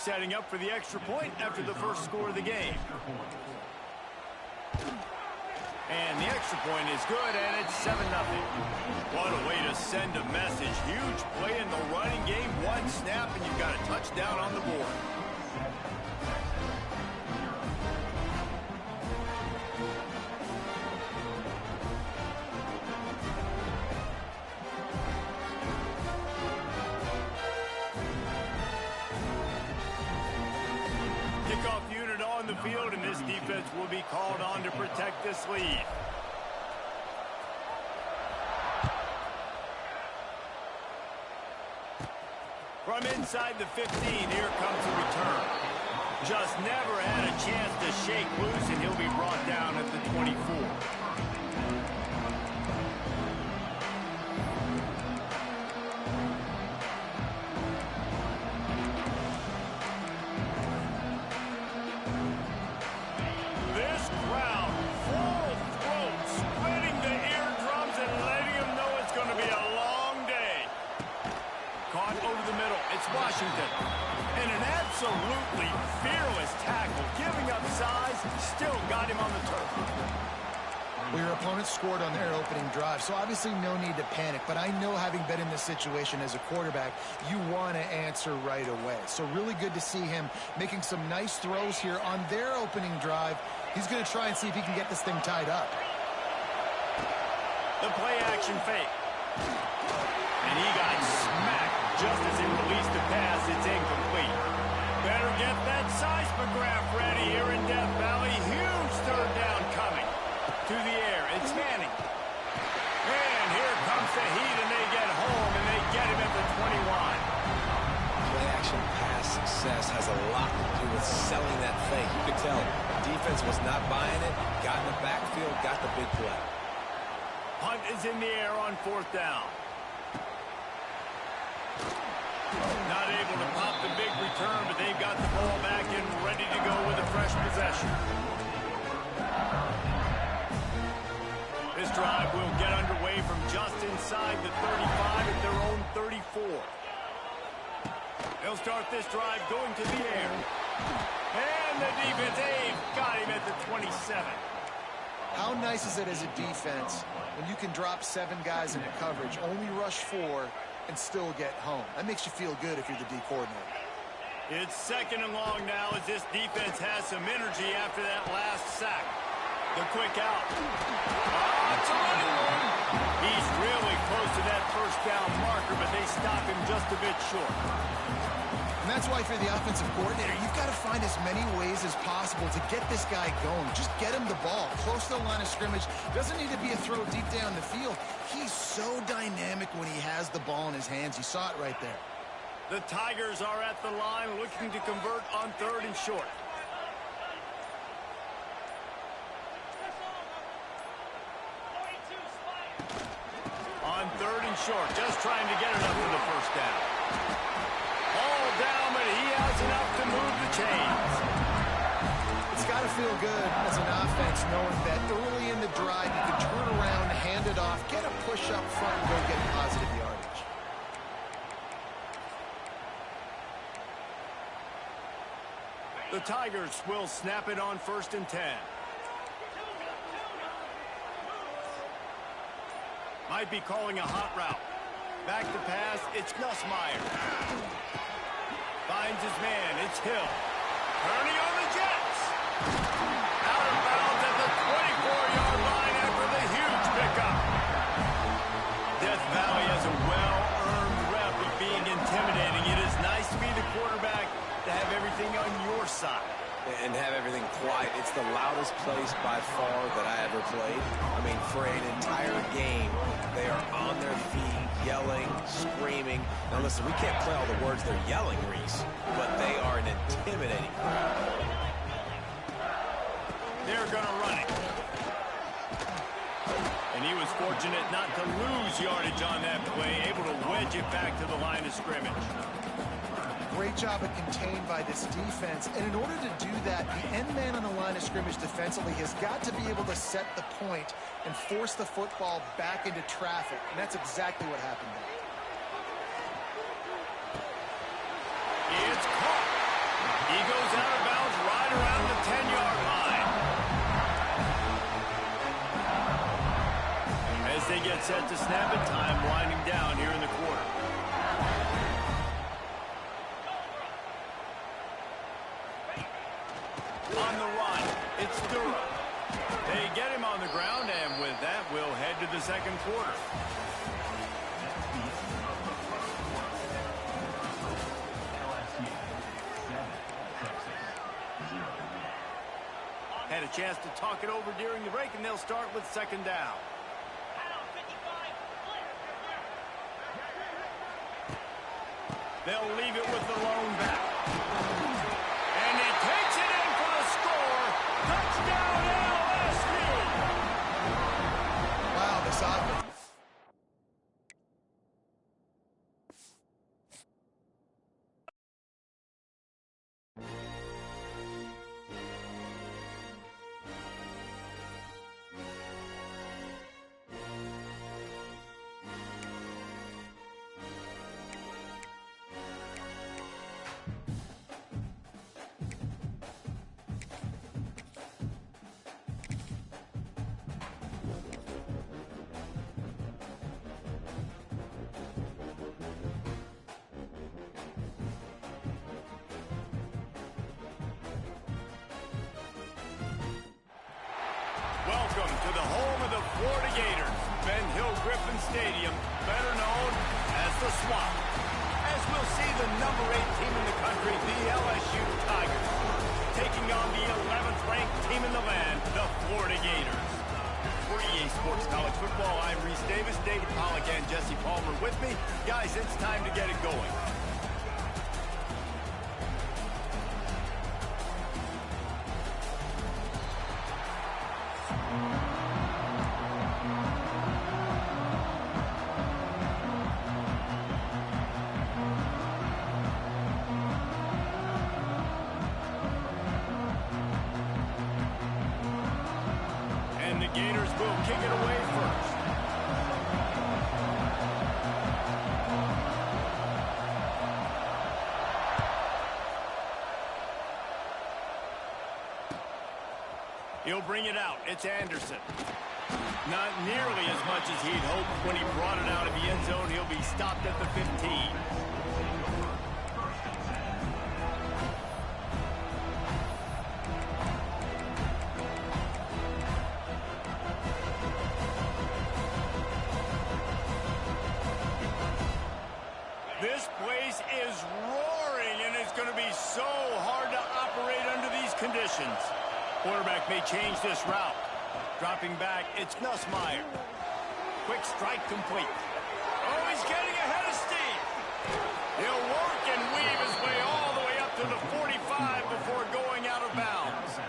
setting up for the extra point after the first score of the game. And the extra point is good, and it's 7-0. What a way to send a message. Huge play in the running game. One snap, and you've got a touchdown on the board. Kickoff unit on the field, and this defense will be called on to protect this lead. From inside the 15, here comes the return. Just never had a chance to shake loose, and he'll be brought down at the 24. Washington. And an absolutely fearless tackle, giving up size, still got him on the turf. Well, your opponent scored on their opening drive, so obviously no need to panic. But I know, having been in this situation as a quarterback, you want to answer right away. So really good to see him making some nice throws here on their opening drive. He's going to try and see if he can get this thing tied up. The play action fake. And he got smacked just as he released the pass. It's incomplete. Better get that seismograph ready here in Death Valley. Huge third down coming. To the air, it's Manning. And here comes the heat, and they get home, and they get him at the 21. Play-action pass success has a lot to do with selling that fake. You could tell defense was not buying it, got in the backfield, got the big play. Punt is in the air on 4th down. Not able to pop the big return, but they've got the ball back and ready to go with a fresh possession. This drive will get underway from just inside the 35 at their own 34. They'll start this drive going to the air. And the defense, they've got him at the 27. How nice is it as a defense when you can drop 7 guys into coverage, only rush 4, and still get home? That makes you feel good if you're the D coordinator. It's 2nd and long now as this defense has some energy after that last sack. The quick out. It's a running one. He's really close to that first down marker, but they stop him just a bit short. And that's why, for the offensive coordinator, you've got to find as many ways as possible to get this guy going. Just get him the ball close to the line of scrimmage. Doesn't need to be a throw deep down the field. He's so dynamic when he has the ball in his hands. You saw it right there. The Tigers are at the line looking to convert on 3rd and short. On 3rd and short, just trying to get it up for the first down. All down, but he has enough to move the chains. It's got to feel good as an offense knowing that early in the drive you can turn around, hand it off, get a push up front, and go get positive yardage. The Tigers will snap it on 1st and 10. Might be calling a hot route. Back to pass, it's Nussmeier. Finds his man, it's Hill. Turning on the Jets. Out of bounds at the 24-yard line after the huge pickup. Death Valley has a well-earned rep of being intimidating. It is nice to be the quarterback, to have everything on your side. And have everything quiet. It's the loudest place by far that I ever played. I mean, for an entire game, they are on their feet, yelling, screaming. Now listen, we can't play all the words they're yelling, Reese, but they are an intimidating crowd. They're going to run it. And he was fortunate not to lose yardage on that play, able to wedge it back to the line of scrimmage. Great job of contained by this defense. And in order to do that, the end man on the line of scrimmage defensively has got to be able to set the point and force the football back into traffic. And that's exactly what happened there. It's caught. set to snap it. Time winding down here in the quarter. On the run, it's Durham. They get him on the ground, and with that, we'll head to the second quarter. Had a chance to talk it over during the break, and they'll start with second down. They'll leave it with the lone back. And he takes it in for the score. Touchdown, LSU! Wow, this offense. Welcome to the home of the Florida Gators, Ben Hill Griffin Stadium, better known as the Swamp. As we'll see the number 8 team in the country, the LSU Tigers, taking on the 11th ranked team in the land, the Florida Gators. For EA Sports College Football, I'm Reese Davis, David Pollack, and Jesse Palmer with me. Guys, it's time to get it going. The Gators will kick it away first. He'll bring it out. It's Anderson. Not nearly as much as he'd hoped when he brought it out of the end zone. He'll be stopped at the 15. This place is roaring, and it's going to be so hard to operate under these conditions. Quarterback may change this route. Dropping back, it's Nussmeier. Quick strike complete. Oh, he's getting ahead of steam. He'll work and weave his way all the way up to the 45 before going out of bounds.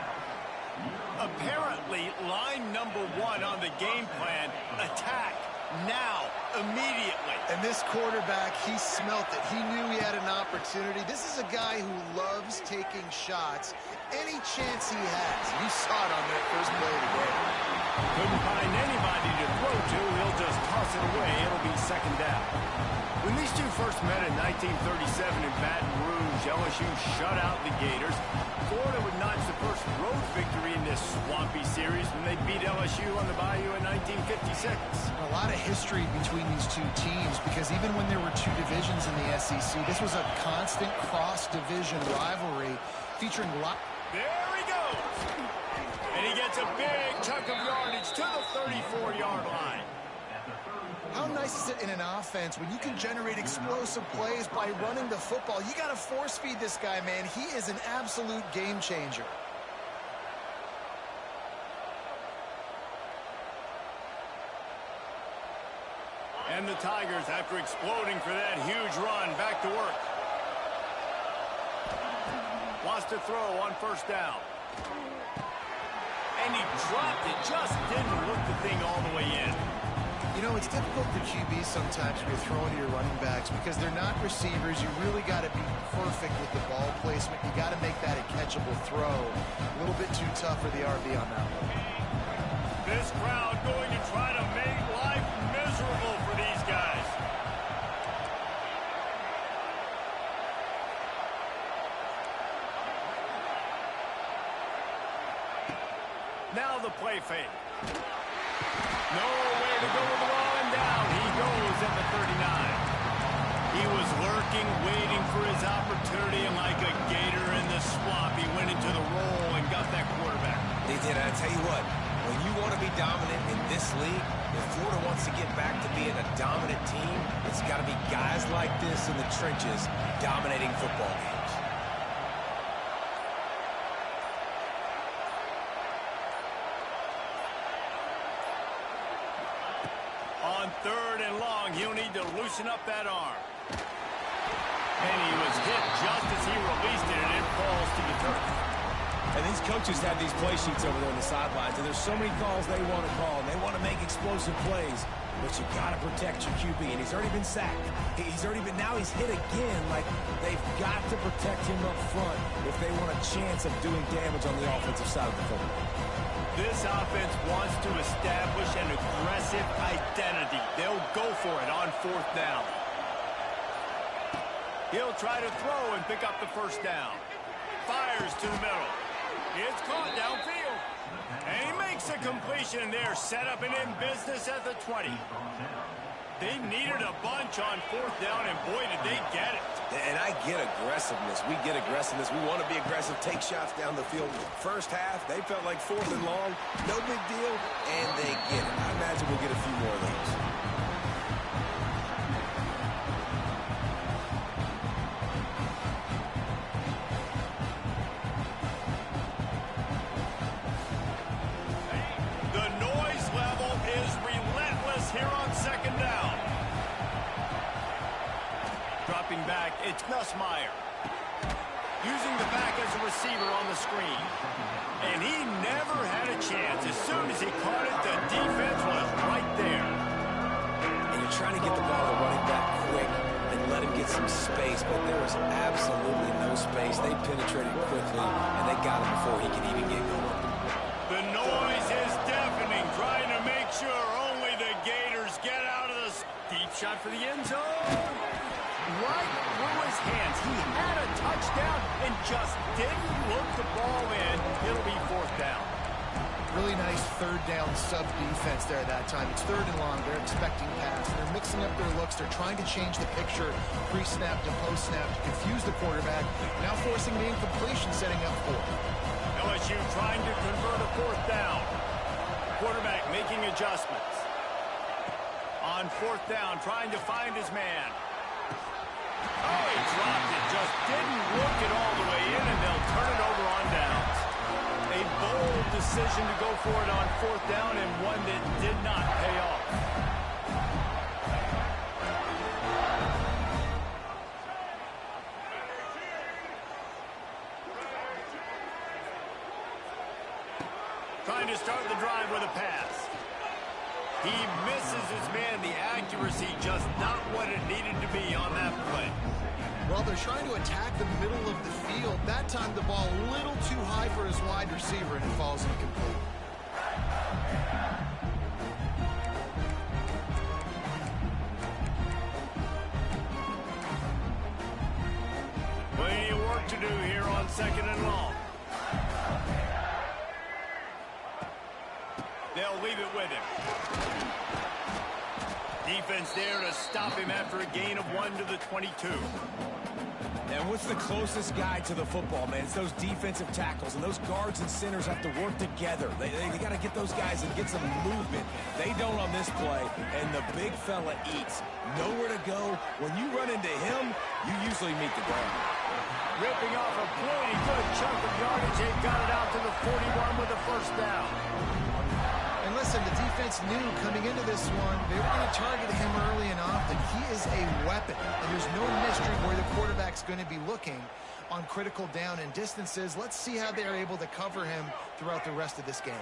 Apparently, line number 1 on the game plan, attack. Now, immediately. And this quarterback, he smelt it. He knew he had an opportunity. This is a guy who loves taking shots any chance he has. You saw it on that first play of the game. Couldn't find anybody to throw to. He'll just toss it away. It'll be second down. When these two first met in 1937 in Baton Rouge, LSU shut out the Gators. Florida would notch the first road victory in this swampy series when they beat LSU on the Bayou in 1956. A lot of history between these two teams because even when there were two divisions in the SEC, this was a constant cross-division rivalry featuring There he goes! And he gets a big chunk of yardage to the 34-yard line. How nice is it in an offense when you can generate explosive plays by running the football? You got to force feed this guy, man. He is an absolute game changer. And the Tigers, after exploding for that huge run, back to work. Wants to throw on first down. And he dropped it, just didn't look the thing all the way in. You know, it's difficult for QBs sometimes when you're throwing to your running backs because they're not receivers. You really got to be perfect with the ball placement. You got to make that a catchable throw. A little bit too tough for the RB on that one. This crowd going to try to make life miserable for these guys. Now the play fake. Nowhere to go with the ball, and goes at the 39. He was lurking, waiting for his opportunity, and like a gator in the swamp, he went into the roll and got that quarterback. They did. I tell you what, when you want to be dominant in this league, if Florida wants to get back to being a dominant team, it's got to be guys like this in the trenches dominating football games. On 3rd and long, he'll need to loosen up that arm. And he was hit just as he released it, and it falls to the turf. And these coaches have these play sheets over there on the sidelines, and there's so many calls they want to call, and they want to make explosive plays. But you got to protect your QB, and he's already been sacked. Now he's hit again. Like, they've got to protect him up front if they want a chance of doing damage on the offensive side of the football. This offense wants to establish an aggressive identity. They'll go for it on 4th down. He'll try to throw and pick up the 1st down. Fires to the middle. It's caught downfield. And he makes a completion there. Set up and in business at the 20. They needed a bunch on 4th down, and boy, did they get it. And I get aggressiveness. We get aggressiveness. We want to be aggressive, take shots down the field. First half, they felt like 4th and long. No big deal, and they get it. I imagine we'll get a few more of those. The noise level is relentless here on 2nd down. Dropping back, it's Nussmeier. Using the back as a receiver on the screen. And he never had a chance. As soon as he caught it, the defense was right there. And you're trying to get the ball to running back quick and let him get some space, but there was absolutely no space. They penetrated quickly, and they got him before he could even get going. The noise is deafening, trying to make sure only the Gators get out of this. Deep shot for the end zone. Right through his hands. He had a touchdown and just didn't look the ball in. It'll be 4th down. Really nice 3rd down sub defense there that time. It's 3rd and long. They're expecting pass. They're mixing up their looks. They're trying to change the picture pre-snap to post-snap to confuse the quarterback. Now forcing the incompletion, setting up 4th. LSU trying to convert a 4th down. Quarterback making adjustments. On 4th down, trying to find his man. Oh, he dropped it. Just didn't look it all the way in, and they'll turn it over on downs. A bold decision to go for it on 4th down, and one that did not pay off. Trying to start the drive with a pass. He misses his man. The accuracy just not what it needed to be on that play. Well, they're trying to attack the middle of the field. That time the ball a little too high for his wide receiver, and it falls incomplete. Plenty of work to do here on 2nd and long. They'll leave it with him. Defense there to stop him after a gain of 1 to the 22. And what's the closest guy to the football, man? It's those defensive tackles, and those guards and centers have to work together. They got to get those guys and get some movement. They don't on this play, and the big fella eats. Nowhere to go. When you run into him, you usually meet the ground. Ripping off a pretty good chunk of yardage. They got it out to the 41 with a 1st down. And listen, the defense knew coming into this one, they were going to target him early and often. He is a weapon, and there's no mystery where the quarterback's going to be looking on critical down and distances. Let's see how they're able to cover him throughout the rest of this game.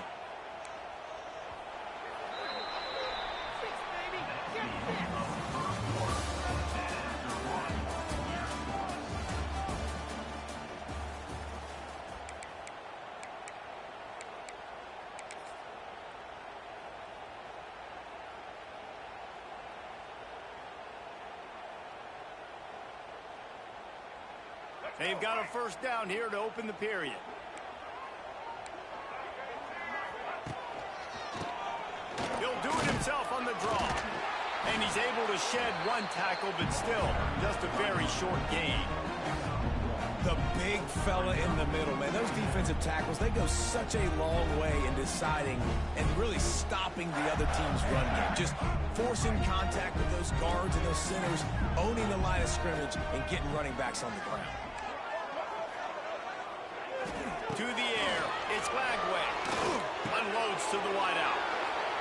They've got a 1st down here to open the period. He'll do it himself on the draw. And he's able to shed one tackle, but still, just a very short gain. The big fella in the middle, man. Those defensive tackles, they go such a long way in deciding and really stopping the other team's run game. Just forcing contact with those guards and those centers, owning the line of scrimmage, and getting running backs on the ground. To the air, it's Lagway. Unloads to the wideout.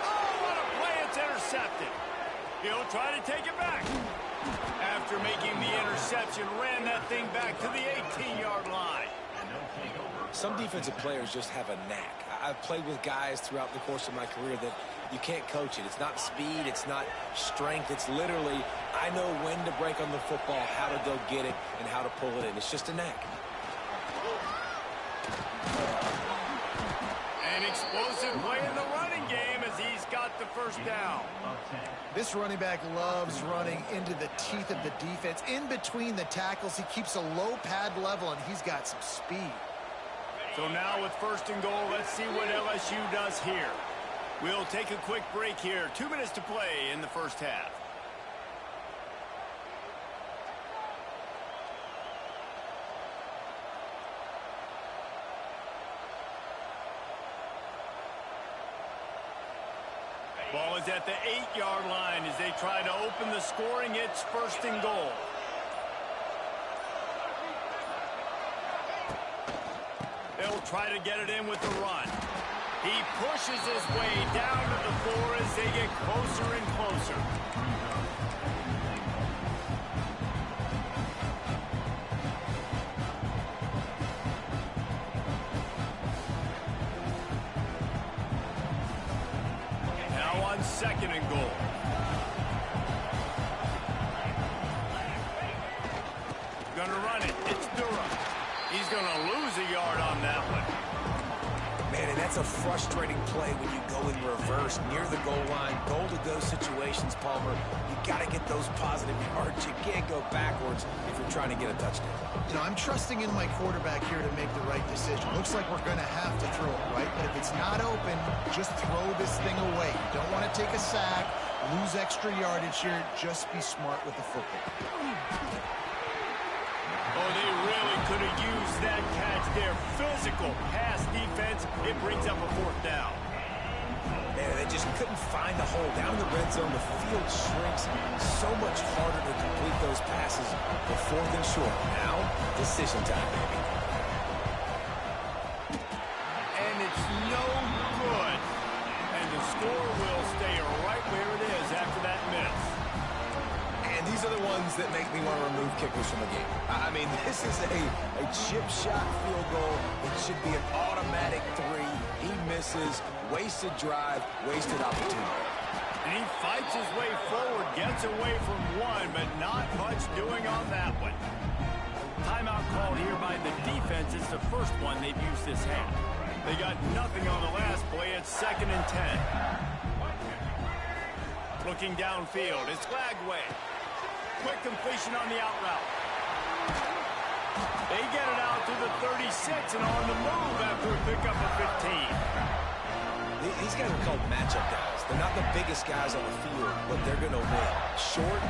Oh, what a play, it's intercepted. He'll try to take it back. After making the interception, ran that thing back to the 18-yard line. Some defensive players just have a knack. I've played with guys throughout the course of my career that you can't coach it. It's not speed, it's not strength. It's literally, I know when to break on the football, how to go get it, and how to pull it in. It's just a knack. An explosive play in the running game as he's got the first down. This running back loves running into the teeth of the defense. In between the tackles, he keeps a low pad level, and he's got some speed. So now with first and goal, let's see what LSU does here. We'll take a quick break here. 2 minutes to play in the first half. Ball is at the 8-yard line as they try to open the scoring. It's first and goal. They'll try to get it in with the run. He pushes his way down to the 4 as they get closer and closer. Second and goal. Gonna run it. It's Durham. He's gonna lose a yard on that one. Man, and that's a frustrating play when you go in reverse near the goal line. Goal-to-go situations, Palmer. You got to get those positive yards. You can't go backwards if you're trying to get a touchdown. You know, I'm trusting in my quarterback here to make the right decision. Looks like we're going to have to throw it, right? But if it's not open, just throw this thing away. You don't want to take a sack, lose extra yardage here. Just be smart with the football. Oh, they really could have used that catch there. Physical pass defense. It brings up a fourth down. Man, they just couldn't find the hole. Down in the red zone, the field shrinks. So much harder to complete those passes for fourth and short. Now, decision time, baby. And it's no good. And the score will stay right where it is after that miss. And these are the ones that make me want to remove kickers from the game. I mean, this is a chip shot field goal. It should be an automatic 3. He misses, wasted drive, wasted opportunity. And he fights his way forward, gets away from one, but not much doing on that one. Timeout called here by the defense. It's the first one they've used this half. They got nothing on the last play. It's 2nd and 10. Looking downfield, it's Lagway. Quick completion on the out route. They get it out to the 36 and on the move after a pickup of 15. These guys are called matchup guys. They're not the biggest guys on the field, but they're going to win. Short,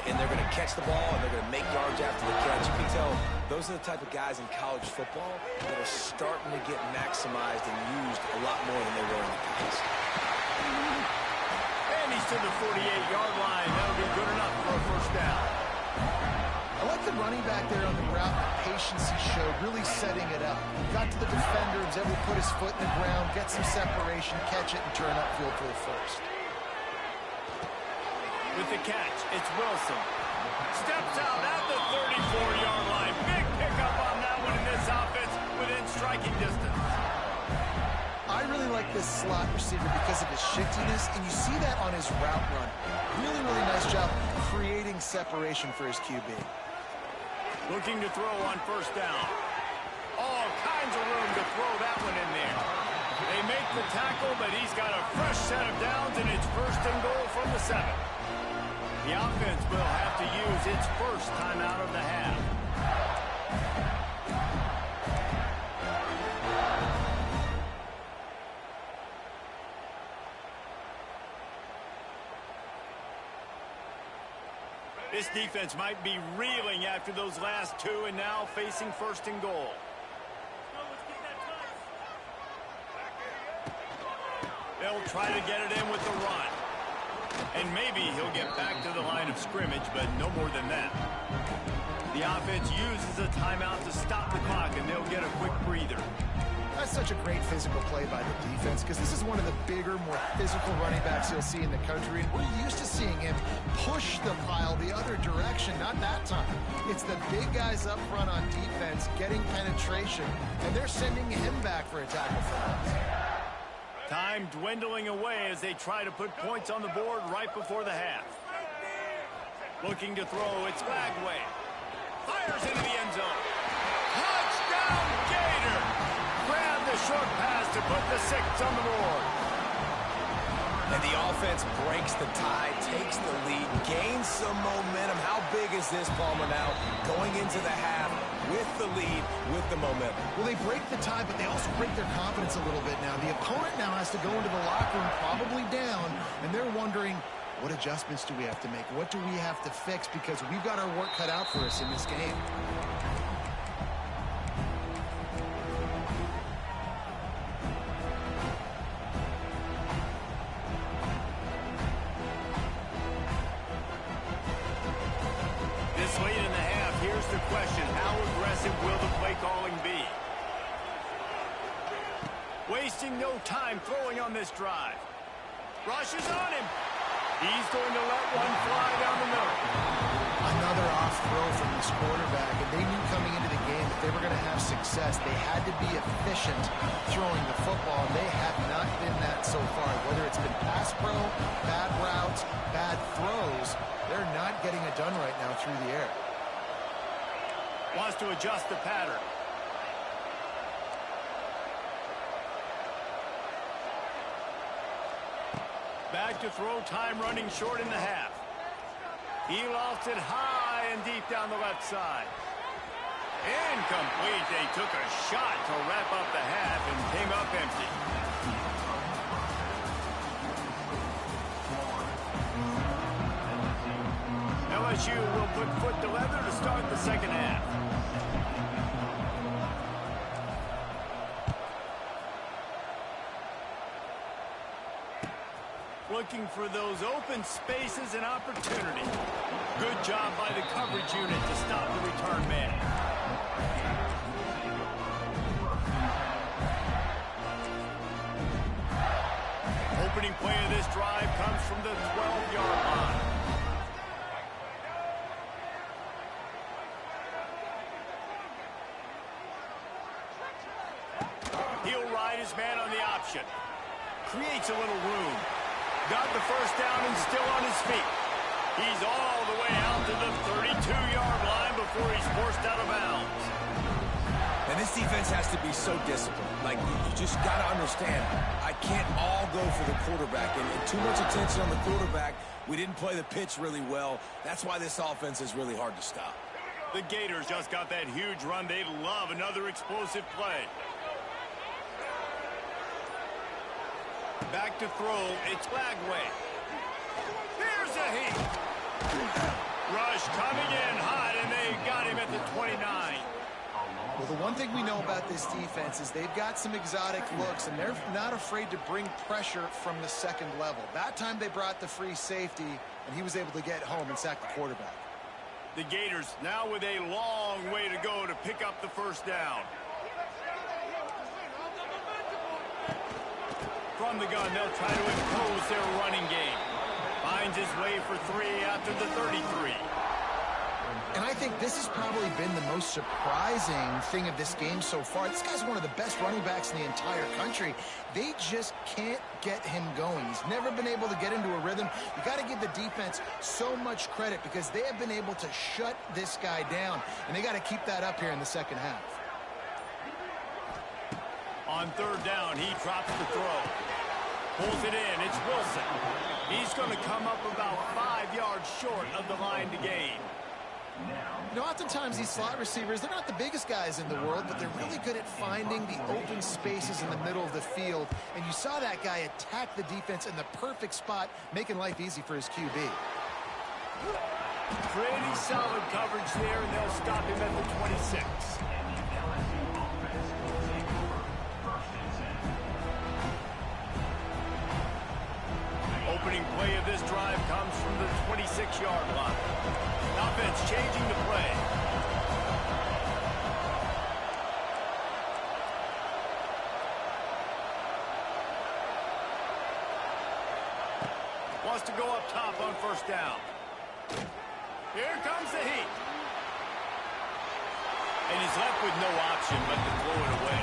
and they're going to catch the ball, and they're going to make yards after the catch. You can tell those are the type of guys in college football that are starting to get maximized and used a lot more than they were in the past. And he's to the 48-yard line. That'll be good enough for a first down. I like the running back there on the route, the patience he showed, really setting it up. Got to the defender, was able to put his foot in the ground, get some separation, catch it, and turn upfield for the first. With the catch, it's Wilson. Steps out at the 34-yard line. Big pickup on that one in this offense within striking distance. I really like this slot receiver because of his shiftiness, and you see that on his route run. Really, really nice job creating separation for his QB. Looking to throw on first down. All kinds of room to throw that one in there. They make the tackle, but he's got a fresh set of downs, and it's first and goal from the 7. The offense will have to use its first timeout of the half. This defense might be reeling after those last two and now facing first and goal. They'll try to get it in with the run. And maybe he'll get back to the line of scrimmage, but no more than that. The offense uses a timeout to stop the clock, and they'll get a quick breather. That's such a great physical play by the defense because this is one of the bigger, more physical running backs you'll see in the country. And we're used to seeing him push the pile the other direction, not that time. It's the big guys up front on defense getting penetration, and they're sending him back for a tackle for us. Time dwindling away as they try to put points on the board right before the half. Looking to throw, it's Lagway. Fires into the end zone. Touchdown, Gator! Grab the short pass to put the 6 on the board. And the offense breaks the tie, takes the lead, gains some momentum. How big is this, Palmer, now? Going into the half with the lead, with the momentum. Well, they break the tie, but they also break their confidence a little bit now. The opponent now has to go into the locker room probably down, and they're wondering, what adjustments do we have to make? What do we have to fix? Because we've got our work cut out for us in this game. This late in the half, here's the question. How aggressive will the play calling be? Wasting no time throwing on this drive. Rushes on him. He's going to let one fly down the middle. Another off throw from this quarterback, and they knew coming into the game that they were going to have success. They had to be efficient throwing the football, and they have not been that so far. Whether it's been pass pro, bad routes, bad throws, they're not getting it done right now through the air. Wants to adjust the pattern. Back to throw, time running short in the half. He lofts it high and deep down the left side. Incomplete. They took a shot to wrap up the half and came up empty. LSU will put foot to leather to start the second half. Looking for those open spaces and opportunity. Good job by the coverage unit to stop the return man. Opening play of this drive comes from the 12-yard line. He'll ride his man on the option. Creates a little room. Got the first down and still on his feet. He's all the way out to the 32-yard line before he's forced out of bounds. And this defense has to be so disciplined. Like, you just got to understand, I can't all go for the quarterback. And too much attention on the quarterback. We didn't play the pitch really well. That's why this offense is really hard to stop. The Gators just got that huge run. They love another explosive play. Back to throw, it's Lagway. Here's a heat. Rush coming in hot, and they got him at the 29. Well, the one thing we know about this defense is they've got some exotic looks, and they're not afraid to bring pressure from the second level. That time they brought the free safety, and he was able to get home and sack the quarterback. The Gators now with a long way to go to pick up the first down. From the gun, they'll try to impose their running game. Finds his way for 3 after the 33. And I think this has probably been the most surprising thing of this game so far. This guy's one of the best running backs in the entire country. They just can't get him going. He's never been able to get into a rhythm. You got to give the defense so much credit because they have been able to shut this guy down. And they got to keep that up here in the second half. On third down, he drops the throw. Pulls it in. It's Wilson. He's going to come up about 5 yards short of the line to gain. You know, oftentimes these slot receivers, they're not the biggest guys in the world, but they're really good at finding the open spaces in the middle of the field. And you saw that guy attack the defense in the perfect spot, making life easy for his QB. Pretty solid coverage there, and they'll stop him at the 26. Opening play of this drive comes from the 26-yard line. Offense changing the play. Wants to go up top on first down. Here comes the heat. And he's left with no option but to throw it away.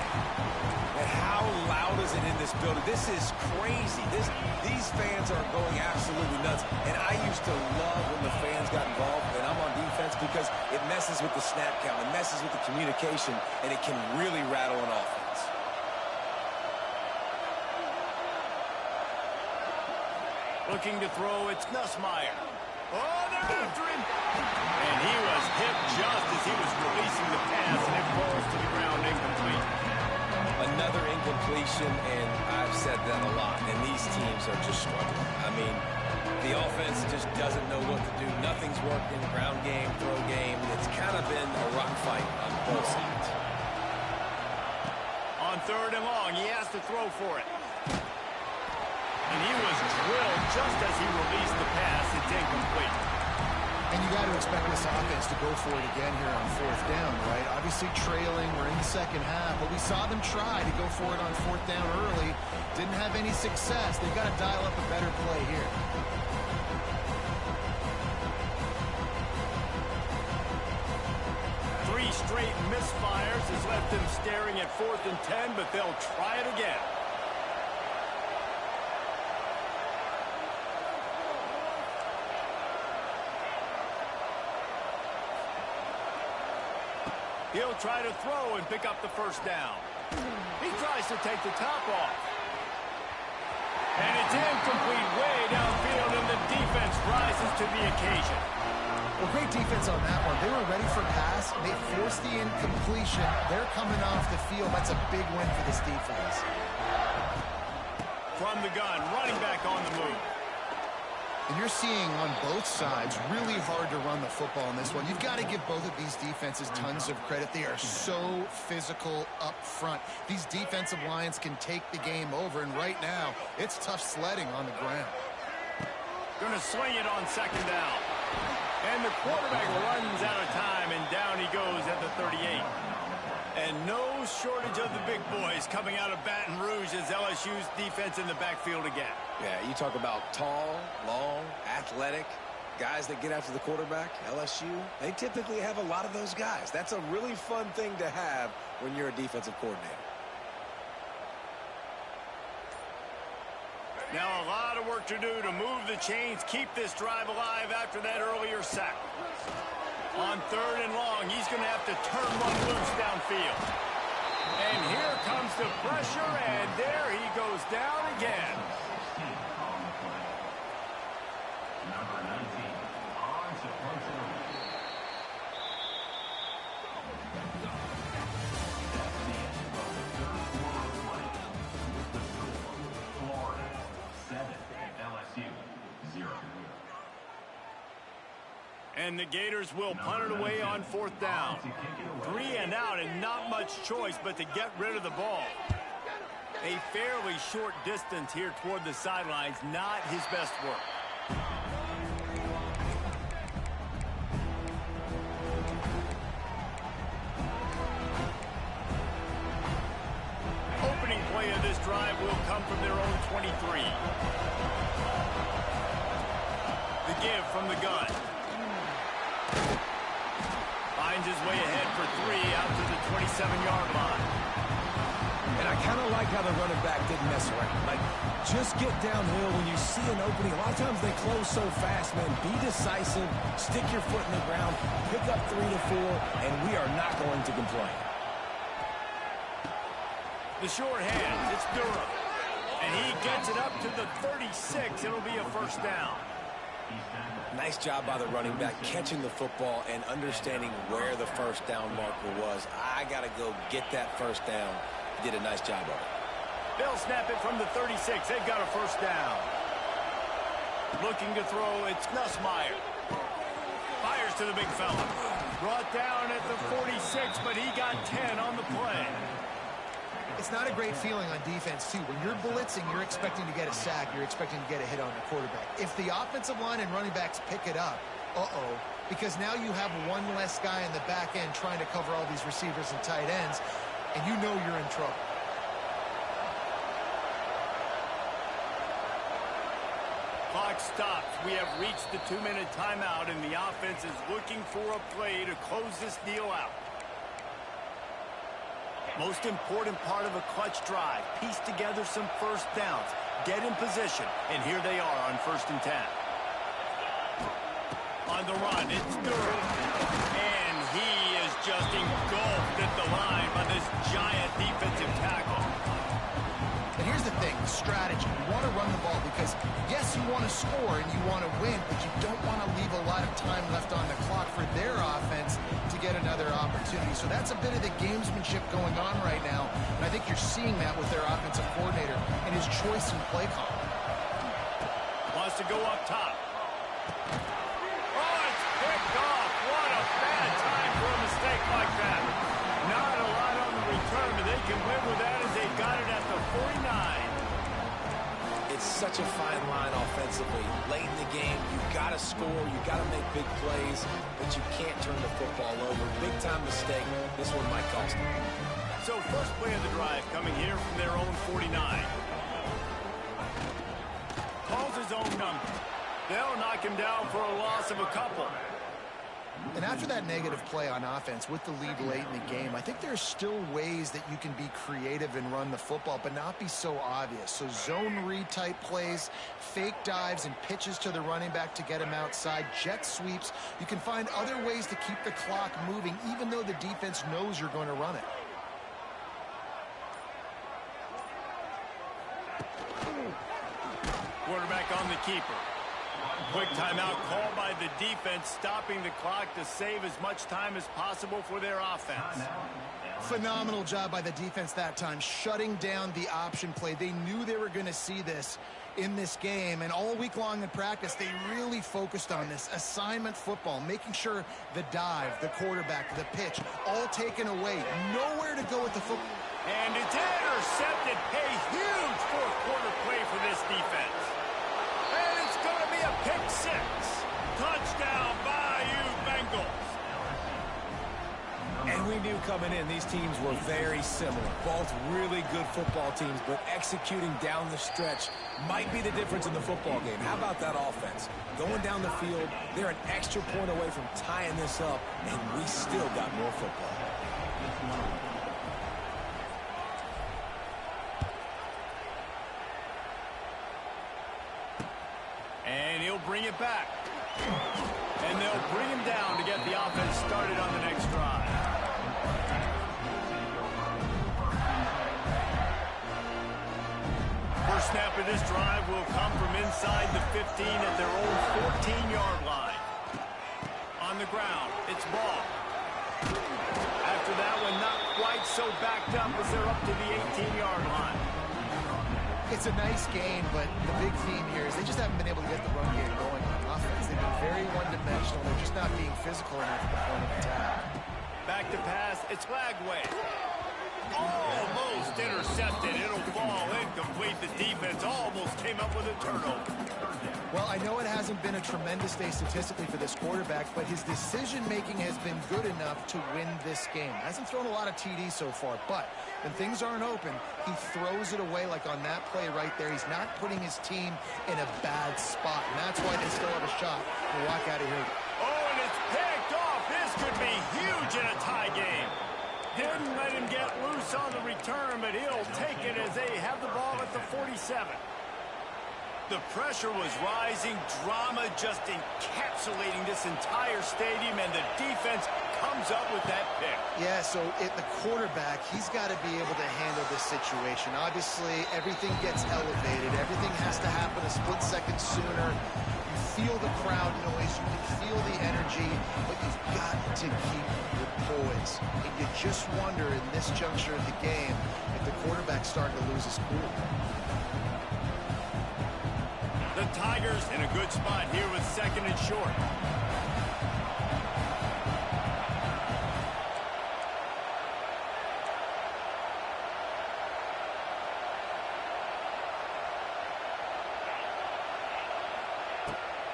And how loud is it in this building? This is crazy. These fans are going absolutely nuts. And I used to love when the fans got involved and I'm on defense because it messes with the snap count. It messes with the communication, and it can really rattle an offense. Looking to throw, it's Nussmeier. Oh, they're after him. And he was hit just as he was releasing the pass, and it falls to the ground incomplete. Another incompletion, and I've said that a lot, and these teams are just struggling. I mean, the offense just doesn't know what to do. Nothing's working, ground game, throw game. It's kind of been a rock fight on both sides. On third and long, he has to throw for it. And he was drilled just as he released the pass. It's incomplete. And you got to expect this offense to go for it again here on fourth down, right? Obviously trailing, we're in the second half, but we saw them try to go for it on fourth down early. Didn't have any success. They've got to dial up a better play here. Three straight misfires has left them staring at 4th and 10, but they'll try it again. He'll try to throw and pick up the first down. He tries to take the top off. And it's incomplete way downfield, and the defense rises to the occasion. Well, great defense on that one. They were ready for pass. They forced the incompletion. They're coming off the field. That's a big win for this defense. From the gun, running back on the move. And you're seeing on both sides really hard to run the football in this one. You've got to give both of these defenses tons of credit. They are so physical up front. These defensive lines can take the game over, and right now, it's tough sledding on the ground. Going to swing it on second down. And the quarterback runs out of time, and down he goes at the 38. And no shortage of the big boys coming out of Baton Rouge as LSU's defense in the backfield again. Yeah, you talk about tall, long, athletic, guys that get after the quarterback, LSU, they typically have a lot of those guys. That's a really fun thing to have when you're a defensive coordinator. Now a lot of work to do to move the chains, keep this drive alive after that earlier sack. On third and long, he's going to have to turn one loose downfield. And here comes the pressure, and there he goes down again. Number 19, on to personal. Florida 7, LSU 0. And the Gators will punt it away on fourth down. 3 and out, and not much choice but to get rid of the ball. A fairly short distance here toward the sidelines, not his best work. Opening play of this drive will come from their own 23. The give from the gun. Finds his way ahead for 3 out to the 27-yard line. And I kind of like how the running back didn't mess around. Like, just get downhill when you see an opening. A lot of times they close so fast, man. Be decisive, stick your foot in the ground, pick up 3 to 4, and we are not going to complain. The short hands, it's Durham. And he gets it up to the 36. It'll be a first down. Nice job by the running back catching the football and understanding where the first down marker was. I got to go get that first down. He did a nice job of it. They'll snap it from the 36. They've got a first down. Looking to throw, it's Nussmeier. Fires to the big fella. Brought down at the 46, but he got 10 on the play. It's not a great feeling on defense, too. When you're blitzing, you're expecting to get a sack. You're expecting to get a hit on the quarterback. If the offensive line and running backs pick it up, because now you have one less guy in the back end trying to cover all these receivers and tight ends, and you know you're in trouble. Clock stops. We have reached the 2-minute timeout, and the offense is looking for a play to close this deal out. Most important part of a clutch drive. Piece together some first downs. Get in position. And here they are on 1st and 10. On the run, it's Durham. And he is just engulfed at the line by this giant defensive tackle. And here's the thing, strategy. You want to run the ball because, yes, you want to score and you want to win, but you don't want to leave a lot of time left on the clock for their offense to get another opportunity. So that's a bit of the gamesmanship going on right now, and I think you're seeing that with their offensive coordinator and his choice in play call. Wants to go up top. Oh, it's picked off. What a bad time for a mistake like that. Not a lot on the return, but they can live with that as they got it at the 49. It's such a fine line offensively. Late in the game, you've got to score, you've got to make big plays, but you can't turn the football over. Big-time mistake. This one might cost them. So first play of the drive coming here from their own 49. Calls his own number. They'll knock him down for a loss of a couple. And after that negative play on offense with the lead late in the game, I think there's still ways that you can be creative and run the football, but not be so obvious. So zone read type plays, fake dives and pitches to the running back to get him outside, jet sweeps. You can find other ways to keep the clock moving, even though the defense knows you're going to run it. Quarterback on the keeper. Quick timeout called by the defense, stopping the clock to save as much time as possible for their offense. Phenomenal job by the defense that time, shutting down the option play. They knew they were going to see this in this game, and all week long in practice, they really focused on this assignment football, making sure the dive, the quarterback, the pitch, all taken away. Nowhere to go with the football. And it's intercepted. A huge fourth quarter play for this defense. And it's going to be a pick six. Touchdown, Bayou Bengals. And we knew coming in, these teams were very similar. Both really good football teams, but executing down the stretch might be the difference in the football game. How about that offense? Going down the field, they're an extra point away from tying this up, and we still got more football. And he'll bring it back. And they'll bring him down to get the offense started on the next drive. First snap of this drive will come from inside the 15 at their own 14-yard line. On the ground, it's ball. After that one, not quite so backed up as they're up to the 18-yard line. It's a nice game, but the big theme here is they just haven't been able to get the run game going on offense. They've been very one-dimensional. They're just not being physical enough at the point of attack. Back to pass. It's Lagway. Almost intercepted. It'll fall incomplete. The defense almost came up with a turnover. Well, I know it hasn't been a tremendous day statistically for this quarterback, but his decision-making has been good enough to win this game. Hasn't thrown a lot of TDs so far, but when things aren't open, he throws it away like on that play right there. He's not putting his team in a bad spot, and that's why they still have a shot to walk out of here. Oh, and it's picked off. This could be huge in a tie game. Didn't let him get loose on the return, but he'll take it as they have the ball at the 47. The pressure was rising, drama just encapsulating this entire stadium, and the defense comes up with that pick. Yeah, so the quarterback, he's got to be able to handle this situation. Obviously, everything gets elevated. Everything has to happen a split second sooner. You feel the crowd noise. You can feel the energy, but you've got to keep your poise. And you just wonder in this juncture of the game if the quarterback's starting to lose his cool. The Tigers in a good spot here with second and short.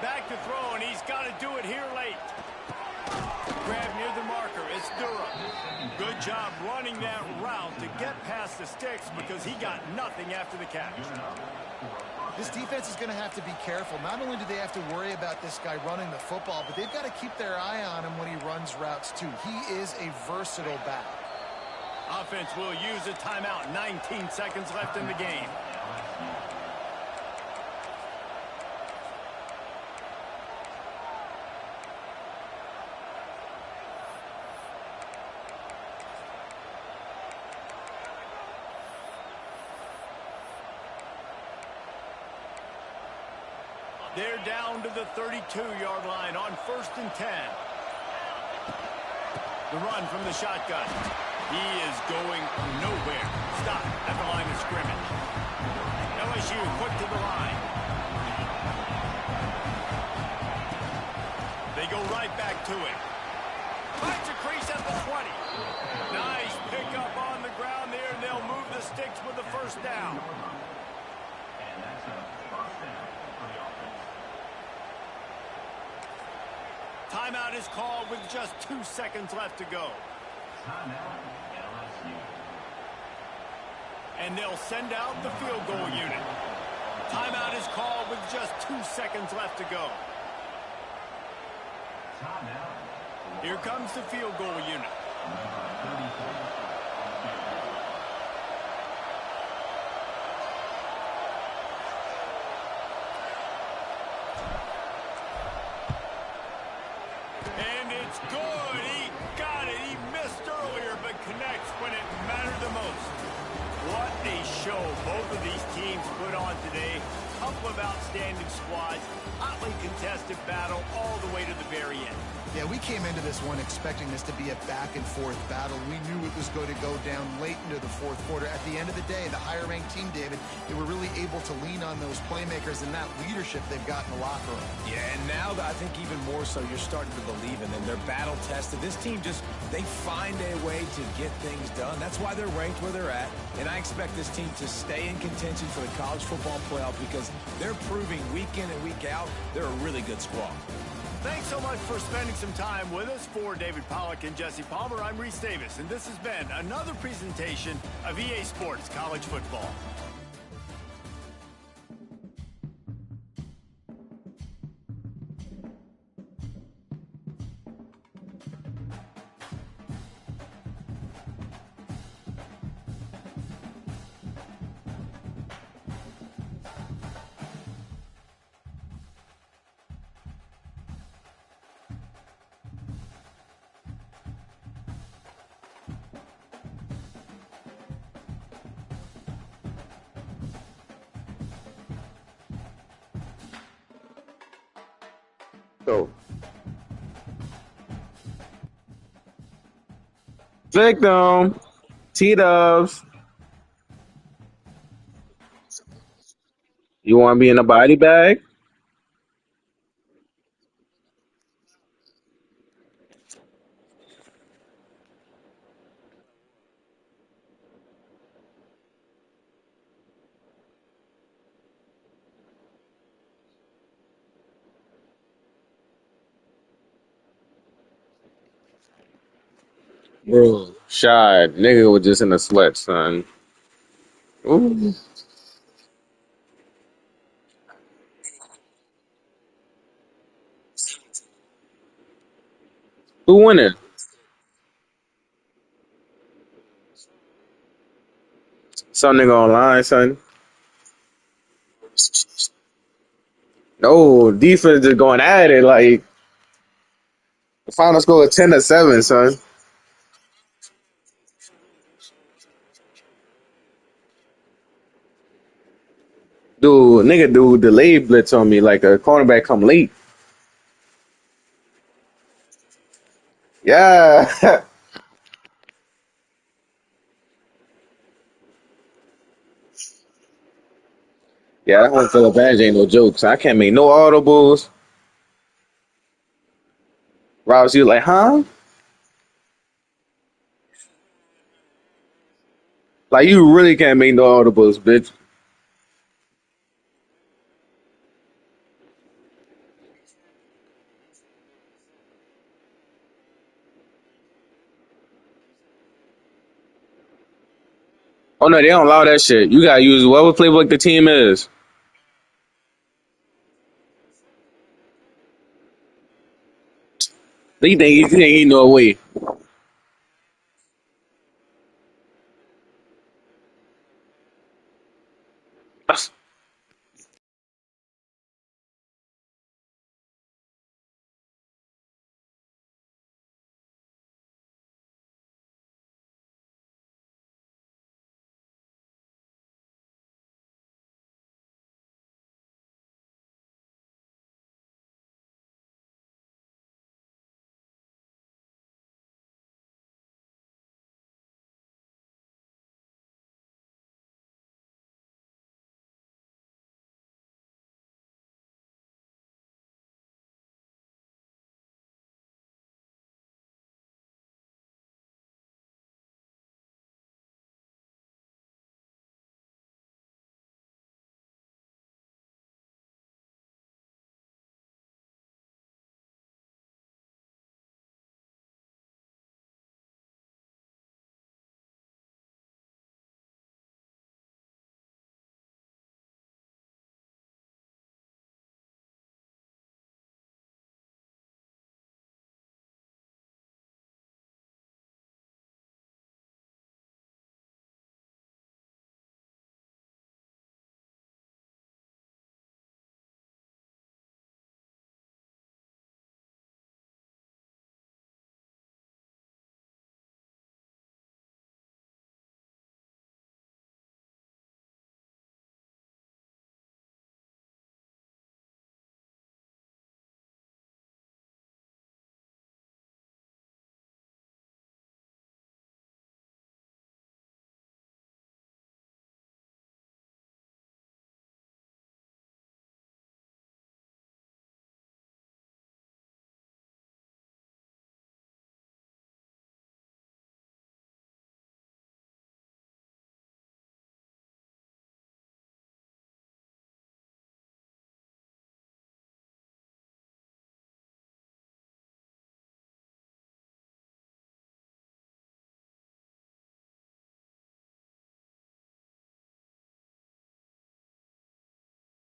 Back to throw, and he's got to do it here late. Grab near the marker. It's Durham. Good job running that route to get past the sticks because he got nothing after the catch. This defense is going to have to be careful. Not only do they have to worry about this guy running the football, but they've got to keep their eye on him when he runs routes too. He is a versatile back. Offense will use a timeout. 19 seconds left in the game. They're down to the 32-yard line on 1st and 10. The run from the shotgun. He is going nowhere. Stop at the line of scrimmage. LSU quick to the line. They go right back to it. Finds a crease at the 20. Nice pickup on the ground there, and they'll move the sticks with the first down. And that's a first down for the offense. Timeout is called with just 2 seconds left to go. Timeout, LSU. And they'll send out the field goal unit. Timeout is called with just 2 seconds left to go. Timeout. Here comes the field goal unit. Number 34 on the field. And it's good. He got it. He missed earlier, but connects when it mattered the most. What a show both of these teams put on today. Couple of outstanding squads. Hotly contested battle all the way to the very end. Yeah, we came into this one expecting this to be a back-and-forth battle. We knew it was going to go down late into the fourth quarter. At the end of the day, the higher-ranked team, David, they were really able to lean on those playmakers and that leadership they've got in the locker room. Yeah, and now I think even more so, you're starting to believe in them. They're battle-tested. This team they find a way to get things done. That's why they're ranked where they're at. And I expect this team to stay in contention for the college football playoff because they're proving week in and week out they're a really good squad. Thanks so much for spending some time with us. For David Pollack and Jesse Palmer, I'm Reese Davis, and this has been another presentation of EA Sports College Football. So, Victim, T-Dubs, you want to be in a body bag? Bro, shy nigga was just in a sweat, son. Ooh. Who winning? Some nigga online, son. No, defense just going at it like the final score is 10-7, son. Dude, delayed blitz on me like a cornerback come late. Yeah. Yeah, that whole Philip Badge ain't no joke. So I can't make no audibles. Rouse, you like, huh? Like you really can't make no audibles, bitch. Oh no, they don't allow that shit. You gotta use whatever playbook the team is. You think he know a way.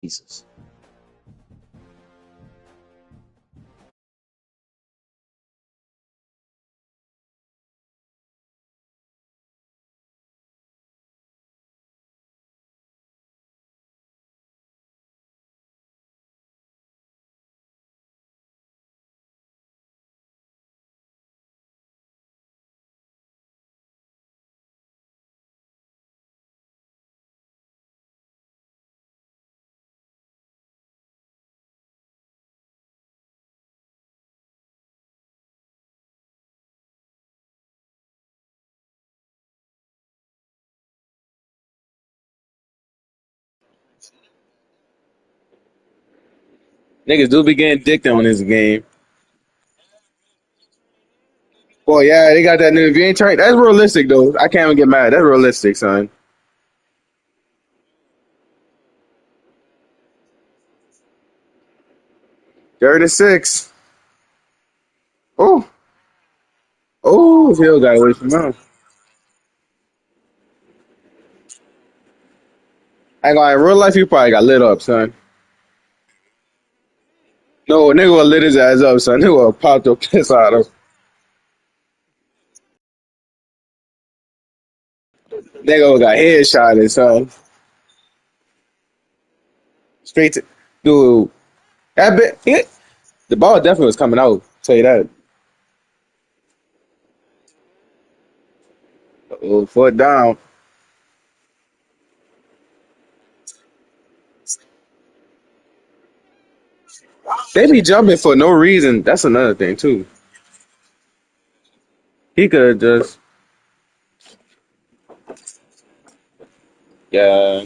Jesus. Niggas do be getting dicked on this game. Boy, yeah, they got that new. If you ain't turned, that's realistic though. I can't even get mad. That's realistic, son. 36. Oh, oh, Hill got away from him. I ain't gonna. In real life, you probably got lit up, son. No, nigga would lit his ass up, son. Nigga would popped the piss out of him. Nigga got headshotted, son. Straight to, dude. That bit, the ball definitely was coming out. Tell you that. Oh, foot down. They be jumping for no reason. That's another thing too. He could just, yeah.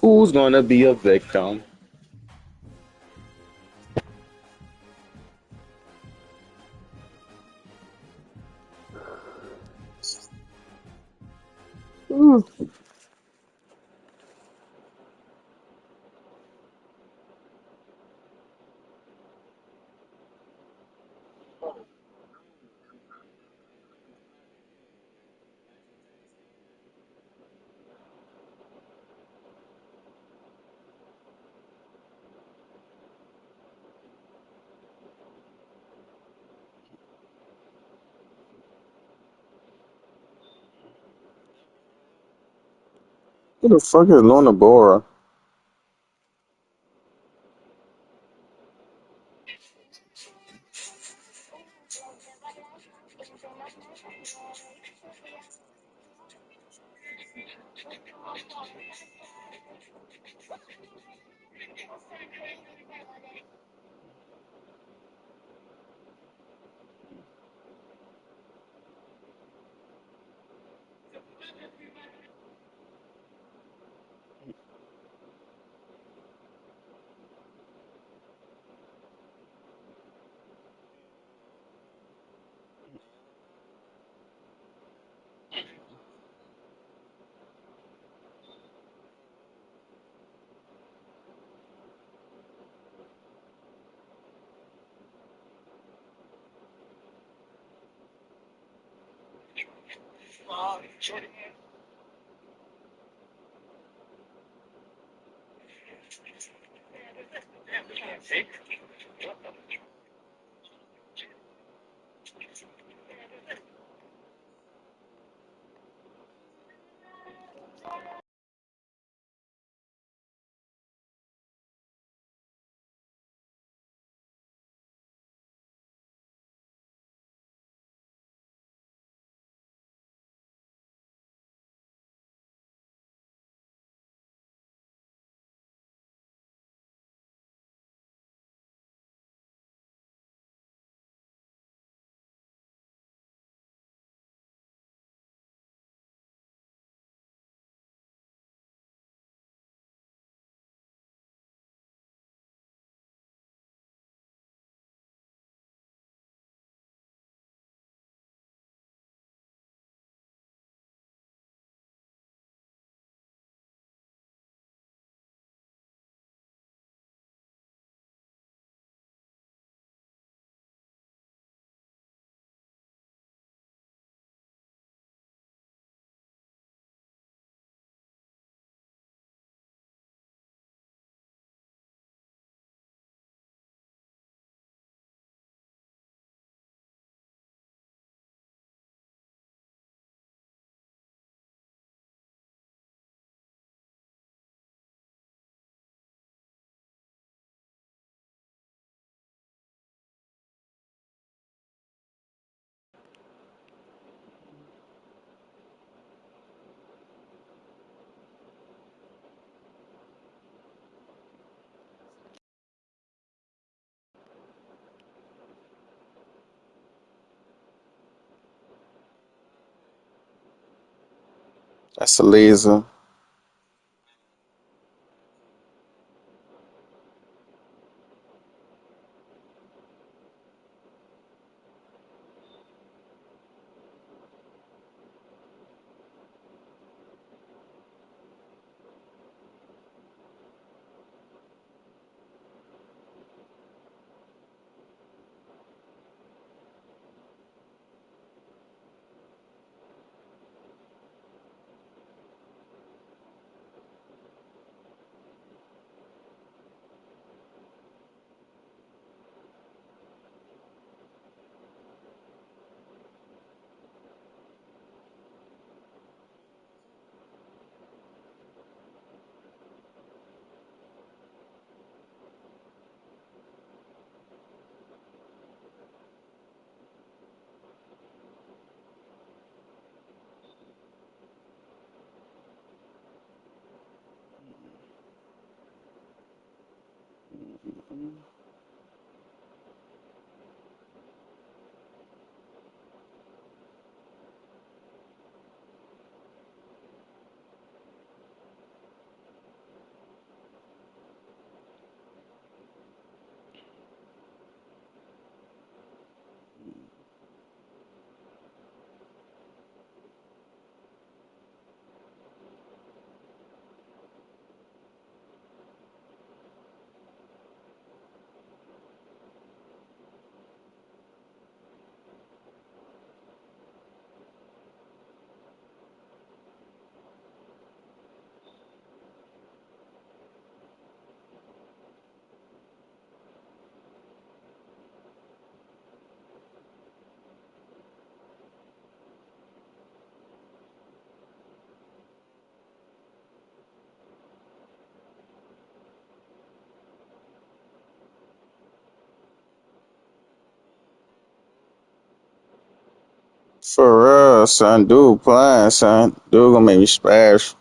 Who's gonna be a victim? Who the fuck is Lorna Bora? That's a laser. For real, son. Dude playing, son. Dude gonna make me splash.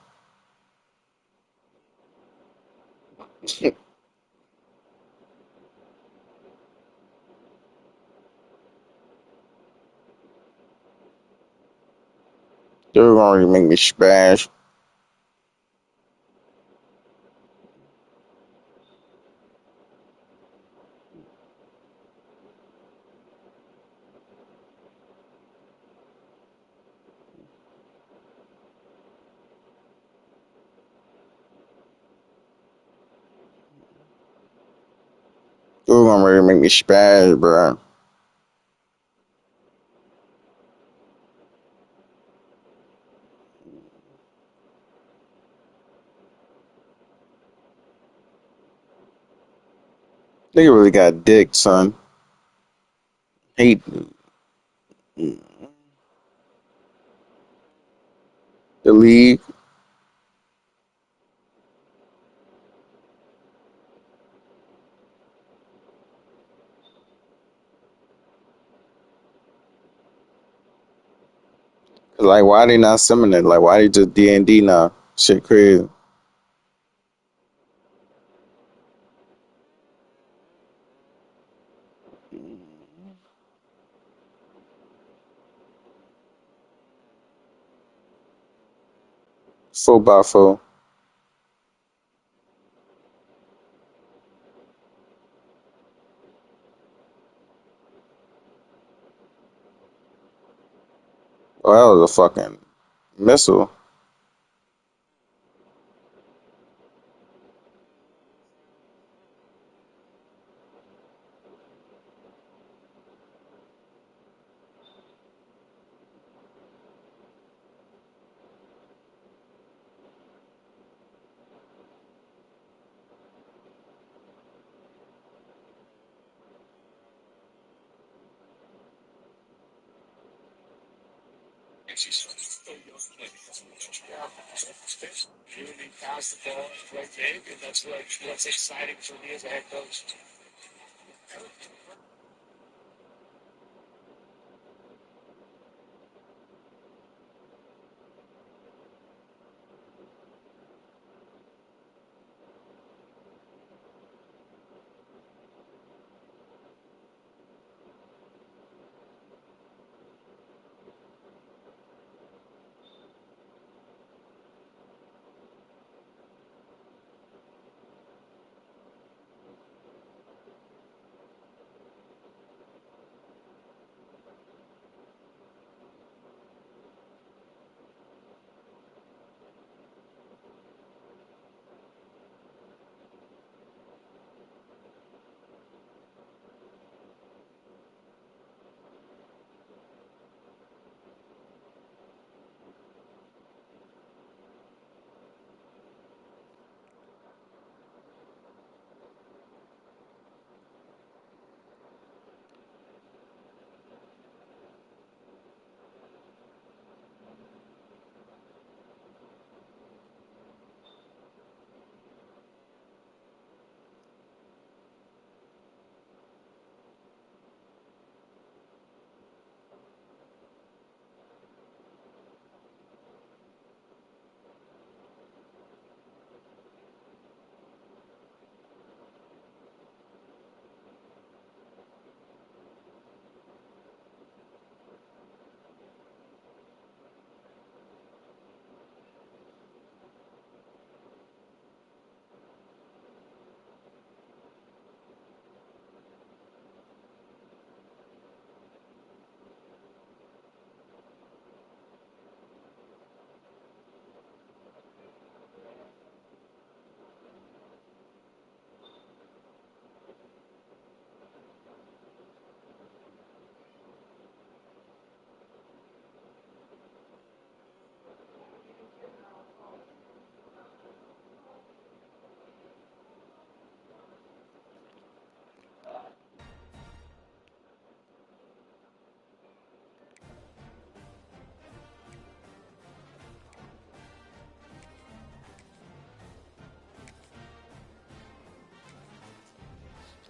Dude gonna really make me splash. Dude gonna really make me splash, bro. Nigga really got dick, son. Hate the league. Like, why they not summoning it? Like, why they just D&D now? Shit crazy. Four by four. Oh, that was a fucking missile.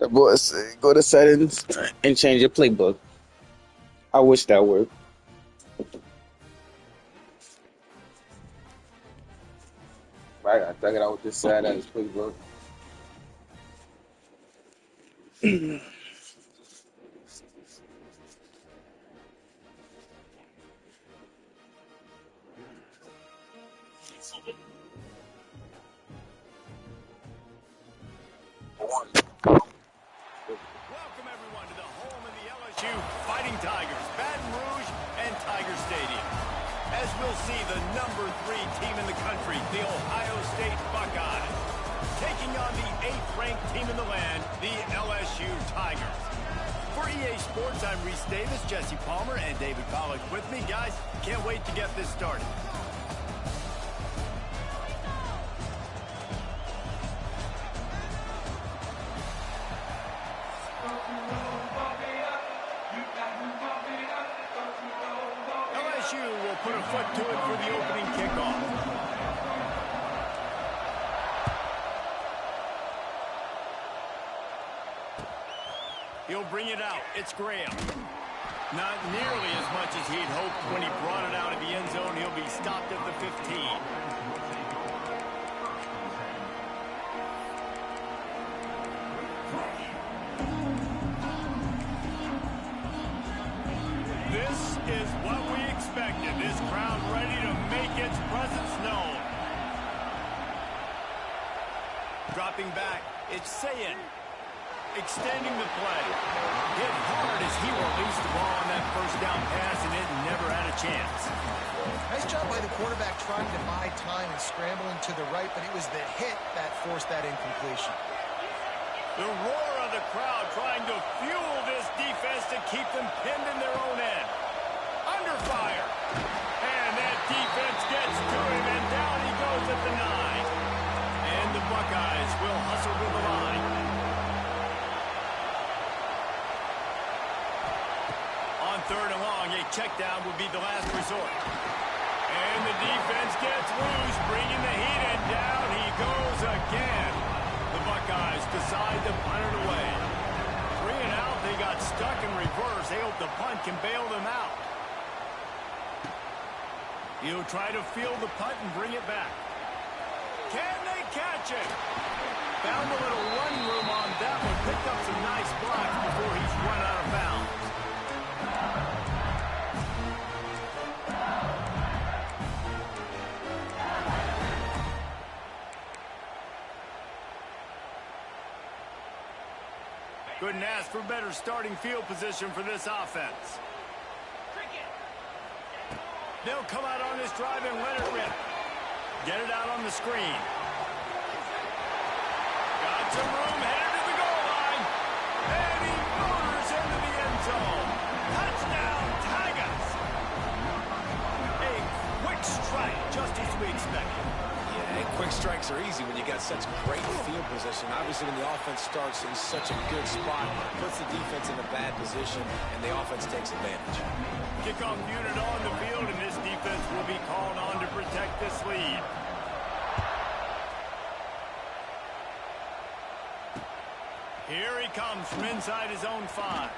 The boy said, go to settings and change your playbook. I wish that worked. I think I was just sad at his playbook. Welcome, everyone, to the home of the LSU Fighting Tigers, Baton Rouge and Tiger Stadium. As we'll see, the number 3 team in the country, the Ohio State Buckeyes, taking on the 8th-ranked team in the land, the LSU Tigers. For EA Sports, I'm Reese Davis, Jesse Palmer, and David Pollack with me. Guys, can't wait to get this started. LSU will put a foot to it for the opening kickoff. He'll bring it out. It's Graham. Not nearly as much as he'd hoped when he brought it out of the end zone. He'll be stopped at the 15. This is what we expected. This crowd ready to make its presence known. Dropping back, it's Sayin. Extending the play. Hit hard as he released the ball on that first down pass, and it never had a chance. Nice job by the quarterback trying to buy time and scrambling to the right, but it was the hit that forced that incompletion. The roar of the crowd trying to fuel this defense to keep them pinned in their own end. Under fire. And that defense gets to him, and down he goes at the 9. And the Buckeyes will hustle to the line. On 3rd and long, a check down would be the last resort. And the defense gets loose, bringing the heat, and down he goes again. The Buckeyes decide to punt it away. 3 and out, they got stuck in reverse. They hope the punt can bail them out. He'll try to field the punt and bring it back. Can they catch it? Found a little run room on that one. Picked up some nice blocks before he's run out of bounds. Couldn't ask for better starting field position for this offense. They'll come out on this drive and let it rip. Get it out on the screen. Got some room, headed to the goal line. And he motors into the end zone. Touchdown, Tigers. A quick strike, just as we expected. Yeah, and quick strikes are easy when you got such great field position. Obviously, when the offense starts in such a good spot, puts the defense in a bad position, and the offense takes advantage. Kickoff unit on the field, and this defense will be called on to protect this lead. Here he comes from inside his own 5.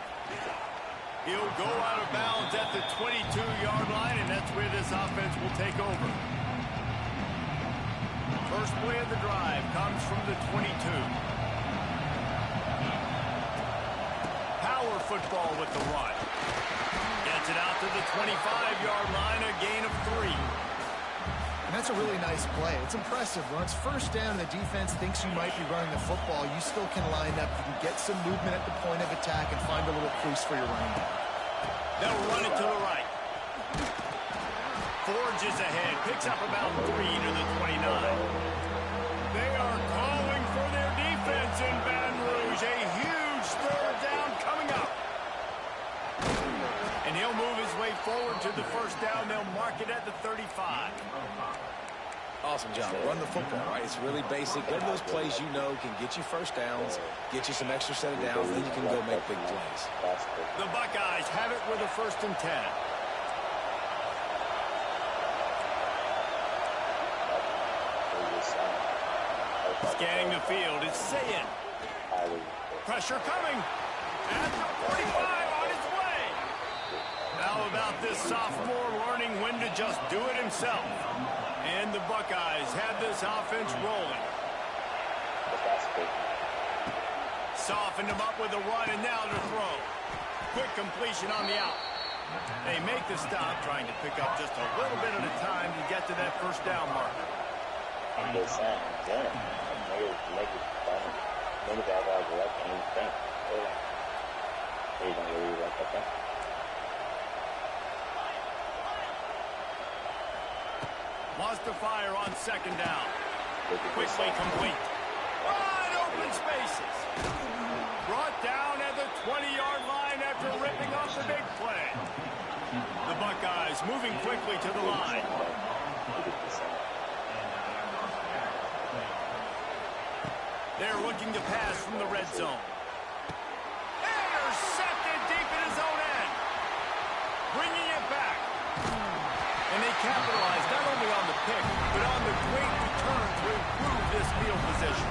He'll go out of bounds at the 22-yard line, and that's where this offense will take over. First play of the drive comes from the 22. Power football with the run. Gets it out to the 25-yard line, a gain of 3. And that's a really nice play. It's impressive. When it's first down and the defense thinks you might be running the football, you still can line up. You can get some movement at the point of attack and find a little crease for your running back. They'll run it to the right. Forges ahead, picks up about 3 to the 29. They are calling for their defense in Baton Rouge. A huge 3rd down coming up. And he'll move his way forward to the first down. They'll mark it at the 35. Awesome job. Run the football, right? It's really basic. Go to those plays you know can get you first downs, get you some extra set of downs, then you can go make big plays. The Buckeyes have it with a 1st and 10. Scanning the field, it's Sayin. Pressure coming. At the 45 on his way. How about this sophomore learning when to just do it himself? And the Buckeyes have this offense rolling. Softened him up with a run, and now to throw. Quick completion on the out. They make the stop, trying to pick up just a little bit at a time to get to that first down marker. Wants to fire on second down. Quickly complete. Wide open spaces. Brought down at the 20-yard line after ripping off the big play. The Buckeyes moving quickly to the line. They're looking to pass from the red zone. Intercepted deep in his own end. Bringing it back. And they capitalize not only on the pick, but on the great return to improve this field position.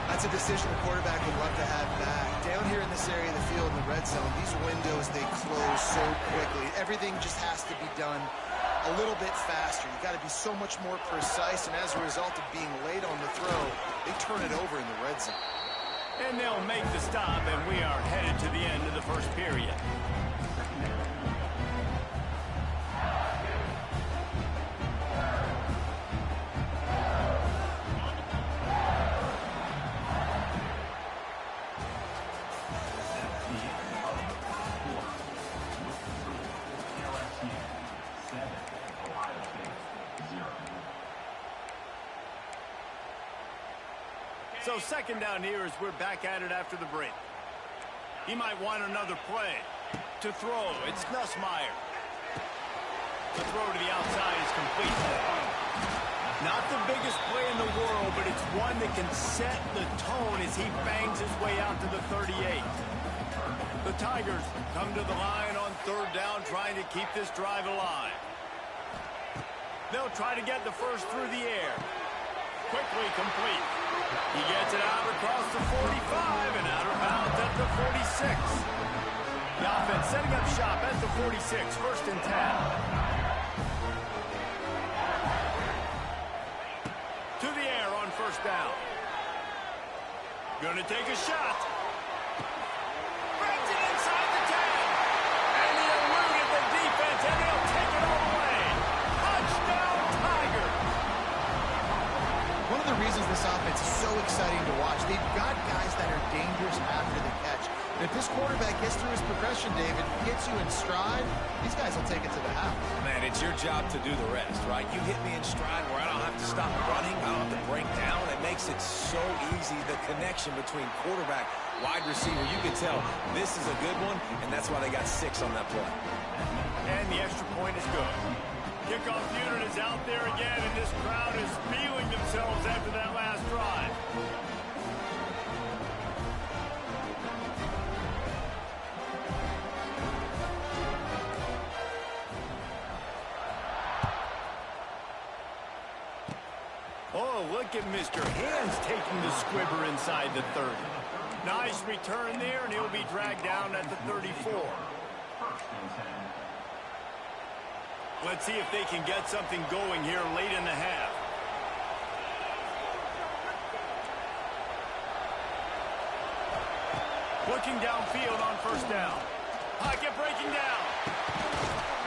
That's a decision the quarterback would love to have back. Down here in this area of the field in the red zone, these windows, they close so quickly. Everything just has to be done a little bit faster. You got to be so much more precise, and as a result of being late on the throw, they turn it over in the red zone. And they'll make the stop, and we are headed to the end of the first period. So second down here as we're back at it after the break. He might want another play. To throw, it's Nussmeier. The throw to the outside is complete. Not the biggest play in the world, but it's one that can set the tone as he bangs his way out to the 38. The Tigers come to the line on third down, trying to keep this drive alive. They'll try to get the first through the air. Quickly complete. He gets it out across the 45 and out of bounds at the 46. The offense setting up shop at the 46, first and 10. To the air on first down. Gonna take a shot. Brings it inside the 10. And he eluded the defense, and they'll take it all the way. Touchdown, Tigers. One of the reasons this offense is so exciting to watch, they've got guys that are dangerous after the catch. And if this quarterback gets through his progression, David, gets you in stride, these guys will take it to the house. Man, it's your job to do the rest, right? You hit me in stride where I don't have to stop running, I don't have to break down. It makes it so easy, the connection between quarterback, wide receiver. You can tell this is a good one, and that's why they got 6 on that play. And the extra point is good. Kickoff unit is out there again, and this crowd is feeling themselves after that last drive. Oh, look at Mr. Hands taking the squibber inside the 30. Nice return there, and he'll be dragged down at the 34. Let's see if they can get something going here late in the half. Looking downfield on first down. Pocket breaking down.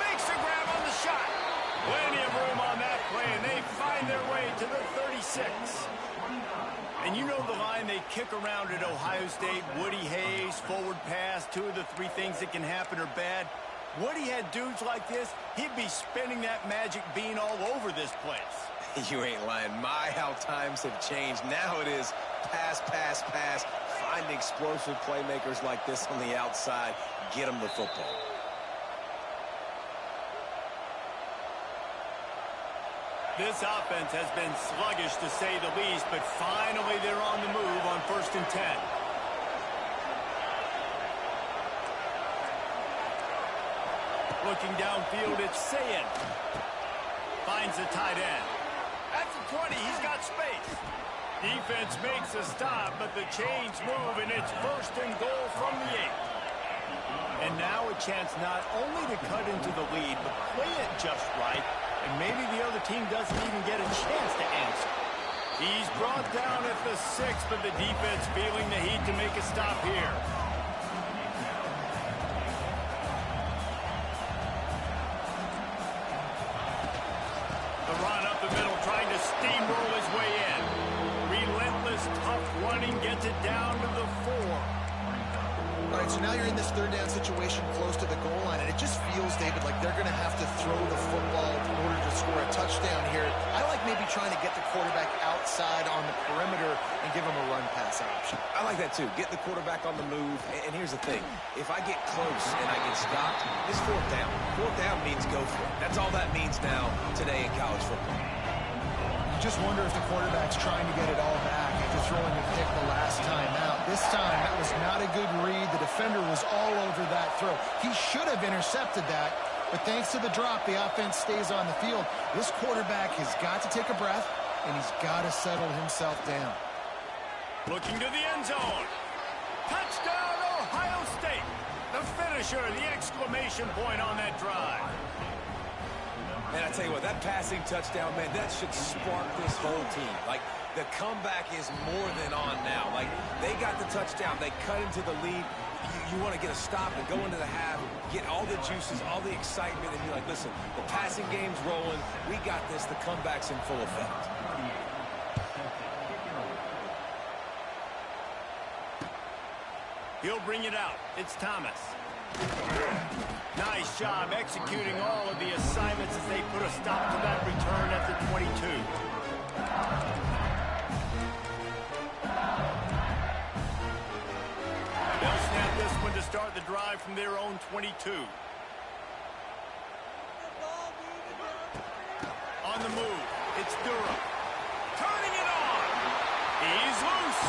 Makes the grab on the shot. Plenty of room on that play, and they find their way to the 36. And you know the line they kick around at Ohio State, Woody Hayes, forward pass, 2 of the 3 things that can happen are bad. Woody had dudes like this, he'd be spinning that magic bean all over this place. You ain't lying. My, how times have changed. Now it is pass, pass, pass. Find explosive playmakers like this on the outside. Get them the football. This offense has been sluggish to say the least, but finally they're on the move on first and 10. Looking downfield, it's Sayin. Finds the tight end. At the 20, he's got space. Defense makes a stop, but the chains move, and it's first and goal from the 8. And now a chance not only to cut into the lead, but play it just right and maybe the other team doesn't even get a chance to answer. He's brought down at the 6, but the defense feeling the heat to make a stop here. The run up the middle, trying to steamroll his way in. Relentless, tough running, gets it down to the 4. All right, so now you're in this third down situation close to the goal line, and it just feels, David, like they're going to have to throw the football in order to score a touchdown here. I like maybe trying to get the quarterback outside on the perimeter and give him a run-pass option. I like that, too. Get the quarterback on the move. And here's the thing. If I get close and I get stopped, it's fourth down. Fourth down means go for it. That's all that means now today in college football. Just wonder if the quarterback's trying to get it all back after throwing a pick the last time out. This time, that was not a good read. The defender was all over that throw. He should have intercepted that, but thanks to the drop, the offense stays on the field. This quarterback has got to take a breath, and he's got to settle himself down. Looking to the end zone. Touchdown, Ohio State. The finisher, the exclamation point on that drive. And I tell you what, that passing touchdown, man, that should spark this whole team. Like, the comeback is more than on now. Like, they got the touchdown. They cut into the lead. You want to get a stop and go into the half, get all the juices, all the excitement, and be like, listen, the passing game's rolling. We got this. The comeback's in full effect. He'll bring it out. It's Thomas. Nice job executing all of the assignments as they put a stop to that return at the 22. They'll snap this one to start the drive from their own 22. On the move, it's Durham. Turning it on. He's loose.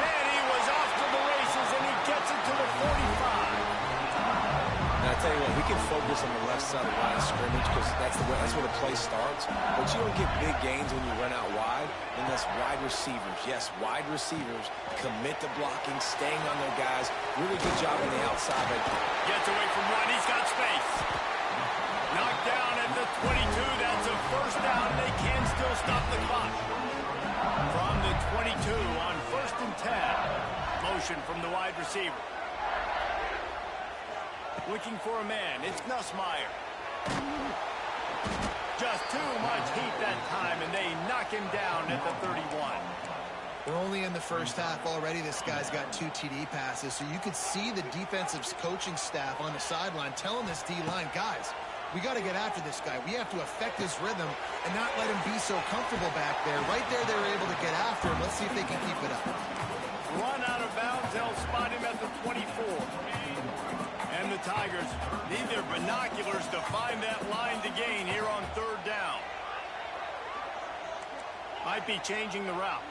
And he was off to the races, and he gets it to the 45. Now, I tell you what, we can focus on the left side of the line of scrimmage because that's where the play starts. But you don't get big gains when you run out wide unless wide receivers, yes, wide receivers, commit to blocking, staying on their guys. Really good job on the outside. Gets away from one. He's got space. Knocked down at the 22. That's a first down. They can still stop the clock. From the 22 on 1st and 10. Motion from the wide receiver. Looking for a man. It's Nussmeier. Just too much heat that time, and they knock him down at the 31. We're only in the first half already. This guy's got 2 TD passes, so you could see the defensive coaching staff on the sideline telling this D-line, guys, we got to get after this guy. We have to affect his rhythm and not let him be so comfortable back there. Right there, they were able to get after him. Let's see if they can keep it up. Run out of bounds. They'll spot him at the 24. And the Tigers need their binoculars to find that line to gain here on 3rd down. Might be changing the route.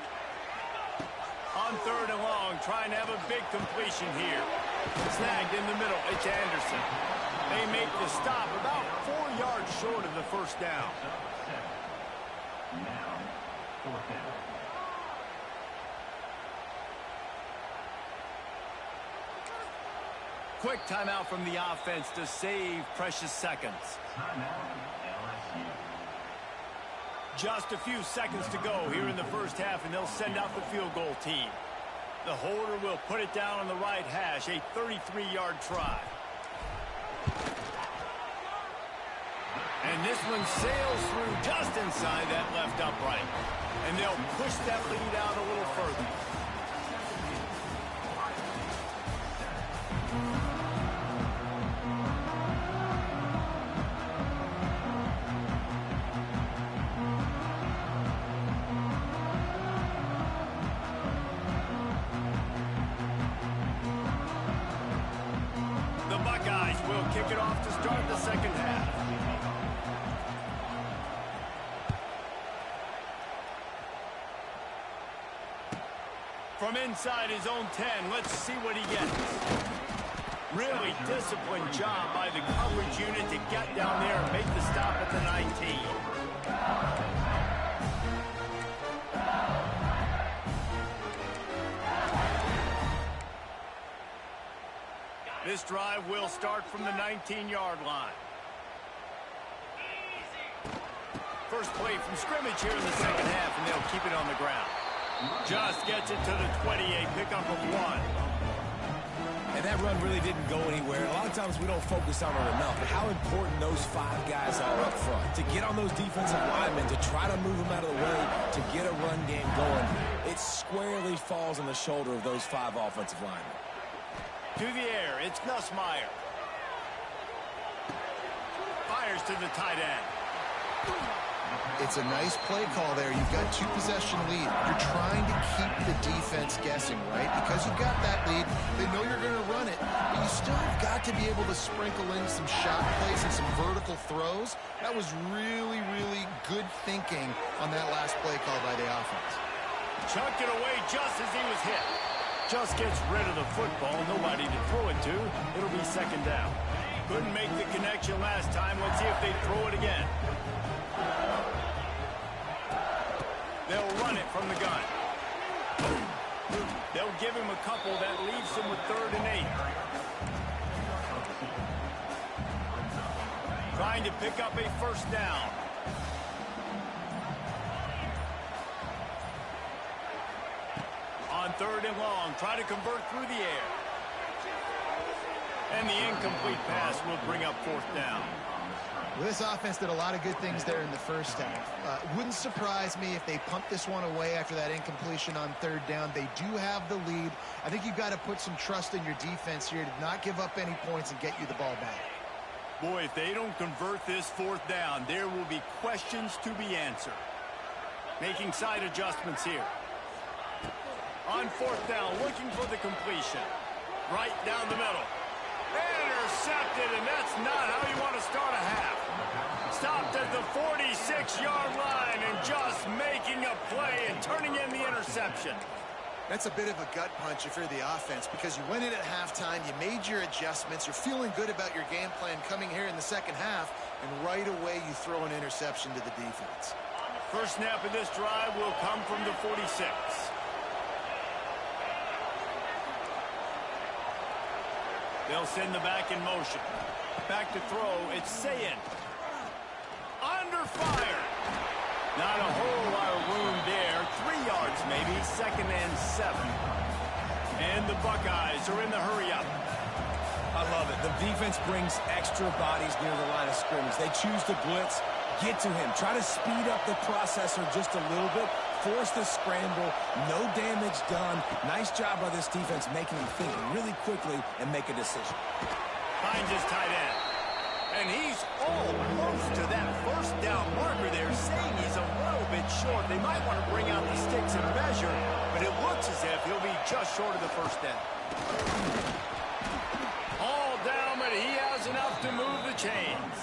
On 3rd and long, trying to have a big completion here. Snagged in the middle. It's Anderson. They make the stop about 4 yards short of the first down. Now, 4th down. Quick timeout from the offense to save precious seconds. Timeout, LSU. Just a few seconds to go here in the first half, and they'll send out the field goal team. The holder will put it down on the right hash, a 33-yard try. And this one sails through just inside that left upright. And they'll push that lead out a little further. The Buckeyes will kick it off to start the second half. From inside his own 10, let's see what he gets. Really disciplined job by the coverage unit to get down there and make the stop at the 19. This drive will start from the 19-yard line. first play from scrimmage here in the second half, and they'll keep it on the ground. Just gets it to the 28, pickup of 1. And that run really didn't go anywhere. A lot of times we don't focus on it enough, but how important those 5 guys are up front. To get on those defensive linemen, to try to move them out of the way, to get a run game going, it squarely falls on the shoulder of those 5 offensive linemen. To the air, it's Nussmeier. Fires to the tight end. It's a nice play call there. You've got 2-possession lead. You're trying to keep the defense guessing, right? Because you've got that lead, they know you're going to run it, but you still have got to be able to sprinkle in some shot plays and some vertical throws. That was really, really good thinking on that last play call by the offense. Chucked it away just as he was hit. Just gets rid of the football. Nobody to throw it to. It'll be second down. Couldn't make the connection last time. Let's see if they throw it again. They'll run it from the gun. They'll give him a couple. That leaves him with 3rd and 8. Trying to pick up a first down. On 3rd and long, try to convert through the air. And the incomplete pass will bring up 4th down. Well, this offense did a lot of good things there in the first half. Wouldn't surprise me if they punt this one away after that incompletion on 3rd down. They do have the lead. I think you've got to put some trust in your defense here to not give up any points and get you the ball back. Boy, if they don't convert this 4th down, there will be questions to be answered. Making side adjustments here. On 4th down, looking for the completion. Right down the middle. Intercepted, and that's not how you want to start a half. Stopped at the 46-yard line and just making a play and turning in the interception. That's a bit of a gut punch if you're the offense because you went in at halftime, you made your adjustments, you're feeling good about your game plan coming here in the second half, and right away you throw an interception to the defense. First snap of this drive will come from the 46. They'll send the back in motion. Back to throw, it's Sayin. Under fire. Not a whole lot of room there. 3 yards maybe, 2nd and 7. And the Buckeyes are in the hurry-up. I love it. The defense brings extra bodies near the line of scrimmage. They choose to blitz, get to him, try to speed up the processor just a little bit, force the scramble, no damage done. Nice job by this defense making him think really quickly and make a decision. Finds his tight end. And he's almost to that first down marker there, saying he's a little bit short. They might want to bring out the sticks and measure, but it looks as if he'll be just short of the first down. All down, but he has enough to move the chains.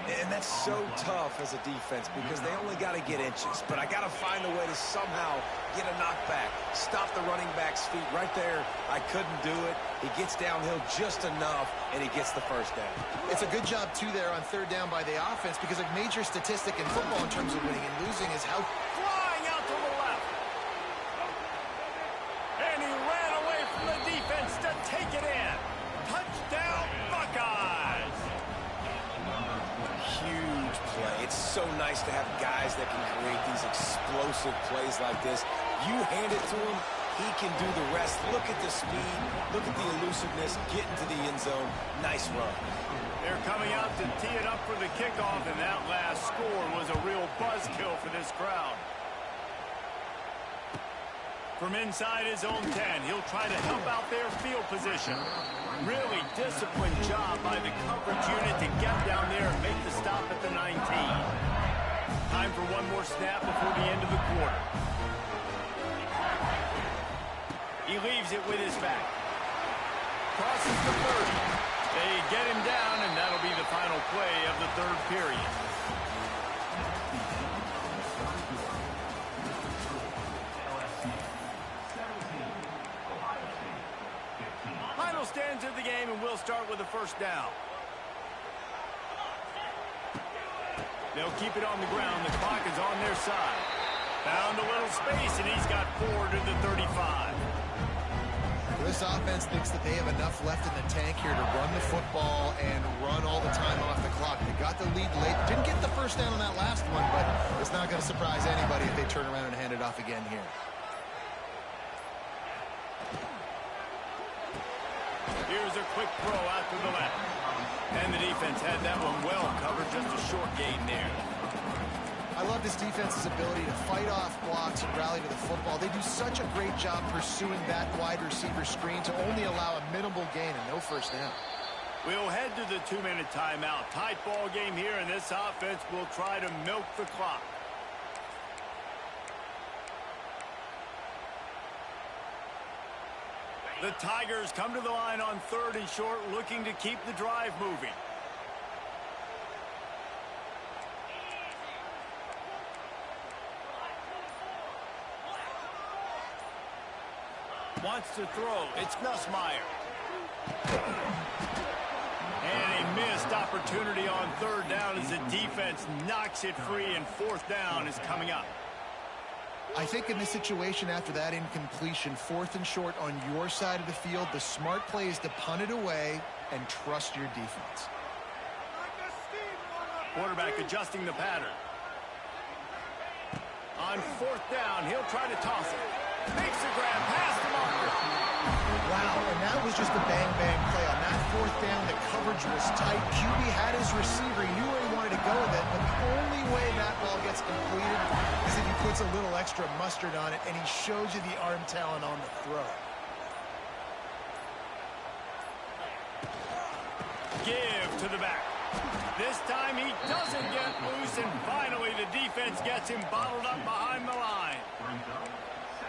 And that's so tough as a defense because they only got to get inches. But I got to find a way to somehow get a knockback, stop the running back's feet right there. I couldn't do it. He gets downhill just enough, and he gets the first down. It's a good job, too, there on 3rd down by the offense because a major statistic in football in terms of winning and losing is how... Flying out to the left. And he ran away from the defense to take it in. Touchdown, Buckeyes. Huge play. It's so nice to have guys that can create these explosive plays like this. You hand it to him, he can do the rest. Look at the speed, look at the elusiveness, get into the end zone. Nice run. They're coming out to tee it up for the kickoff, and that last score was a real buzzkill for this crowd. From inside his own 10, he'll try to help out their field position. Really disciplined job by the coverage unit to get down there and make the stop at the 19. Time for one more snap before the end of the quarter. He leaves it with his back. Crosses the 30. They get him down, and that'll be the final play of the 3rd period. Final stands of the game, and we'll start with the first down. They'll keep it on the ground. The clock is on their side. Found a little space, and he's got 4 to the 35. Well, this offense thinks that they have enough left in the tank here to run the football and run all the time off the clock. They got the lead late. Didn't get the first down on that last one, but it's not going to surprise anybody if they turn around and hand it off again here. Here's a quick throw out to the left. And the defense had that one well covered, just a short gain there. I love this defense's ability to fight off blocks and rally to the football. They do such a great job pursuing that wide receiver screen to only allow a minimal gain and no first down. We'll head to the 2-minute timeout. Tight ball game here, and this offense will try to milk the clock. The Tigers come to the line on 3rd and short, looking to keep the drive moving. Wants to throw. It's Nussmeier. And a missed opportunity on 3rd down as the defense knocks it free, and 4th down is coming up. I think in this situation after that incompletion, 4th and short on your side of the field, the smart play is to punt it away and trust your defense. Quarterback adjusting the pattern. On 4th down, he'll try to toss it. Makes the grab, pass to Marker. Wow, and that was just a bang-bang play. On that 4th down, the coverage was tight. QB had his receiver. He knew where he wanted to go with it, but the only way that ball gets completed is if he puts a little extra mustard on it, and he shows you the arm talent on the throw. Give to the back. This time he doesn't get loose, and finally the defense gets him bottled up behind the line.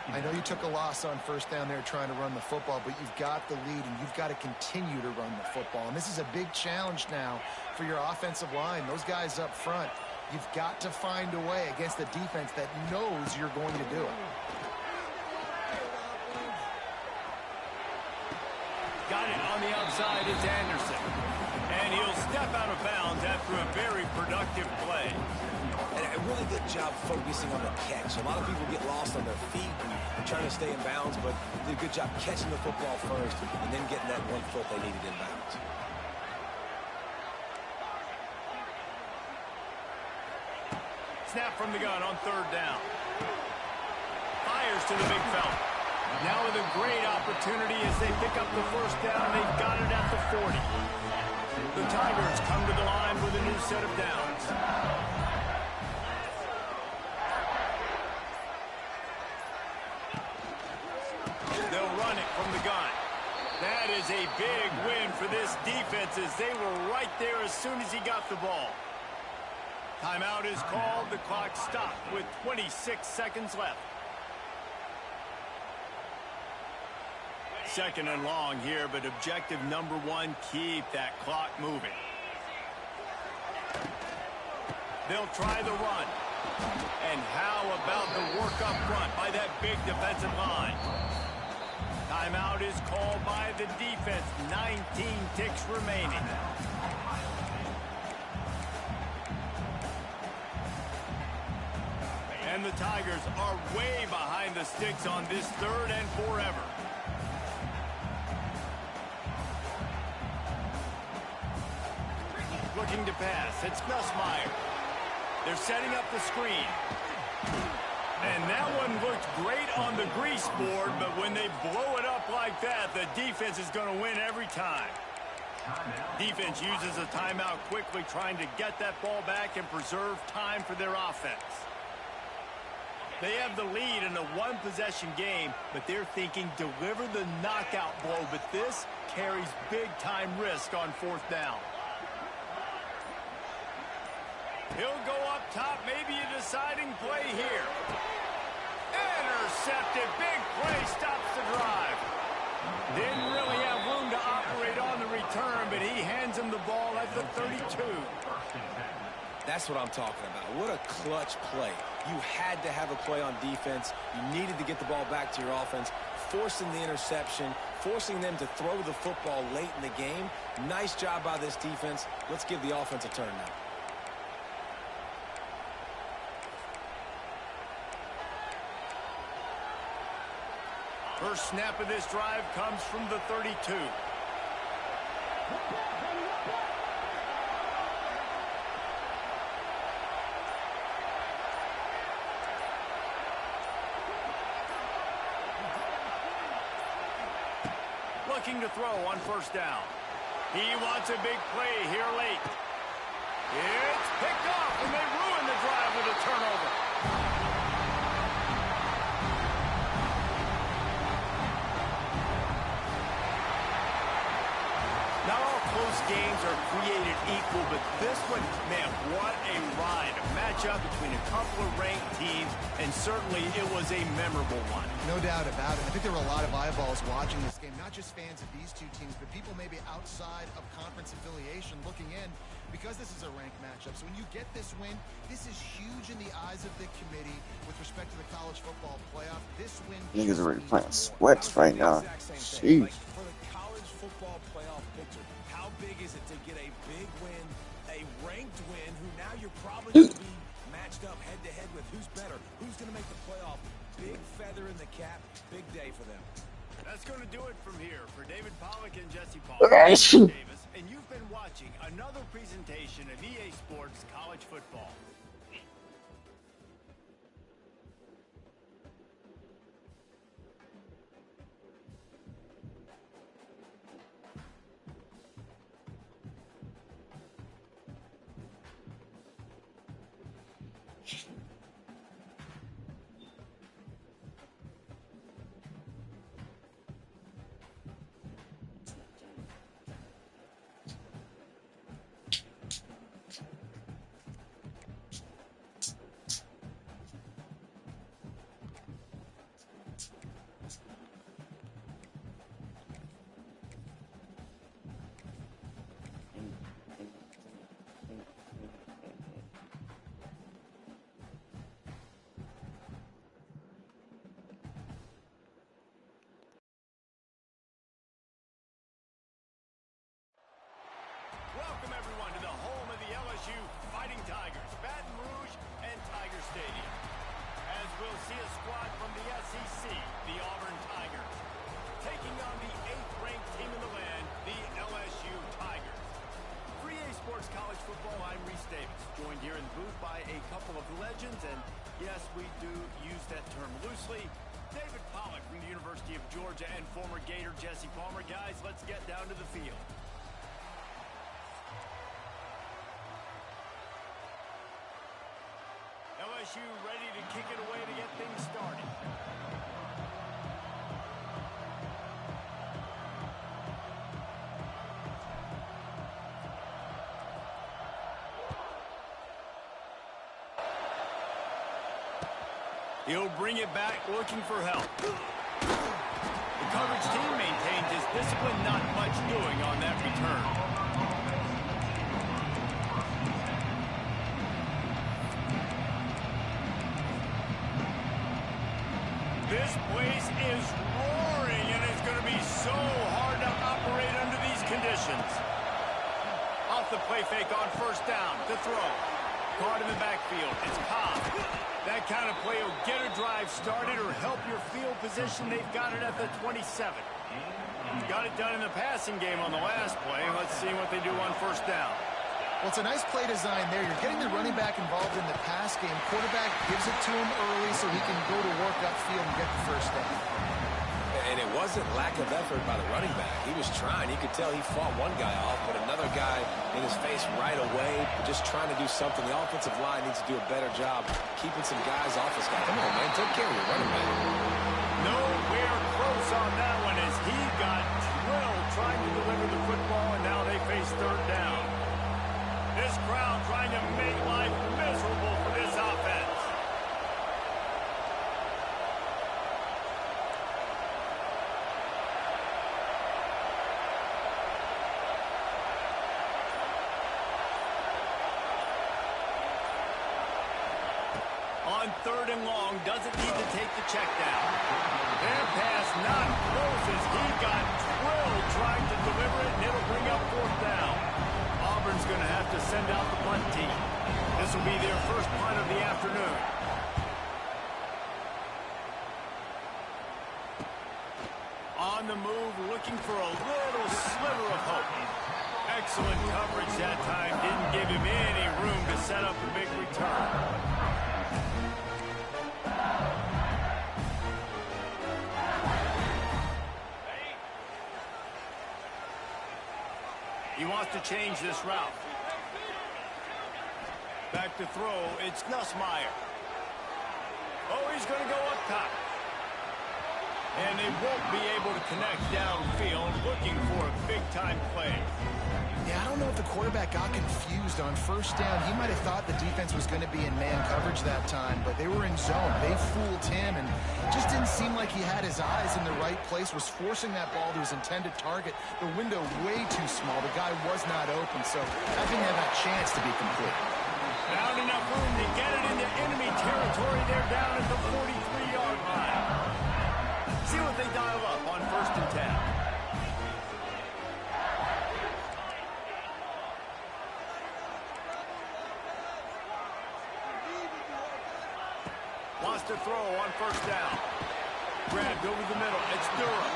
I know you took a loss on 1st down there trying to run the football, but you've got the lead, and you've got to continue to run the football. And this is a big challenge now for your offensive line. Those guys up front, you've got to find a way against a defense that knows you're going to do it. Got it on the outside. It's Anderson. And he'll step out of bounds after a very productive play. And a really good job focusing on the catch. A lot of people get lost on their feet and trying to stay in bounds, but did a good job catching the football first and then getting that 1 foot they needed in bounds. Snap from the gun on 3rd down. Fires to the big fella. Now with a great opportunity as they pick up the 1st down. They've got it at the 40. The Tigers come to the line with a new set of downs. They'll run it from the gun. That is a big win for this defense as they were right there as soon as he got the ball. Timeout is called. The clock stopped with 26 seconds left. 2nd and long here, but objective number 1, keep that clock moving. They'll try the run. And how about the work up front by that big defensive line? Timeout is called by the defense. 19 ticks remaining. And the Tigers are way behind the sticks on this 3rd and forever. Looking to pass. It's Nussmeier. They're setting up the screen. And that one looked great on the grease board, but when they blow it up like that, the defense is going to win every time. Defense uses a timeout quickly, trying to get that ball back and preserve time for their offense. They have the lead in a 1-possession game, but they're thinking deliver the knockout blow, but this carries big-time risk on 4th down. He'll go up top, maybe a deciding play here. Intercepted, big play, stops the drive. Didn't really have room to operate on the return, but he hands him the ball at the 32. That's what I'm talking about. What a clutch play. You had to have a play on defense. You needed to get the ball back to your offense, forcing the interception, forcing them to throw the football late in the game. Nice job by this defense. Let's give the offense a turn now. First snap of this drive comes from the 32. Looking to throw on first down. He wants a big play here late. It's picked off, and they ruin the drive with a turnover. Not all close games are created equal, but this one, man, what a ride. A matchup between a couple of ranked teams, and certainly it was a memorable one. No doubt about it. I think there were a lot of eyeballs watching this game, not just fans of these two teams, but people maybe outside of conference affiliation looking in, because this is a ranked matchup. So when you get this win, this is huge in the eyes of the committee with respect to the college football playoff. This win... Niggas are really playing sweats right now. Sheesh. For the college football playoff picture, how big is it to get a big win, a ranked win, who now you're probably going to be matched up head-to-head with who's better, who's going to make the playoff. Big feather in the cap, big day for them. That's going to do it from here for David Pollack and Jesse Palmer. Davis, and you've been watching another presentation of EA Sports College Football. Welcome, everyone, to the home of the LSU Fighting Tigers, Baton Rouge and Tiger Stadium. As we'll see a squad from the SEC, the Auburn Tigers, taking on the 8th-ranked team in the land, the LSU Tigers. For EA Sports College Football, I'm Reese Davis, joined here in the booth by a couple of legends, and yes, we do use that term loosely. David Pollack from the University of Georgia and former Gator Jesse Palmer. Guys, let's get down to the field. LSU ready to kick it away to get things started. He'll bring it back looking for help. The coverage team maintains his discipline, not much doing on that return. This place is roaring, and it's going to be so hard to operate under these conditions. Off the play fake on first down to throw. Caught in the backfield. It's Cobb. That kind of play will get a drive started or help your field position. They've got it at the 27. Got it done in the passing game on the last play. Let's see what they do on first down. Well, it's a nice play design there. You're getting the running back involved in the pass game. Quarterback gives it to him early so he can go to work upfield and get the first down. And it wasn't lack of effort by the running back. He was trying. You could tell he fought one guy off, but another guy in his face right away, just trying to do something. The offensive line needs to do a better job keeping some guys off his guy. Come on, man. Take care of your running back. Nowhere close on that one as he got drilled trying to deliver the football, and now they face third down. This crowd trying to make life miserable for this offense. On third and long, doesn't need to take the check down. Their pass not close as he got drilled trying to deliver it, and it'll bring up fourth down. Auburn's going to have to send out the punt team. This will be their first punt of the afternoon. On the move, looking for a little sliver of hope. Excellent coverage that time. Didn't give him any room to set up a big return. He wants to change this route. Back to throw, it's Nussmeier. Oh, he's going to go up top. And they won't be able to connect downfield, looking for a big-time play. Yeah, I don't know if the quarterback got confused on first down. He might have thought the defense was going to be in man coverage that time, but they were in zone. They fooled him, and just didn't seem like he had his eyes in the right place, was forcing that ball to his intended target. The window way too small. The guy was not open, so I think they had that chance to be complete. Found enough room to get it into enemy territory. They're down at the 43-yard line. See what they dial up on 1st and 10. Wants to throw on 1st down. Grabbed over the middle. It's Durham.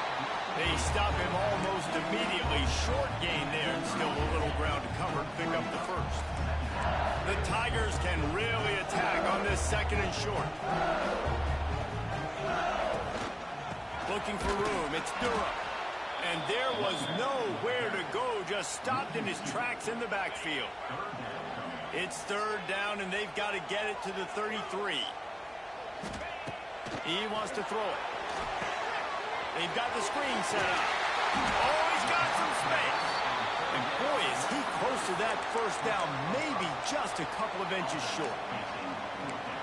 They stop him almost immediately. Short gain there and still a little ground to cover. Pick up the first. The Tigers can really attack on this 2nd and short. Looking for room. It's Durham. And there was nowhere to go. Just stopped in his tracks in the backfield. It's 3rd down, and they've got to get it to the 33. He wants to throw it. They've got the screen set up. Oh, he's got some space. And boy, is he close to that 1st down, maybe just a couple of inches short.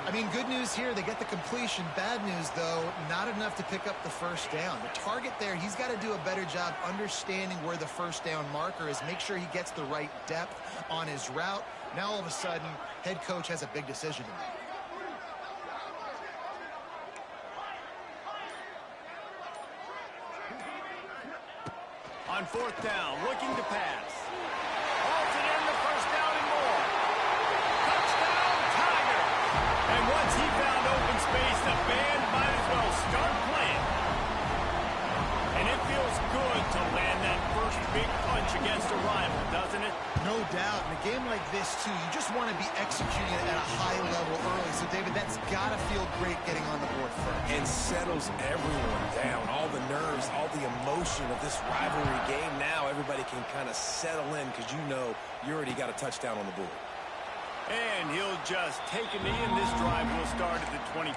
I mean, good news here, they get the completion. Bad news, though, not enough to pick up the 1st down. The target there, he's got to do a better job understanding where the 1st down marker is, make sure he gets the right depth on his route. Now, all of a sudden, head coach has a big decision to make. On 4th down, looking to pass. Halted in the 1st down and more. Touchdown, Tiger! And once he found open space, the band might as well start playing. And it feels good to land that first big punch against a rival, doesn't it? No doubt. In a game like this, too, you just want to be executing it at a high level early. So, David, that's got to feel great getting on the board first. And settles everyone down. All the nerves, all the emotion of this rivalry game. Now everybody can kind of settle in because you know you already got a touchdown on the board. And he'll just take a knee, and this drive will start at the 25.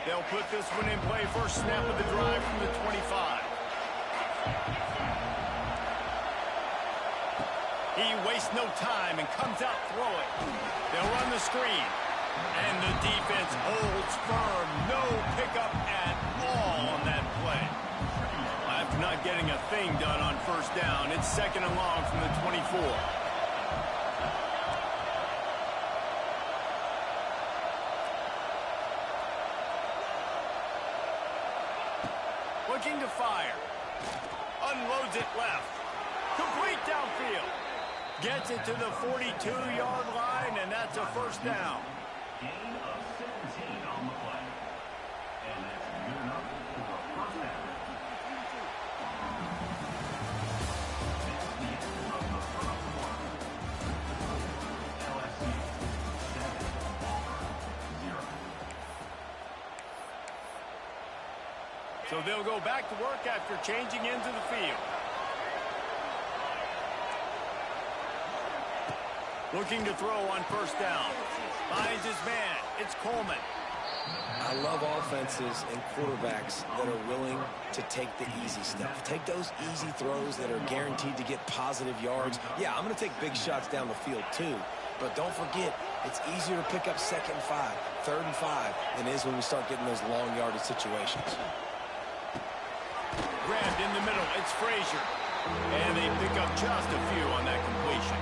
They'll put this one in play. First snap of the drive from the 25. He wastes no time and comes out throwing. They'll run the screen. And the defense holds firm. No pickup at all on that play. After not getting a thing done on 1st down, it's 2nd and long from the 24. Looking to fire. Unloads it left. Complete downfield. Gets it to the 42-yard line, and that's a 1st down. Gain of 17 on the play. And that's good enough for a 1st down. This is the end of the 1st quarter. LSU 7, Auburn 0. So they'll go back to work after changing into the field. Looking to throw on 1st down. Finds his man. It's Coleman. I love offenses and quarterbacks that are willing to take the easy stuff. Take those easy throws that are guaranteed to get positive yards. Yeah, I'm going to take big shots down the field too. But don't forget, it's easier to pick up 2nd and 5, 3rd and 5 than it is when we start getting those long yardage situations. Grabbed in the middle. It's Frazier. And they pick up just a few on that completion.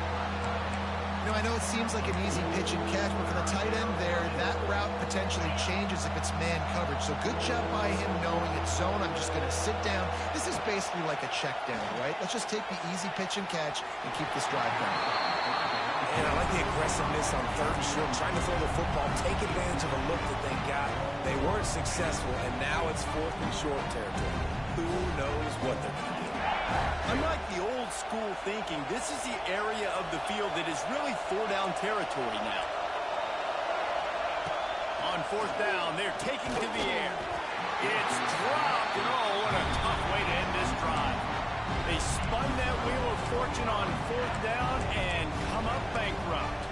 You know, I know it seems like an easy pitch and catch, but for the tight end there, that route potentially changes if it's man coverage. So good job by him knowing it's zone. I'm just going to sit down. This is basically like a check down, right? Let's just take the easy pitch and catch and keep this drive going. And I like the aggressiveness on 3rd and short, trying to throw the football, take advantage of a look that they got. They weren't third successful, and now it's fourth and short territory. Who knows what they're going to do? Unlike the old school thinking, this is the area of the field that is really four-down territory now. On fourth down, they're taking to the air. It's dropped, and oh, what a tough way to end this drive. They spun that wheel of fortune on fourth down and come up bankrupt.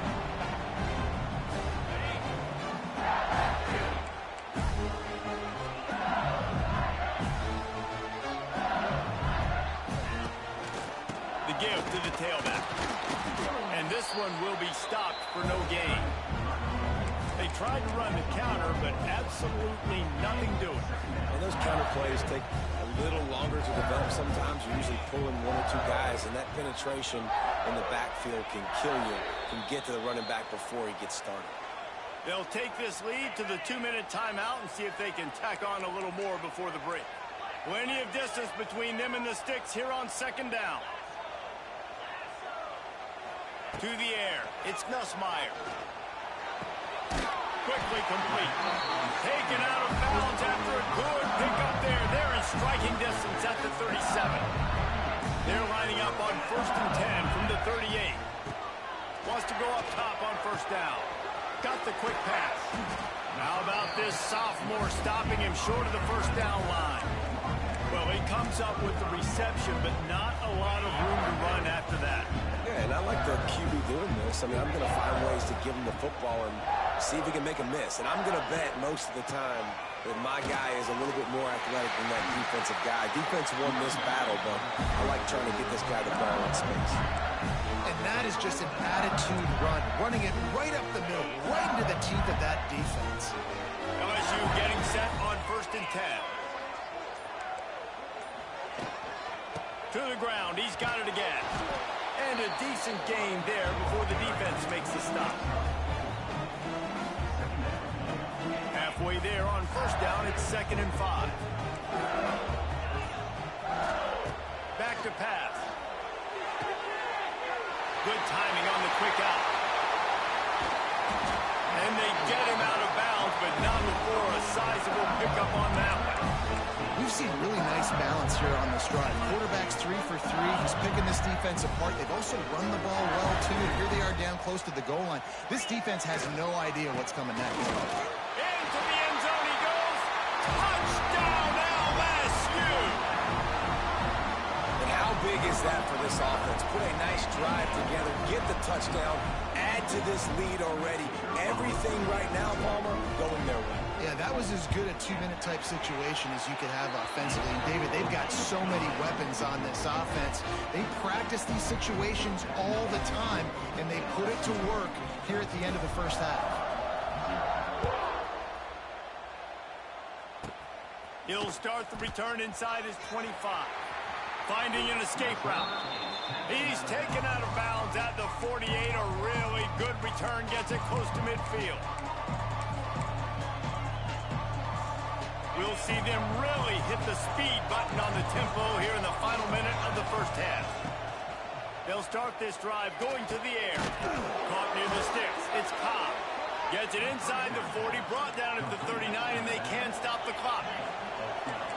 The give to the tailback. And this one will be stopped for no gain. They tried to run the counter, but absolutely nothing doing. And those counter plays take a little longer to develop sometimes. You're usually pulling one or two guys, and that penetration in the backfield can kill you, can get to the running back before he gets started. They'll take this lead to the 2-minute timeout and see if they can tack on a little more before the break. Plenty of distance between them and the sticks here on second down. To the air, it's Nussmeier. Quickly complete. Taken out of bounds after a good pickup there. They're in striking distance at the 37. They're lining up on 1st and 10 from the 38. Wants to go up top on first down. Got the quick pass. How about this sophomore stopping him short of the first down line? Well, he comes up with the reception, but not a lot of room to run after that. Yeah, and I like the QB doing this. I mean, I'm going to find ways to give him the football and see if he can make a miss. And I'm going to bet most of the time that my guy is a little bit more athletic than that defensive guy. Defense won this battle, but I like trying to get this guy the ball in space. And that is just an attitude run, running it right up the middle, right into the teeth of that defense. LSU getting set on 1st and 10. To the ground, he's got it again. And a decent gain there before the defense makes the stop. Halfway there on first down, it's 2nd and 5. Back to pass. Good timing on the quick out. And they get him out of bounds, but not before a sizable pickup on that one. We've seen really nice balance here on this drive. Quarterback's 3 for 3. He's picking this defense apart. They've also run the ball well, too. And here they are down close to the goal line. This defense has no idea what's coming next. Into the end zone he goes. Touchdown, LSU! And how big is that for this offense? Put a nice drive together, get the touchdown, add to this lead already. Everything right now, Palmer, going their way. Yeah, that was as good a 2-minute type situation as you could have offensively. And David, they've got so many weapons on this offense. They practice these situations all the time, and they put it to work here at the end of the first half. He'll start the return inside his 25. Finding an escape route. He's taken out of bounds at the 48. A really good return gets it close to midfield. We'll see them really hit the speed button on the tempo here in the final minute of the first half. They'll start this drive going to the air. Caught near the sticks. It's Cobb. Gets it inside the 40, brought down at the 39, and they can stop the clock.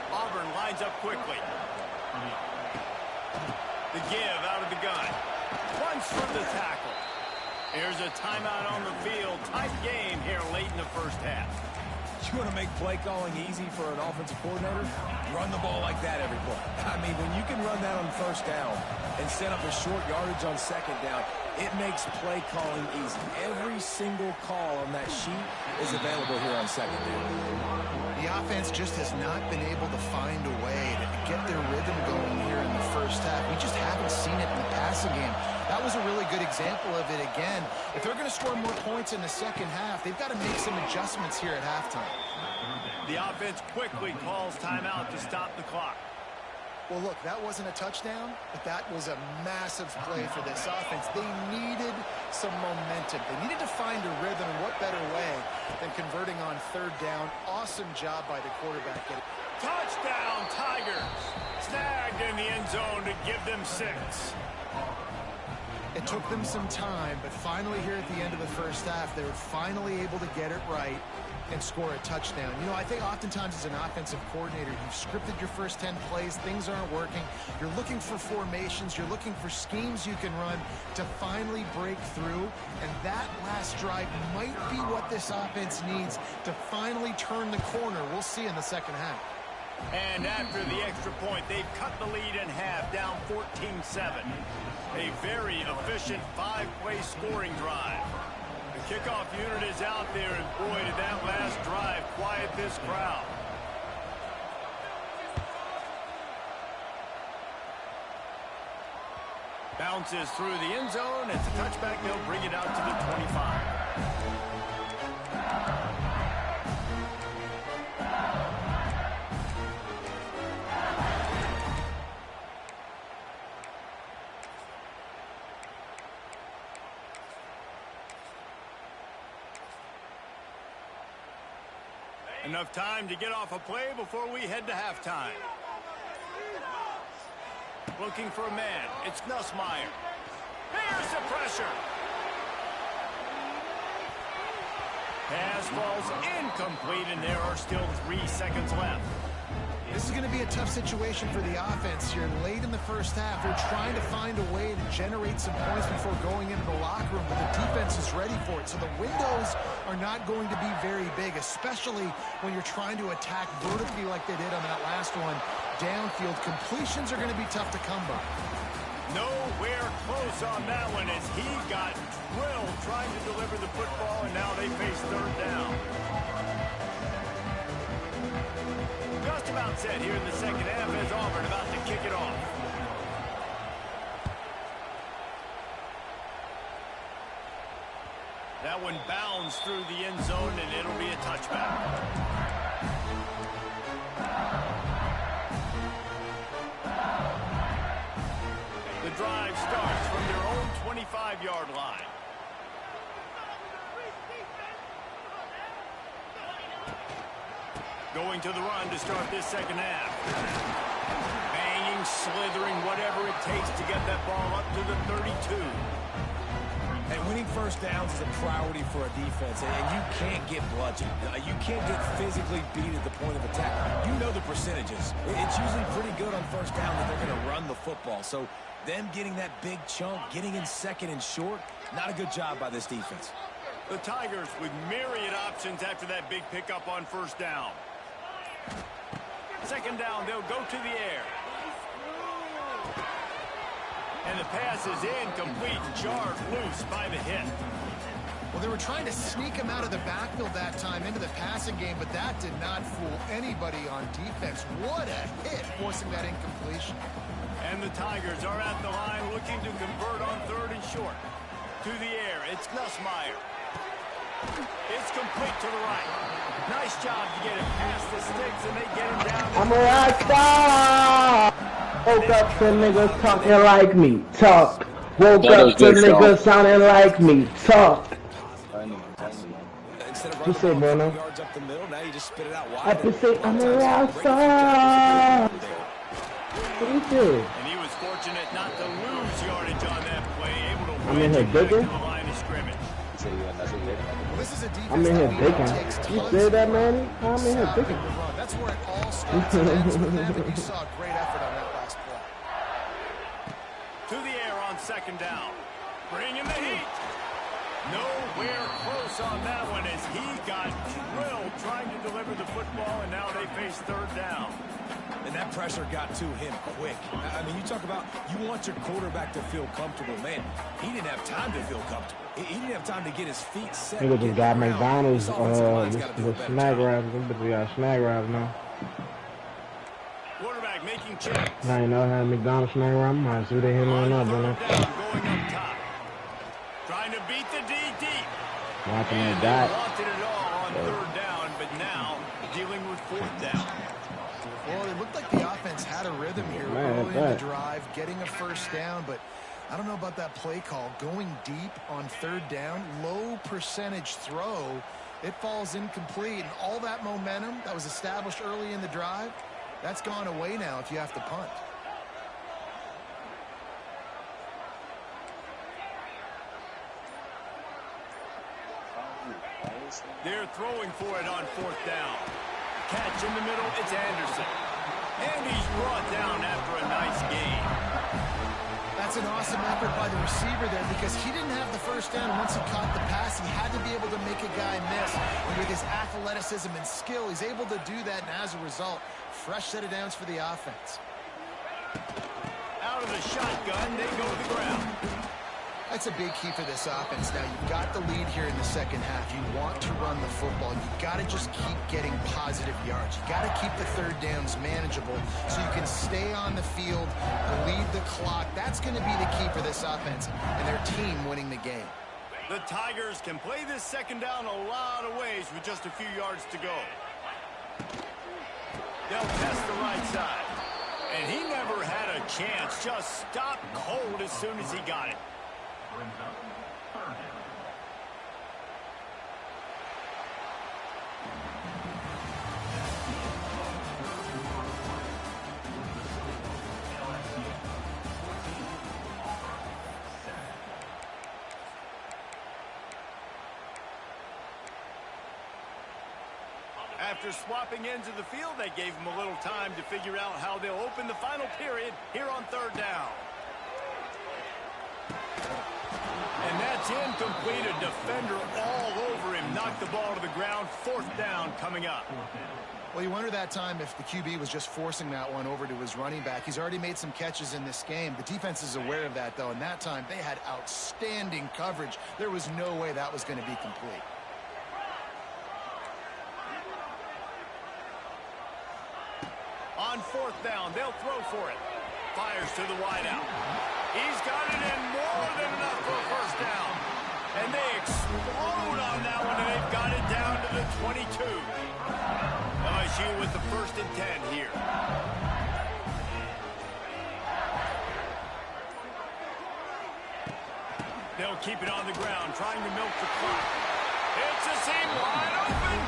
Auburn lines up quickly. The give out of the gun. Runs for the tackle. Here's a timeout on the field. Tight game here late in the first half. You want to make play calling easy for an offensive coordinator? Run the ball like that every play. I mean, when you can run that on first down and set up a short yardage on second down, it makes play calling easy. Every single call on that sheet is available here on second down. The offense just has not been able to find a way to get their rhythm going here in the first half. We just haven't seen it in the passing game. That was a really good example of it again. If they're going to score more points in the second half, they've got to make some adjustments here at halftime. The offense quickly calls timeout to stop the clock. Well, look, that wasn't a touchdown, but that was a massive play for this offense. They needed some momentum. They needed to find a rhythm, and what better way than converting on third down. Awesome job by the quarterback. Touchdown, Tigers! Snagged in the end zone to give them 6. It took them some time, but finally here at the end of the first half, they were finally able to get it right. and score a touchdown. You know, I think oftentimes as an offensive coordinator, you've scripted your first 10 plays, things aren't working. You're looking for formations, you're looking for schemes you can run to finally break through, and that last drive might be what this offense needs to finally turn the corner. We'll see in the second half. And after the extra point, they've cut the lead in half, down 14-7. A very efficient 5-play scoring drive. The kickoff unit is out there, and boy, did that last drive quiet this crowd. Bounces through the end zone. It's a touchback. They'll bring it out to the 25. Enough time to get off a play before we head to halftime. Looking for a man. It's Nussmeier. Here's the pressure. Pass falls incomplete, and there are still 3 seconds left. This is going to be a tough situation for the offense here. Late in the first half, they're trying to find a way to generate some points before going into the locker room, but the defense is ready for it. So the windows are not going to be very big, especially when you're trying to attack vertically like they did on that last one. Downfield completions are going to be tough to come by. Nowhere close on that one as he got drilled trying to deliver the football, and now they face third down. Just about set here in the second half as Auburn about to kick it off. That one bounds through the end zone, and it'll be a touchback. The drive starts from their own 25-yard line. Going to the run to start this second half. Banging, slithering, whatever it takes to get that ball up to the 32. And winning first downs is a priority for a defense, and you can't get bludgeoned. You can't get physically beat at the point of attack. You know the percentages. It's usually pretty good on first down that they're going to run the football. So them getting that big chunk, getting in second and short, not a good job by this defense. The Tigers with myriad options after that big pickup on first down. Second down, they'll go to the air. And the pass is incomplete, jarred loose by the hit. Well, they were trying to sneak him out of the backfield that time into the passing game, but that did not fool anybody on defense. What a hit, forcing that incompletion. And the Tigers are at the line looking to convert on third and short. To the air, it's Nussmeier. It's complete to the right. Nice job to get it past the sticks, and they get him down. I'm a rock star. Woke up to niggas talking like me. Talk. Woke up to niggas sounding like me. Talk. You say, Bruno? I just say I'm a rock star. What you do? And he was fortunate not to lose yardage on that play, able to I'm in here wedge it back to digging. the line of scrimmage. This is a defense I'm in here that takes digging. You tons say that, of man? I'm in here digging. the run. That's where it all starts and ends with them, and you saw a great effort on that last play. To the air on second down. Bring in the heat. Nowhere close on that one as he got drilled trying to deliver the football, and now they face third down. And that pressure got to him quick. I mean, you talk about you want your quarterback to feel comfortable. Man, he didn't have time to feel comfortable. He didn't have time to get his feet set. Nigga just got McDonald's, the snag wraps. Them bitches got snag wraps now. Quarterback making checks. Now you know how McDonald's snag wrap. Might see they hit on up, Third bro. down, going up top. Trying to beat the D deep. Watching And that they dot. wanted it all on third down, but now dealing with fourth down. Well, it looked like the offense had a rhythm here early in the drive, getting a first down, but I don't know about that play call. Going deep on third down, low percentage throw, it falls incomplete, and all that momentum that was established early in the drive, that's gone away now if you have to punt. They're throwing for it on 4th down. Catch in the middle, it's Anderson. And he's brought down after a nice gain. That's an awesome effort by the receiver there because he didn't have the first down. Once he caught the pass, he had to be able to make a guy miss. And with his athleticism and skill, he's able to do that, and as a result, fresh set of downs for the offense. Out of the shotgun, they go to the ground. That's a big key for this offense. Now, you've got the lead here in the second half. You want to run the football. You've got to just keep getting positive yards. You've got to keep the 3rd downs manageable so you can stay on the field, bleed the clock. That's going to be the key for this offense and their team winning the game. The Tigers can play this 2nd down a lot of ways with just a few yards to go. They'll test the right side. And he never had a chance. Just stopped cold as soon as he got it. Brings up 3rd down. After swapping ends of the field, they gave him a little time to figure out how they'll open the final period here on 3rd down. And that's incomplete. A defender all over him. Knocked the ball to the ground. 4th down coming up. Well, you wonder that time if the QB was just forcing that one over to his running back. He's already made some catches in this game. The defense is aware of that, though, and that time they had outstanding coverage. There was no way that was going to be complete. On 4th down, they'll throw for it. Fires to the wideout. He's got it in more than enough for a 1st down. And they explode on that one, and they've got it down to the 22. LSU with the 1st and 10 here. They'll keep it on the ground, trying to milk the clock. It's a seam wide open.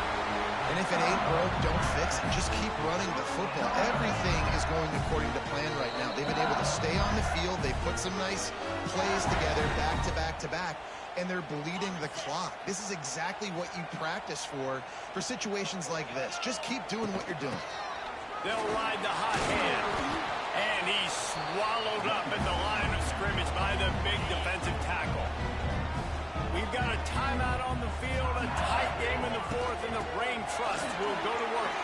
And if it ain't broke, don't fix it. Just keep running the football. Everything is going according to plan right now. They've been able to stay on the field. They put some nice plays together, back to back to back, and they're bleeding the clock. This is exactly what you practice for situations like this. Just keep doing what you're doing. They'll ride the hot hand. And he's swallowed up at the line of scrimmage by the big defensive tackle. We've got a timeout on the field, a tight game in the 4th, and the Brain Trust will go to work.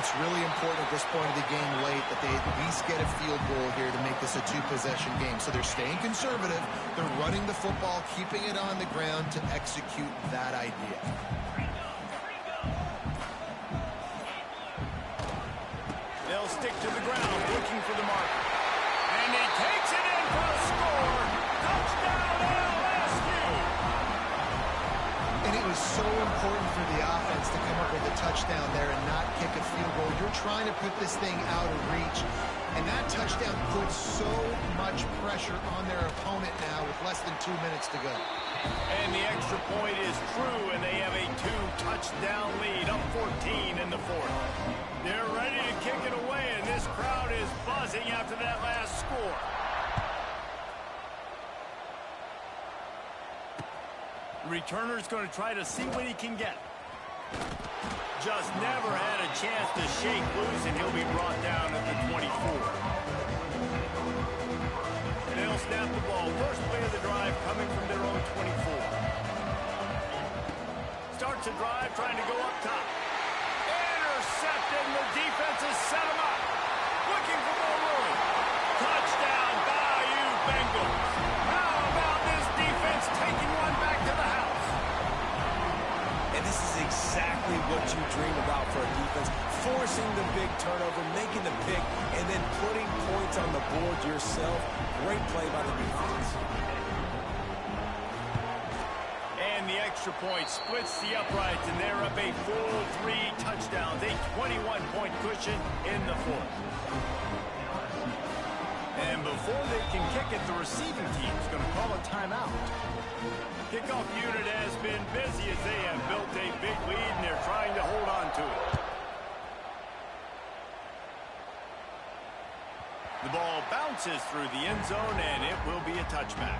It's really important at this point of the game late that they at least get a field goal here to make this a 2-possession game. So they're staying conservative. They're running the football, keeping it on the ground to execute that idea. They'll stick to the ground, looking for the mark. And he takes it in for a score. Touchdown, LSU! And it was so important for the offense to come up with a touchdown there and not kick a field goal. You're trying to put this thing out of reach. And that touchdown puts so much pressure on their opponent now with less than 2 minutes to go. And the extra point is true, and they have a 2-touchdown lead, up 14 in the 4th. They're ready to kick it away, and this crowd is buzzing after that last score. The returner's going to try to see what he can get. Just never had a chance to shake loose, and he'll be brought down at the 24. They'll snap the ball. First play of the drive coming from their own 24. Starts a drive, trying to go up top. Intercepted, and the defense has set him up. Looking for more room. Touchdown, Bayou Bengals. How about this defense taking one back to the house? And this is exactly what you dream about for a defense. Forcing the big turnover, making the pick, and then putting points on the board yourself. Great play by the defense. And the extra point splits the uprights, and they're up a full 3 touchdowns. A 21-point cushion in the 4th. And before they can kick it, the receiving team is going to call a timeout. Kickoff unit has been busy as they have built a big lead, and they're trying to hold on to it. The ball bounces through the end zone, and it will be a touchback.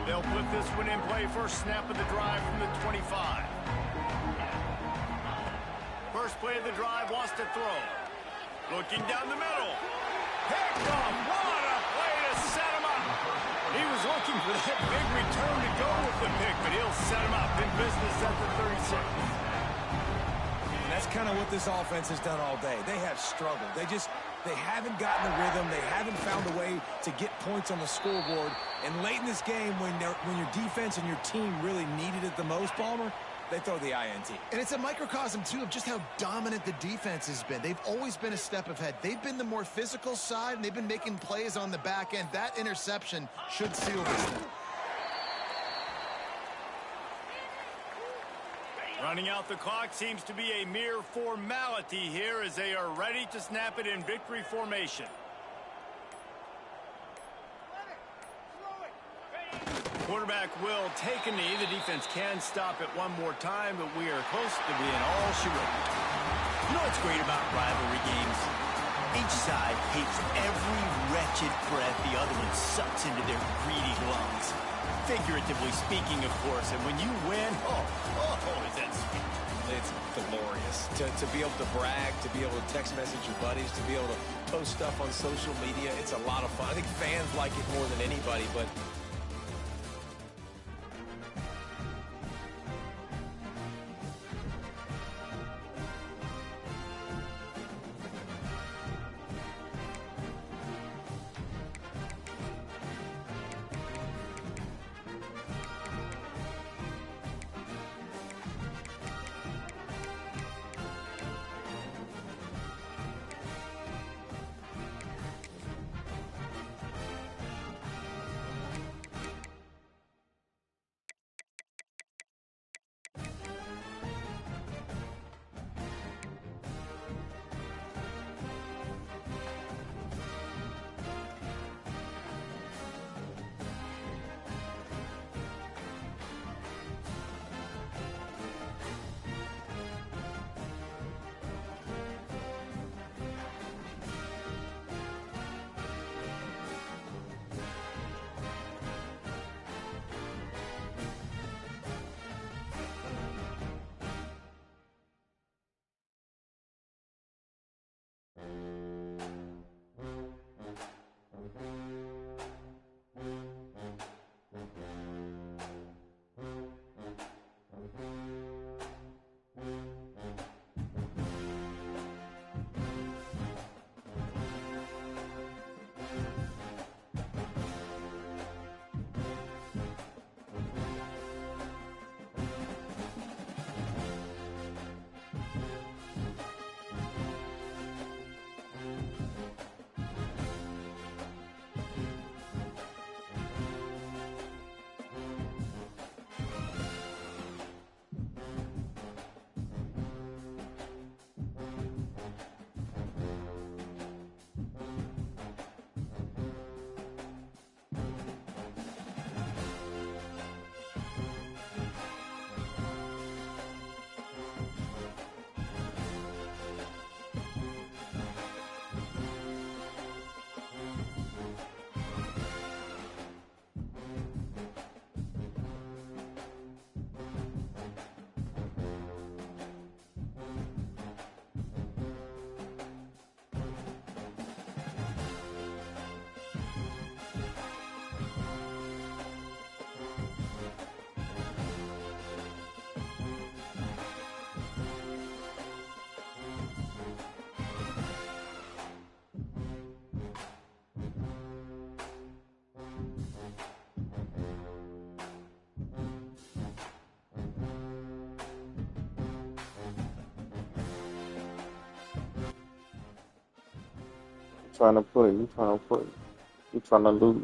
They'll put this one in play. First snap of the drive from the 25. First play of the drive, wants to throw. Looking down the middle. Picked off. What a play to set him up. He was looking for that big return to go with the pick, but he'll set him up in business at the 36. And that's kind of what this offense has done all day. They have struggled. They haven't gotten the rhythm. They haven't found a way to get points on the scoreboard. And late in this game, when your defense and your team really needed it the most, Palmer, they throw the INT. And it's a microcosm, too, of just how dominant the defense has been. They've always been a step ahead. They've been the more physical side, and they've been making plays on the back end. That interception should seal this thing. Running out the clock seems to be a mere formality here as they are ready to snap it in victory formation. Quarterback will take a knee. The defense can stop it one more time, but we are close to being all she wrote. You know what's great about rivalry games? Each side hates every wretched breath the other one sucks into their greedy lungs. Figuratively speaking, of course, and when you win, is that sweet. It's glorious. To be able to brag, to be able to text message your buddies, to be able to post stuff on social media, it's a lot of fun. I think fans like it more than anybody, but Trying to put, you trying to put, you trying to lose.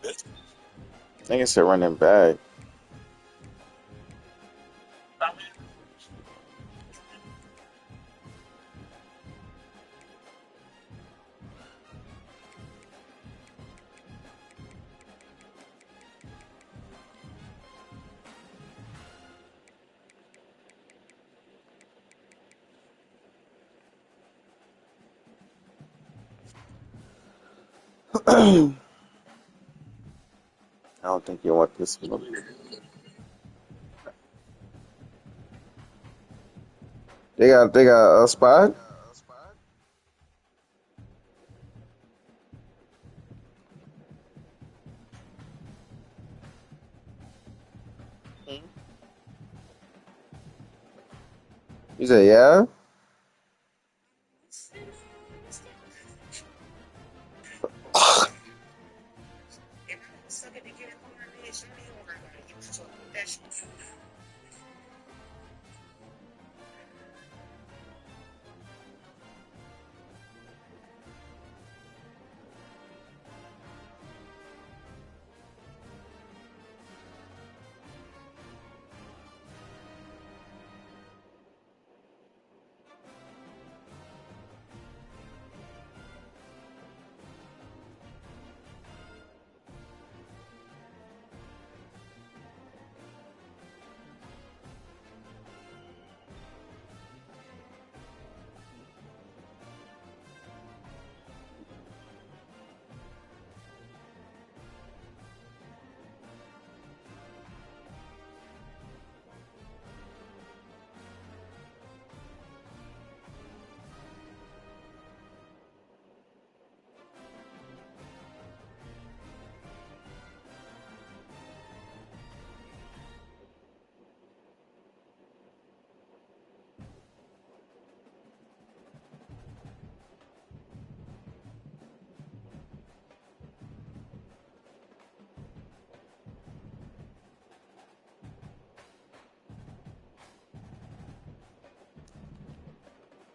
I think it's a running back. I don't think you want this one. They got a spot. You said yeah.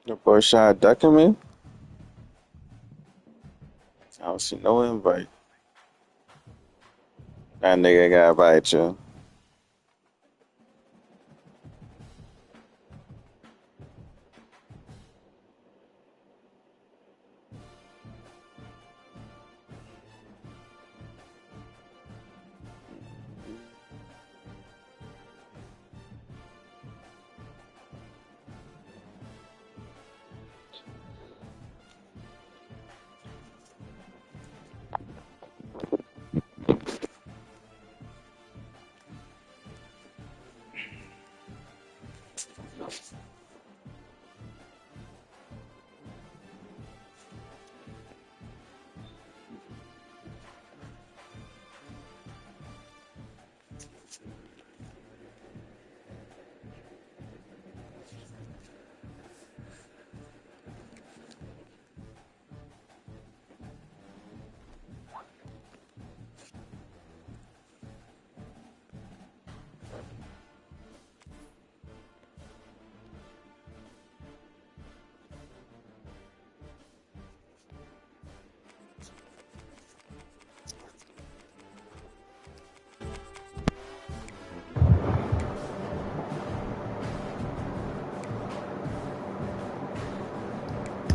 The boy shot ducking me. I don't see no invite. That nigga gotta bite you.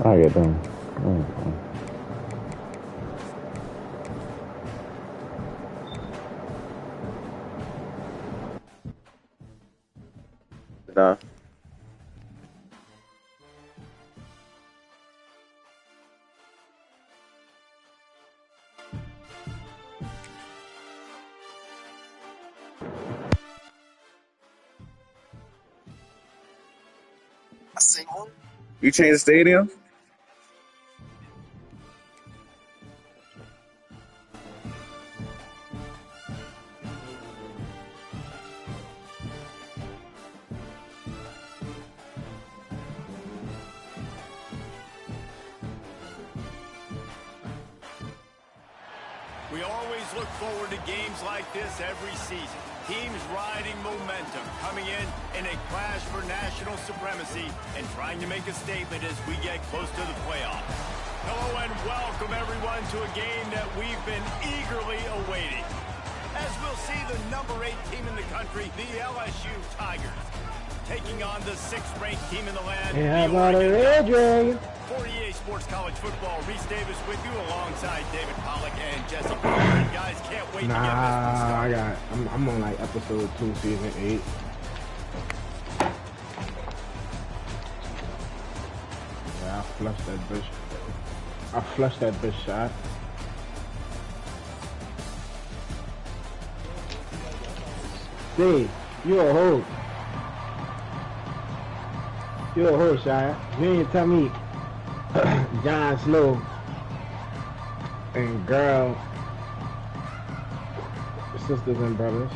I get them. Nah. You changed the stadium? We always look forward to games like this every season. Teams riding momentum, coming in a clash for national supremacy and trying to make a statement as we get close to the playoffs. Hello and welcome everyone to a game that we've been eagerly awaiting. As we'll see the number 8 team in the country, the LSU Tigers, taking on the 6th-ranked team in the land, the Oregon Ducks. For EA Sports College Football, Reese Davis with you alongside David Pollack and Jesse Carter. And guys, can't wait to get this one started. I'm on like episode 2, season 8. Yeah, I flushed that bitch. I flushed that bitch shot. See, you a hoe. You a hoe, Shia. You ain't tell me John Snow and girl sisters and brothers.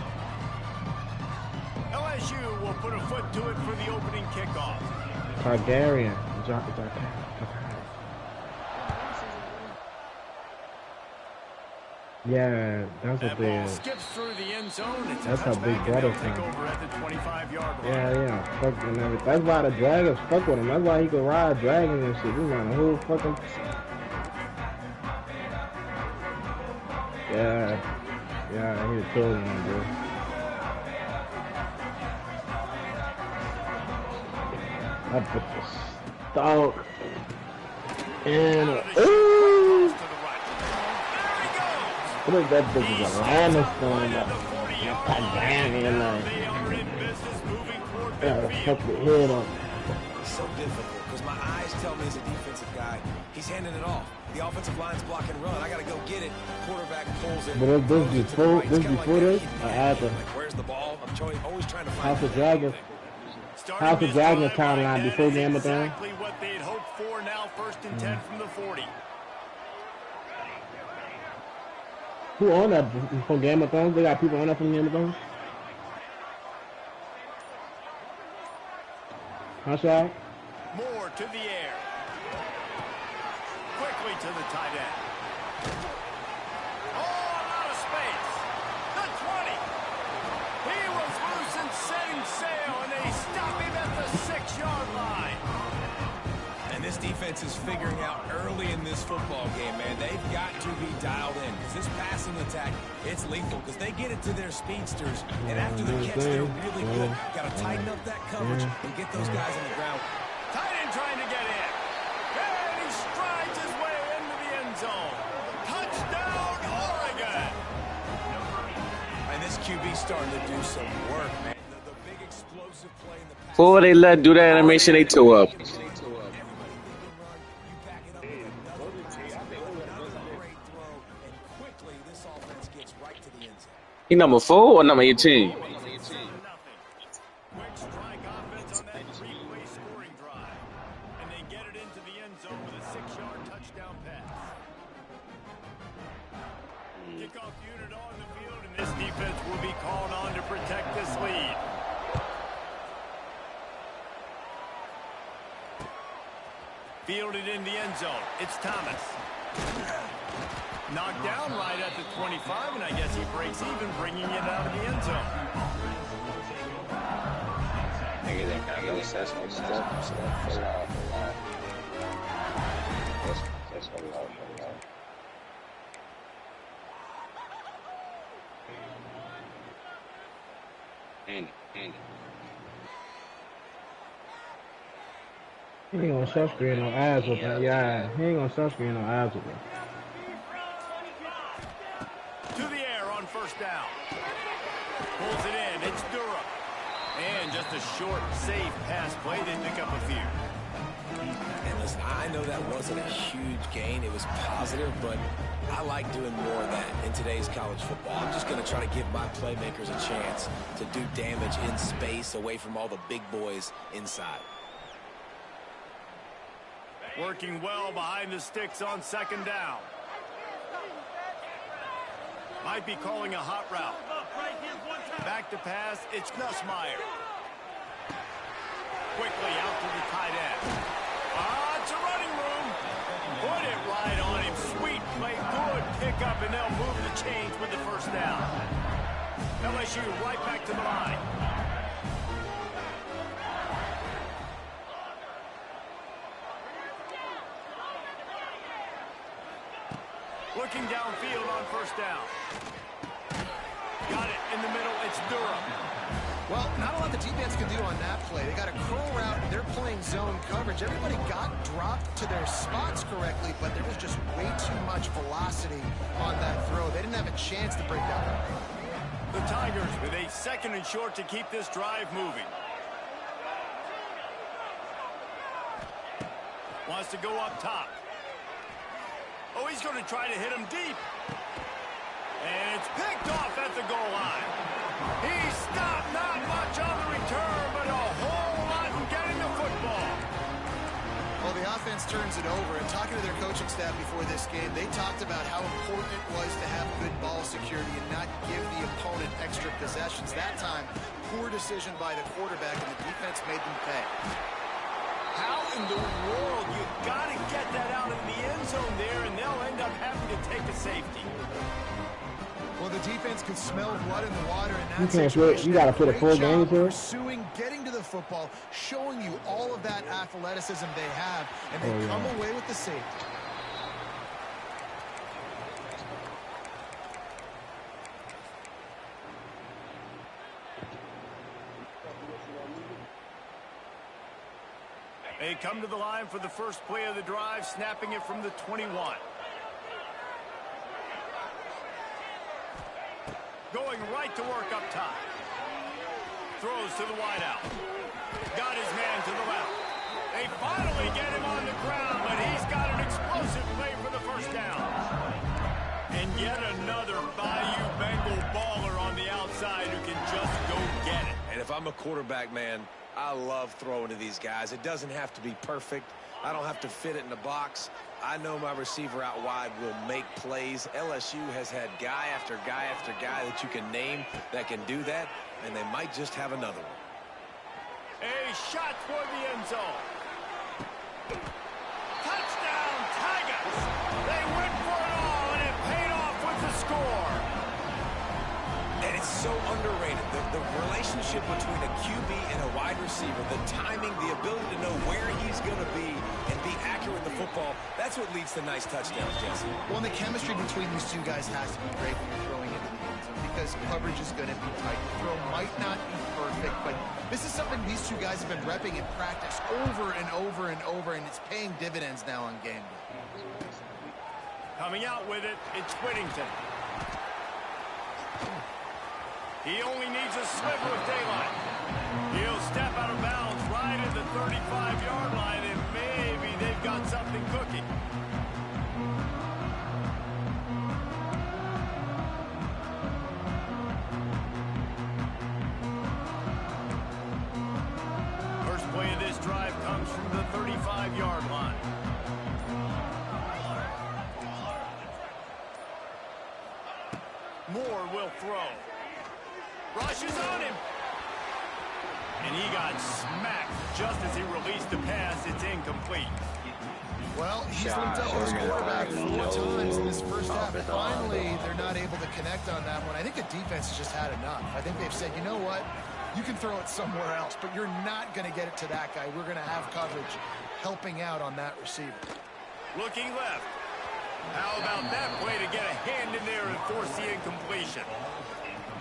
LSU will put a foot to it for the opening kickoff. Targaryen. Yeah, that's what they is. Skips through the end zone. It's that's how big brother take over at the 25-yard line. Yeah, fuck with him. That's why the dragons fuck with him. That's why he could ride dragons and shit. You know, the whole fucking. Yeah, he killed him, bro. That bitch was stalk. And ooh. What if that bitch is a limestone? God damn it, like. Yeah, fuck the head up. It's so difficult because my eyes tell me as a defensive guy, he's handing it off. The offensive line's block and run. I got to go get it. Quarterback pulls it. But this before this, I had to. Where's the ball? I'm always trying to find House of Dragons. House of Dragons timeline before Game of Thrones. Exactly what they'd hoped for. Now 1st and 10 from the 40. Who on that from Game of Thrones? They got people on that from Game of Thrones? Huh, Shaq? Moore to the air. Quickly to the tight end. Oh, out of space. The 20. He was loose and setting sail, and they stop him at the 6-yard line. And this defense is figuring out early in this football game, man. They've got to be dialed in because this passing attack, it's lethal because they get it to their speedsters, and after the catch, they're really good. Got to tighten up that coverage and get those guys on the ground. Tight end trying to get in. And he strides his way into the end zone. Touchdown, Oregon. And this QB starting to do some work, man. The big explosive play in the pass. Before they do that animation, they tore up. He number 4 or number 18? Kickoff unit on the field, and this defense will be called on to protect this lead. Fielded in the end zone. It's Thomas. Knocked down right at the 25, and I guess he breaks even, bringing it out of the end zone. He ain't gonna self-screen no ass with him. Yeah, he ain't gonna self-screen no ass with him. To the air on 1st down. Pulls it in. It's Durham. And just a short, safe pass play. They pick up a few. And listen, I know that wasn't a huge gain. It was positive, but I like doing more of that in today's college football. I'm just going to try to give my playmakers a chance to do damage in space away from all the big boys inside. Working well behind the sticks on 2nd down. Might be calling a hot route. Back to pass, it's Nussmeier. Quickly out to the tight end. It's a running room. Put it right on him. Sweet play, good pickup, and they'll move the chains with the 1st down. LSU right back to the line. Looking downfield on first down. Got it in the middle. It's Durham. Well, not a lot the defense can do on that play. They got a curl route, and they're playing zone coverage. Everybody got dropped to their spots correctly, but there was just way too much velocity on that throw. They didn't have a chance to break that up. The Tigers with a 2nd and short to keep this drive moving. Wants to go up top. Oh, he's going to try to hit him deep. And it's picked off at the goal line. He stopped, not much on the return, but a whole lot in getting the football. Well, the offense turns it over, and talking to their coaching staff before this game, they talked about how important it was to have good ball security and not give the opponent extra possessions. That time, poor decision by the quarterback, and the defense made them pay. How in the world? You've got to get that out in the end zone there, and they'll end up having to take a safety. Well, the defense could smell blood in the water in that You can't situation. you got to put a full game to it. Pursuing, getting to the football, showing you all of that athleticism they have, and they come away with the safety. They come to the line for the first play of the drive, snapping it from the 21. Going right to work up top. Throws to the wideout. Got his man to the left. They finally get him on the ground, but he's got an explosive play for the first down. And yet another Bayou Bengal baller on the outside who can just go get it. And if I'm a quarterback, man, I love throwing to these guys. It doesn't have to be perfect. I don't have to fit it in the box. I know my receiver out wide will make plays. LSU has had guy after guy after guy that you can name that can do that, and they might just have another one. A shot for the end zone. Touchdown, Tigers! They went for it all, and it paid off with the score. And it's so underrated. The relationship between a QB and a wide receiver, the timing, the ability to know where he's going to be and be accurate with the football, that's what leads to nice touchdowns, Jesse. Well, and the chemistry between these two guys has to be great when you're throwing into the end zone because coverage is going to be tight. The throw might not be perfect, but this is something these two guys have been repping in practice over and over and over, and it's paying dividends now on game day. Coming out with it, it's Whittington. He only needs a sliver of daylight. He'll step out of bounds right at the 35-yard line, and maybe they've got something cooking. First play of this drive comes from the 35-yard line. Moore will throw. Rushes on him. And he got smacked just as he released the pass. It's incomplete. Well, he's linked up his quarterback 4 times in this first half. Finally, they're not able to connect on that one. I think the defense has just had enough. I think they've said, you know what? You can throw it somewhere else, but you're not going to get it to that guy. We're going to have coverage helping out on that receiver. Looking left. How about that play to get a hand in there and force the incompletion?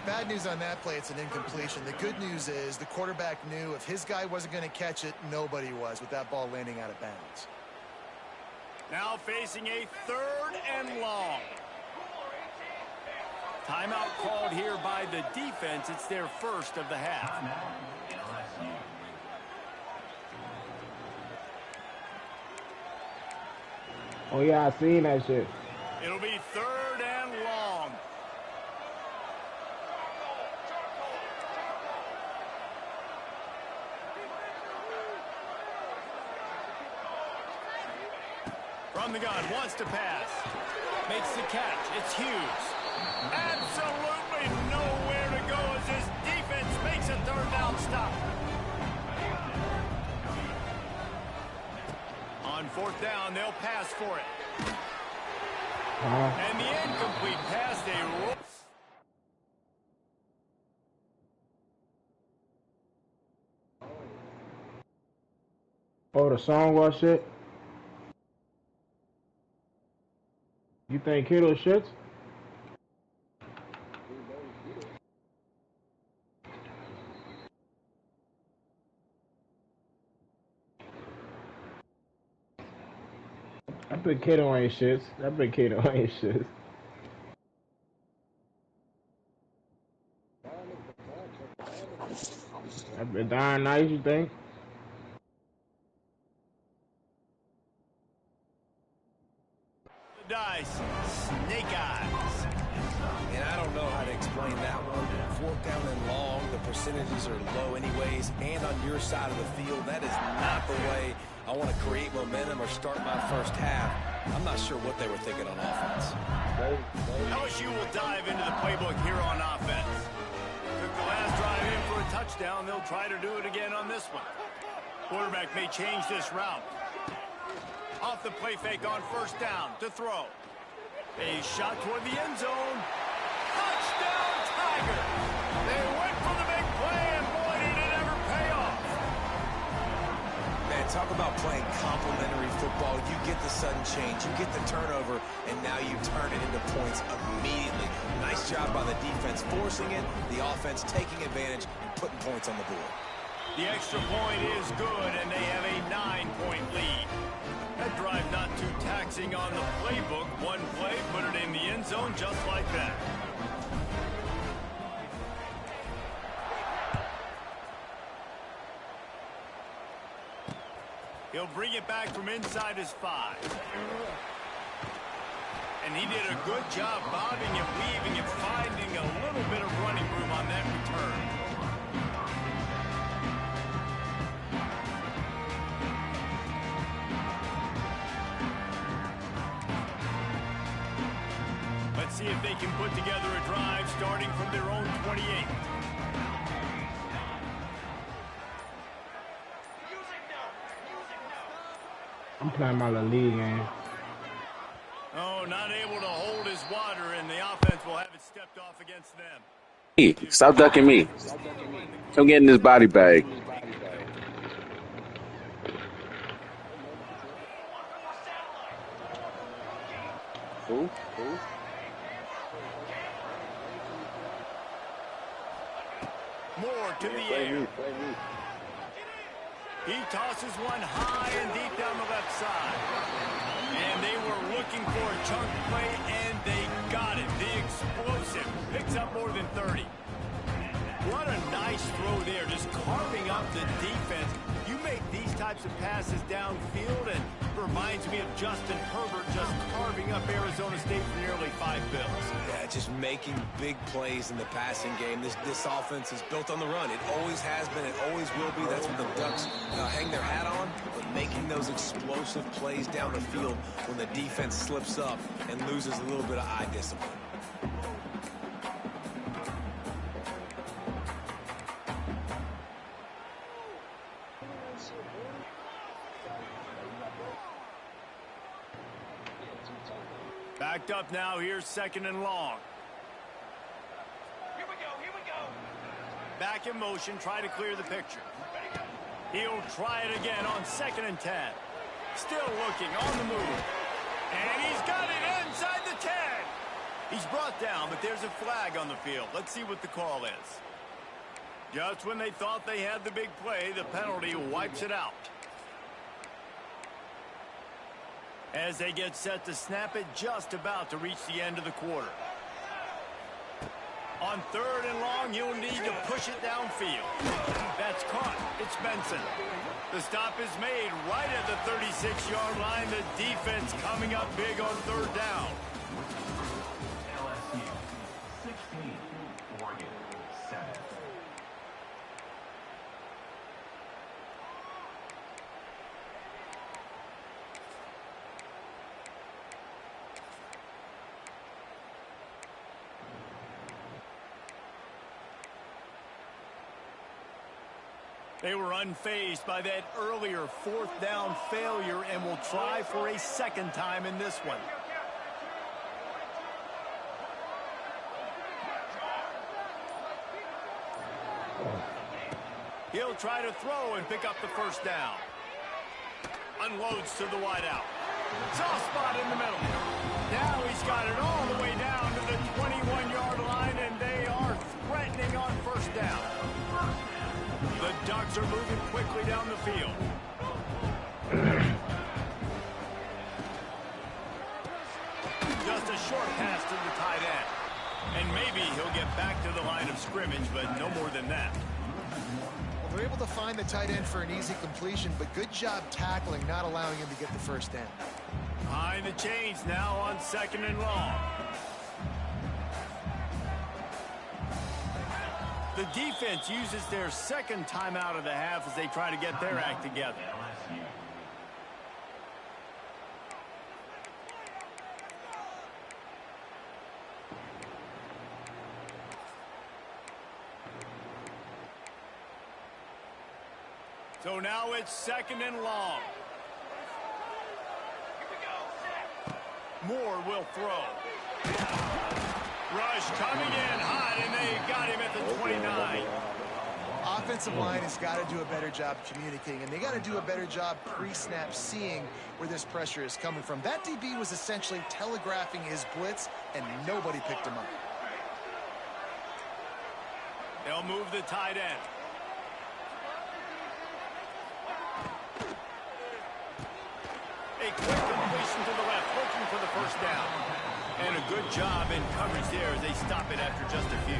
Bad news on that play, it's an incompletion. The good news is the quarterback knew if his guy wasn't going to catch it, nobody was with that ball landing out of bounds. Now facing a 3rd and long. Timeout called here by the defense. It's their first of the half. Oh, yeah, I seen that shit. It'll be 3rd and long. From the gun, wants to pass. Makes the catch. It's Hughes. Absolutely nowhere to go as his defense makes a 3rd down stop. On 4th down, they'll pass for it. And the incomplete pass, they roll. Oh, the song was shit? You think Kittle shits? I bet Kittle ain't shits. I bet Kittle ain't shits. I bet darn nice, you think? The dice, snake eyes. And I don't know how to explain that one. 4th down and long, the percentages are low anyways, and on your side of the field, that is not the way I want to create momentum or start my first half. I'm not sure what they were thinking on offense. LSU will dive into the playbook here on offense. Took the last drive in for a touchdown. They'll try to do it again on this one. Quarterback may change this route. Off the play fake on 1st down to throw. A shot toward the end zone. Touchdown, Tiger! They went for the big play, and boy, did it ever pay off. Man, talk about playing complementary football. You get the sudden change, you get the turnover, and now you turn it into points immediately. Nice job by the defense forcing it, the offense taking advantage and putting points on the board. The extra point is good, and they have a 9-point lead. That drive not too taxing on the playbook. One play, put it in the end zone just like that. He'll bring it back from inside his 5. And he did a good job bobbing and weaving and finding a little bit of running room on that return. Let's see if they can put together a drive starting from their own 28. I'm playing my La Liga game. Oh, not able to hold his water, and the offense will have it stepped off against them. Hey, stop ducking me. I'm getting this body bag. Who? Moore to the air. He tosses one high and deep down the left side. And they were looking for a chunk play, and they got it. The explosive picks up more than 30. What a nice throw there, just carving up the defense. You make these types of passes downfield, and it reminds me of Justin Herbert just carving up Arizona State for nearly 5 bills. Yeah, just making big plays in the passing game. This offense is built on the run. It always has been. It always will be. That's what the Ducks hang their hat on. But making those explosive plays down the field when the defense slips up and loses a little bit of eye discipline. Backed up now. Here's 2nd and long. Here we go. Back in motion. Try to clear the picture. He'll try it again on 2nd and 10. Still looking on the move. And he's got it inside the 10. He's brought down, but there's a flag on the field. Let's see what the call is. Just when they thought they had the big play, the penalty wipes it out. As they get set to snap it, just about to reach the end of the quarter. On 3rd and long, you'll need to push it downfield. That's caught. It's Benson. The stop is made right at the 36-yard line. The defense coming up big on 3rd down. LSU 16, Oregon 7. They were unfazed by that earlier 4th down failure and will try for a 2nd time in this one. He'll try to throw and pick up the 1st down. Unloads to the wideout. Soft spot in the middle. Now he's got it all the way down to the 21-yard line, and they are threatening on first down. The Ducks are moving quickly down the field. Just a short pass to the tight end. And maybe he'll get back to the line of scrimmage, but no more than that. Well, they're able to find the tight end for an easy completion, but good job tackling, not allowing him to get the first down. Behind the chains now on 2nd and long. The defense uses their second timeout of the half as they try to get their act together. So now it's 2nd and long. Moore will throw. Rush coming in hot, and they got him at the 29. Offensive line has got to do a better job communicating, and they got to do a better job pre-snap seeing where this pressure is coming from. That DB was essentially telegraphing his blitz, and nobody picked him up. They'll move the tight end. A quick completion to the left, looking for the first down. And a good job in coverage there as they stop it after just a few.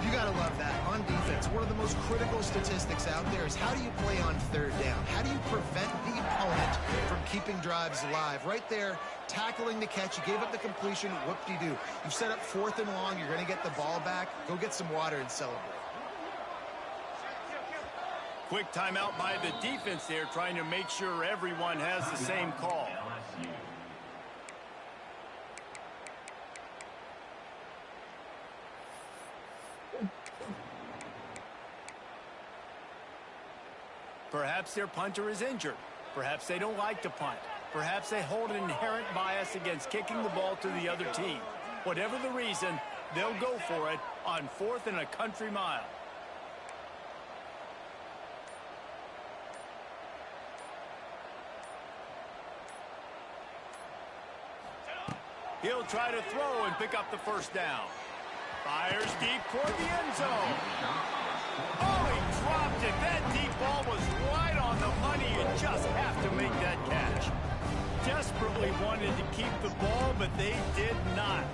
You got to love that. On defense, one of the most critical statistics out there is how do you play on 3rd down? How do you prevent the opponent from keeping drives alive? Right there, tackling the catch. You gave up the completion. Whoop-de-doo. You've set up 4th and long. You're going to get the ball back. Go get some water and celebrate. Quick timeout by the defense there, trying to make sure everyone has the same call. Perhaps their punter is injured. Perhaps they don't like to punt. Perhaps they hold an inherent bias against kicking the ball to the other team. Whatever the reason, they'll go for it on 4th and a country mile. He'll try to throw and pick up the first down. Fires deep toward the end zone. Oh, he dropped it. That deep ball was right on the money. You just have to make that catch. Desperately wanted to keep the ball, but they did not.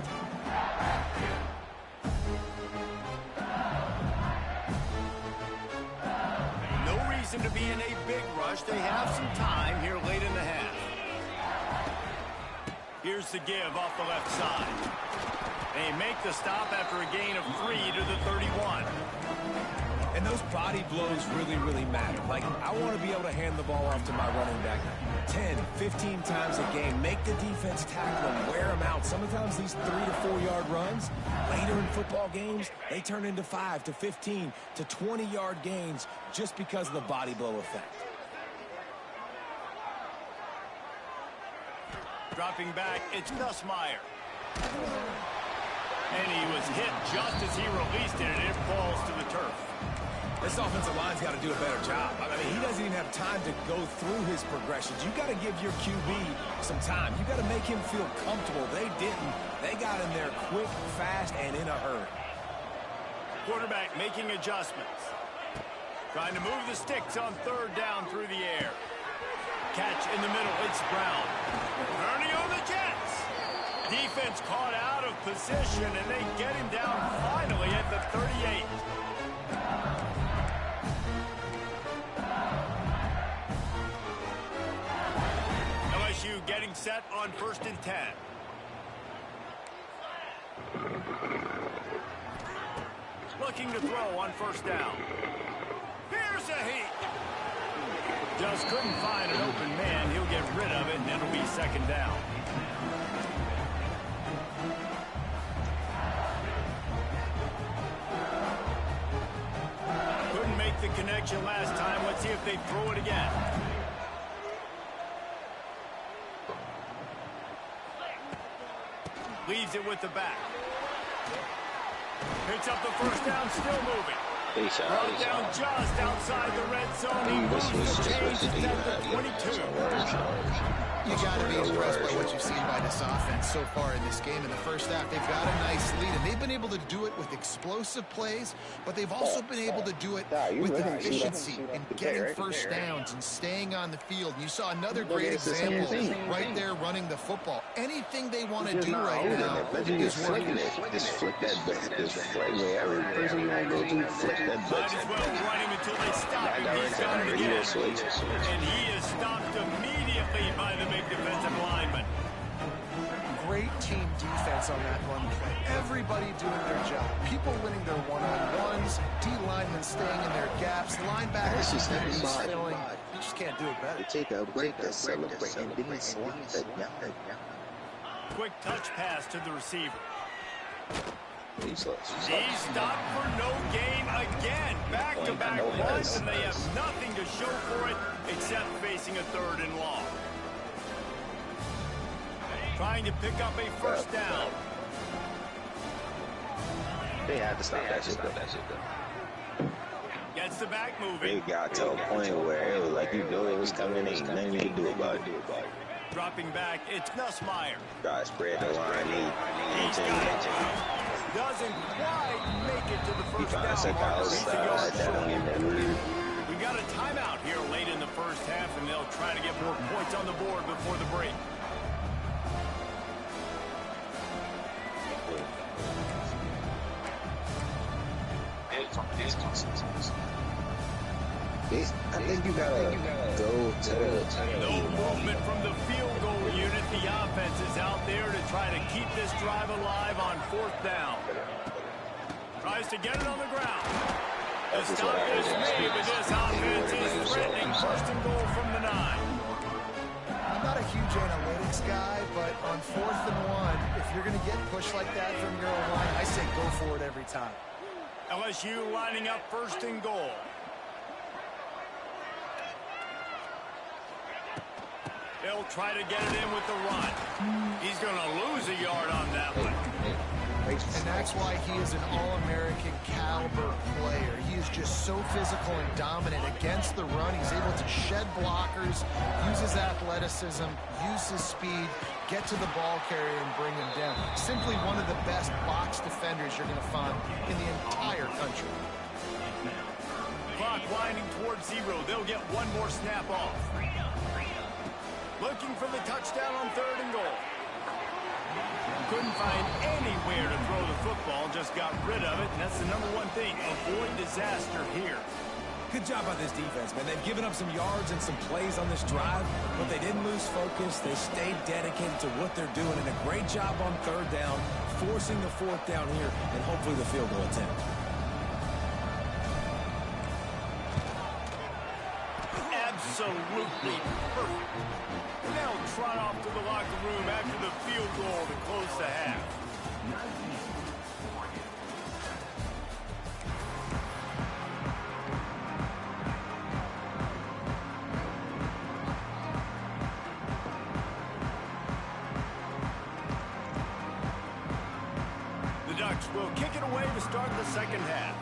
No reason to be in a big rush. They have some time here late in the half. Here's the give off the left side. They make the stop after a gain of 3 to the 31. And those body blows really, really matter. Like, I want to be able to hand the ball off to my running back 10, 15 times a game. Make the defense tackle them, wear them out. Sometimes these 3 to 4 yard runs, later in football games, they turn into 5 to 15 to 20 yard gains just because of the body blow effect. Dropping back, it's Nussmeier. And he was hit just as he released it, and it falls to the turf. This offensive line's got to do a better job. I mean, he doesn't even have time to go through his progressions. You got to give your QB some time. You got to make him feel comfortable. They didn't. They got in there quick, fast, and in a hurry. Quarterback making adjustments. Trying to move the sticks on 3rd down through the air. Catch in the middle, it's Brown. Ernie on the Jets. Defense caught out of position, and they get him down finally at the 38. LSU getting set on 1st and 10. Looking to throw on 1st down. Here's a heat. Just couldn't find an open man. He'll get rid of it, and it'll be 2nd down. Couldn't make the connection last time. Let's see if they throw it again. Leaves it with the back. Picks up the first down, still moving. Brought down just outside the red zone. He moves the chains at the 22. You got to be impressed by what you've seen by this offense so far in this game. In the first half, they've got a nice lead, and they've been able to do it with explosive plays, but they've also been able to do it with efficiency and getting first downs and staying on the field. You saw another great example right there running the football. Anything they want to do right now is working. Just flick that button. Just flick wherever person you want to go to, flick that button. Might as well run him until they stop him. He's got it again. And he is stopped immediately by the big defensive lineman. Great team defense on that run play. Everybody doing their job. People winning their one-on-ones. D-linemen staying in their gaps. Linebackers just filling. You just can't do it better. Take a break to celebrate and then slap it down. Quick touch pass to the receiver. He's stopped for no gain again. Back-to-back runs, and they have nothing to show for it except facing a 3rd and long. Trying to pick up a first down. They had to stop that shit though. Gets the back moving. They got to a point where it was like you knew it was coming, ain't nothing you could do about it. Dropping back, it's Nussmeier. Guys spread the line. He's got it. Doesn't quite make it to the first down marker. We got a timeout here late in the first half, and they'll try to get more points on the board before the break. I think you gotta go to no movement from the field goal unit. The offense is out there to try to keep this drive alive on 4th down. Tries to get it on the ground. The stop is made, but this offense is threatening 1st and goal from the 9. I'm not a huge analytics guy, but on 4th and 1, if you're going to get pushed like that from your own line, I say go for it every time. LSU lining up 1st and goal. They'll try to get it in with the run. He's going to lose a yard on that one. And that's why he is an All-American caliber player. He is just so physical and dominant against the run. He's able to shed blockers, use his athleticism, use his speed, get to the ball carrier and bring him down. Simply one of the best box defenders you're going to find in the entire country. Clock winding towards 0. They'll get one more snap off. Looking for the touchdown on 3rd and goal. Couldn't find anywhere to throw the football, just got rid of it, and that's the #1 thing. Avoid disaster here. Good job by this defense, man. They've given up some yards and some plays on this drive, but they didn't lose focus. They stayed dedicated to what they're doing, and a great job on 3rd down, forcing the 4th down here, and hopefully the field goal attempt. Absolutely perfect. Now trot off to the locker room after the field goal to close the half. The Ducks will kick it away to start the 2nd half.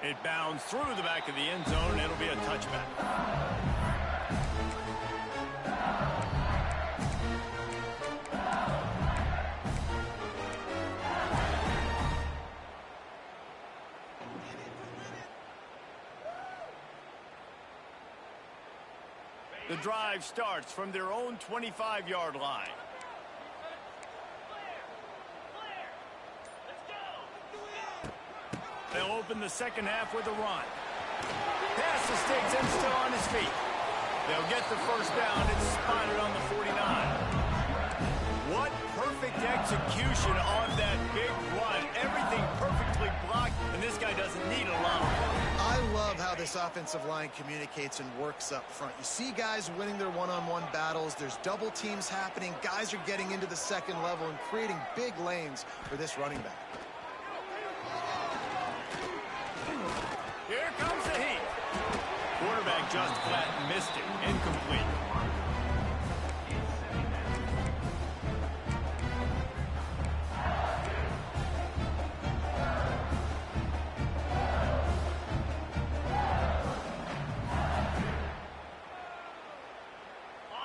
It bounds through the back of the end zone, and it'll be a touchback. The drive starts from their own 25-yard line. They'll open the 2nd half with a run. Pass to Stiggs and still on his feet. They'll get the first down. It's spotted on the 49. What perfect execution on that big run. Everything perfectly blocked, and this guy doesn't need a lot of work. I love how this offensive line communicates and works up front. You see guys winning their one-on-one battles. There's double teams happening. Guys are getting into the 2nd level and creating big lanes for this running back. Here comes the heat. Quarterback just flat missed it. Incomplete.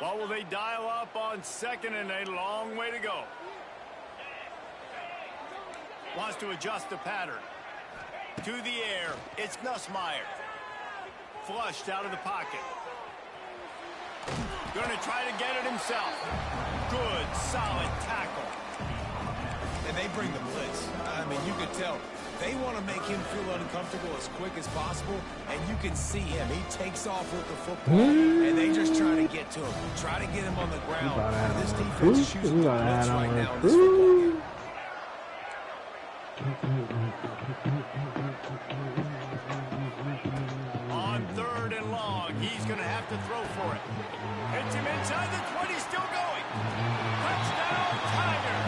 What will they dial up on second and a long way to go? Wants to adjust the pattern. To the air, it's Nussmeier. Flushed out of the pocket. Going to try to get it himself. Good, solid tackle. And they bring the blitz. I mean, you could tell they want to make him feel uncomfortable as quick as possible, and you can see him. He takes off with the football, and they just try to get to him, try to get him on the ground. This defense is choosing the blitz right now in this football game. On third and long, he's going to have to throw for it. Hits him inside the 20, still going. Touchdown, Tigers.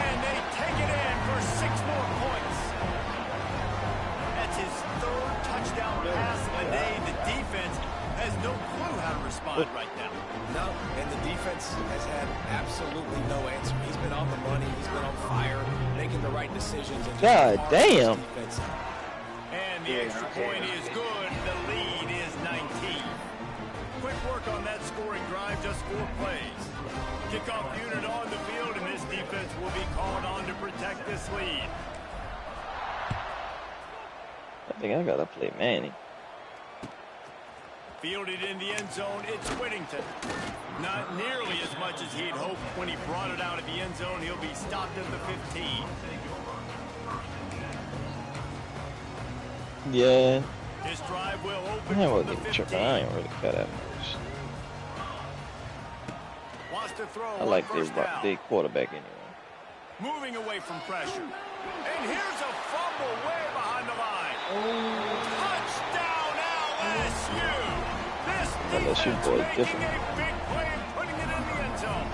And they take it in for 6 more points. That's his 3rd touchdown pass of the day. The defense has no clue how to respond right now. No, and the defense has had absolutely no answer. He's been on the money. He's been on fire, making the right decisions. And God damn. And the extra point is good. The lead is 19. Quick work on that scoring drive, just 4 plays. Kickoff unit on the field, and this defense will be called on to protect this lead. I think I gotta play Manny. Fielded in the end zone, it's Whittington. Not nearly as much as he'd hoped when he brought it out of the end zone. He'll be stopped at the 15. Yeah. His drive will open I from wasn't the even 15. tripping. I ain't really cut that much. Wants to throw I like first down. their quarterback anyway. Moving away from pressure. And here's a fumble way behind the line. Touchdown LSU. This LSU defense boy making different. a big play and putting it in the end zone.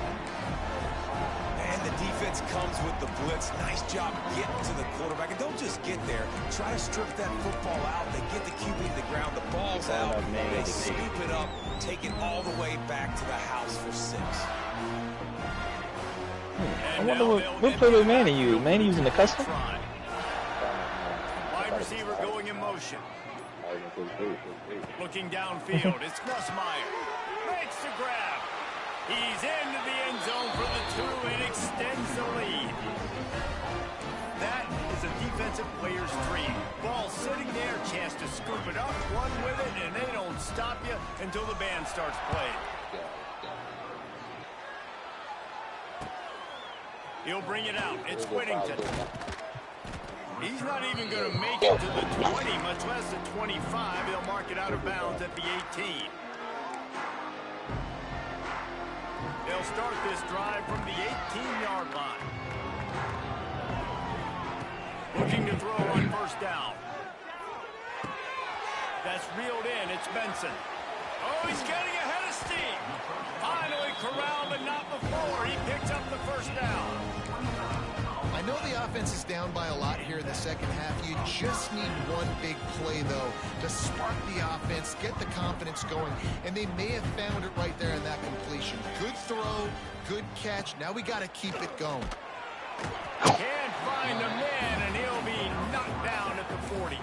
And the defense comes with the blitz. Nice job getting to the quarterback. And don't just get there. Try to strip that football out. They get the QB to the ground. The ball's out. They scoop it up, take it all the way back to the house for 6. I wonder what play did Manny use? Manny using the custom? Wide receiver going in motion. Looking downfield, it's Nussmeier. Makes the grab. He's into the end zone for the 2 and extends the lead. That is a defensive player's dream. Ball sitting there, chance to scoop it up, run with it, and they don't stop you until the band starts playing. He'll bring it out. It's Whittington. He's not even going to make it to the 20, much less the 25. They'll mark it out of bounds at the 18. They'll start this drive from the 18-yard line. Looking to throw on first down. That's reeled in. It's Benson. Oh, he's getting ahead of steam. Finally corralled, but not before. He picks up the first down. I know the offense is down by a lot here in the second half. You just need one big play, though, to spark the offense, get the confidence going, and they may have found it right there in that completion. Good throw, good catch. Now we got to keep it going. Can't find a man, and he'll be knocked down at the 40.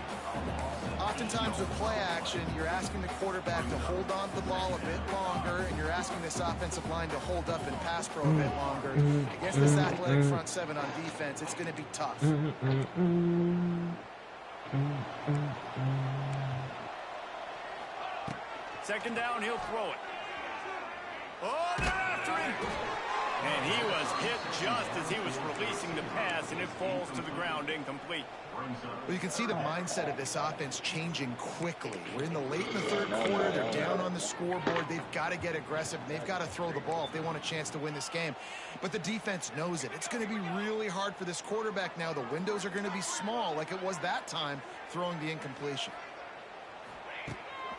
Oftentimes with play action, you're asking the quarterback to hold on to the ball a bit longer, and you're asking this offensive line to hold up and pass pro a bit longer. Against this athletic front 7 on defense, it's going to be tough. Second down, he'll throw it. Oh, they're after him. And he was hit just as he was releasing the pass, and it falls to the ground incomplete. Well, you can see the mindset of this offense changing quickly. We're in the late in the third quarter. They're down on the scoreboard. They've got to get aggressive. They've got to throw the ball if they want a chance to win this game. But the defense knows it. It's going to be really hard for this quarterback now. The windows are going to be small like it was that time throwing the incompletion.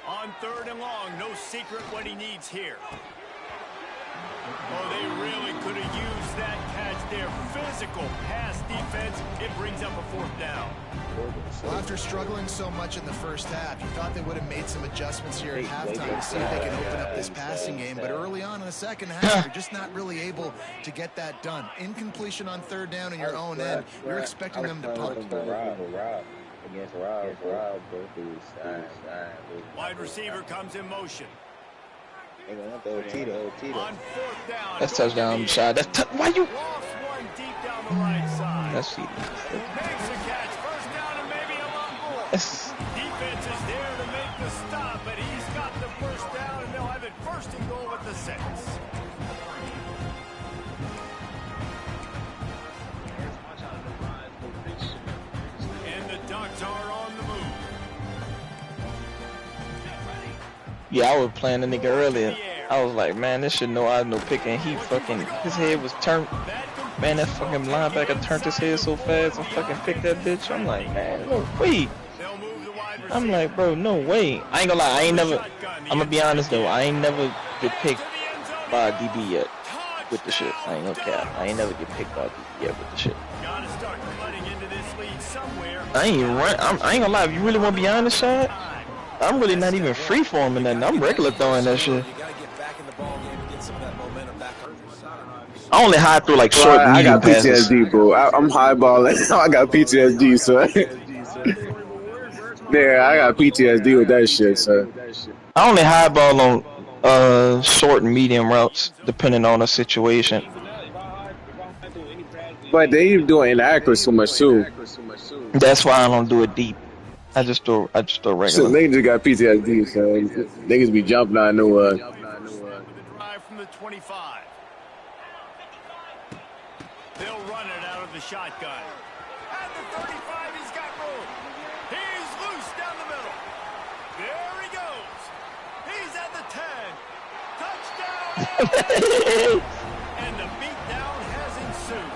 On third and long, no secret what he needs here. Oh, they really could have used that catch there. Physical pass defense. It brings up a fourth down. Well, after struggling so much in the first half, you thought they would have made some adjustments here at halftime to see if they can open up this passing game. But early on in the second half, you're just not really able to get that done. Incompletion on third down in your own end. You're expecting them to punt. Wide receiver comes in motion. On fourth down, That's touchdown shot. Why you? lost one deep down the right side. That's CD. Makes a catch, first down and maybe a lot more. Defense is there to make the stop, but he's got the first down, and they'll have it first and goal at the 6. And the Ducks are on the move. Yeah, I was playing the nigga earlier. I was like, man, this should know I no picking. He fucking, his head was turned. Man, that fucking linebacker turned his head so fast and fucking picked that bitch. I'm like, man, no way. I'm like, bro, no way. I ain't gonna lie, I ain't never, I'm gonna be honest though, I ain't never get picked by a DB yet with the shit. I ain't gonna cap. I ain't never get picked by a DB yet with the shit. I ain't run, I ain't gonna lie, if you really wanna be honest, Shad, I'm really not even free-forming nothing. I'm regular throwing that shit. I only high through like short, I medium got passes. PTSD, bro. I'm highballing. I got PTSD, so yeah, I got PTSD with that shit, so. I only highball on short and medium routes, depending on the situation. But they doing inaccurate so much too. That's why I don't do it deep. I just throw regular. So they just got PTSD, so niggas be jumping out nowhere. Drive from the 25. They'll run it out of the shotgun. At the 35, he's got room. He's loose down the middle. There he goes. He's at the 10. Touchdown! And the beatdown has ensued.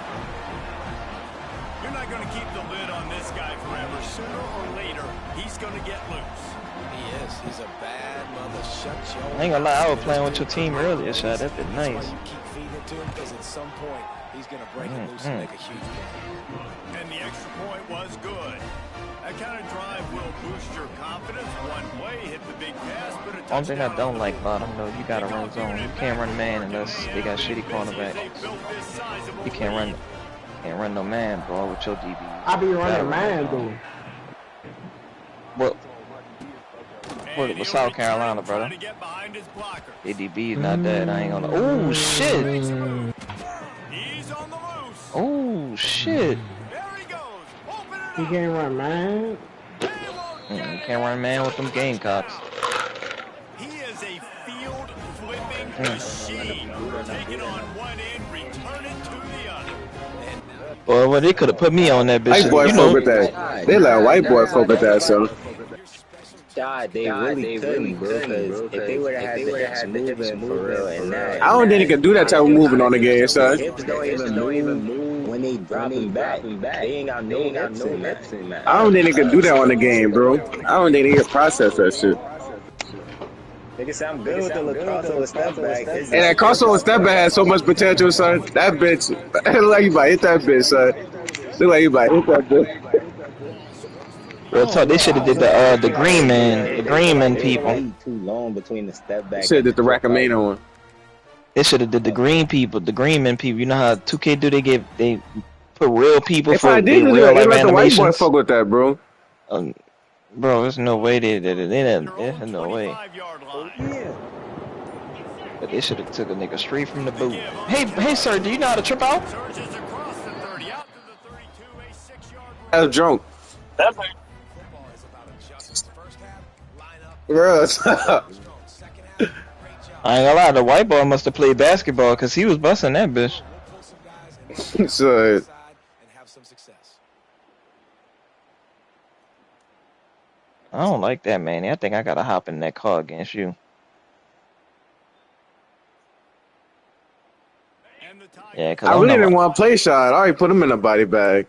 You're not going to keep the lid on this guy forever. Sooner or later, he's going to get loose. He is. He's a bad mother. Shut your I ain't gonna lie, I was playing with your team earlier, Shad. That been nice. keep feeding it to him because at some point he's going to break it loose and make a huge play. And the extra point was good. That kind of drive will boost your confidence. One play, hit the big pass, but a One thing I don't like about them, though, you gotta run zone. You can't run man unless they got shitty cornerbacks. You can't run no man, bro, with your DB. I be running man, though. What South Carolina, brother? ADB is not that. I ain't gonna. Oh shit! Oh shit! He can't run man. You can't run man with them Gamecocks. He is a field flipping machine. Taking on one end, return it to the other. Boy, well, they could have put me on that bitch. White boy fuck with that. They let white boy fuck with that, so. God, they really couldn't, bro. Because if they would have had the hips moving for real, and that, I don't think they can do that type of moving on the game, son. hips don't even move when they dropping back. They ain't got no hips in that. I don't think they can do that on the game, bro. I don't think they can process that shit. Nigga say I'm good with the crossover step back. And that crossover step back has so much potential, son. That bitch, it look like you might hit that bitch, son. Look like you might hit that bitch. Real talk, they should have did the green man people. Too long between the step back. Should have did the Rakamena one. They should have did the green men people. You know how 2K do? They put real people if for I did, real life let the white boy animations. fuck with that, bro. Bro, there's no way there's no way. But they should have took a nigga straight from the boot. Hey, sir, do you know how to trip out? I was drunk. Bro, I ain't gonna lie, the white boy must have played basketball because he was busting that bitch. so, I don't like that, man. I think I gotta hop in that car against you. Yeah, cause I really didn't want to play shot. I already put him in a body bag.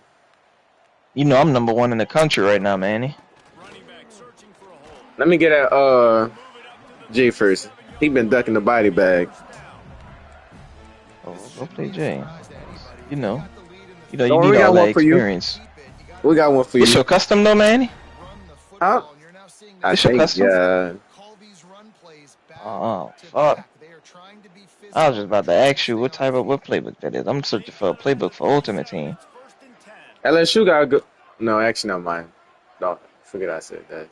You know I'm number 1 in the country right now, Manny. Let me get at Jay first. He been ducking the body bag. Oh, go play Jay. You know you we need got all that one for you. experience. We got one for you. It's your custom though, Manny? Huh? It's your custom? Yeah. Oh, fuck. I was just about to ask you what playbook that is. I'm searching for a playbook for Ultimate Team. LSU got a good. No, actually, not mine. No, forget I said that.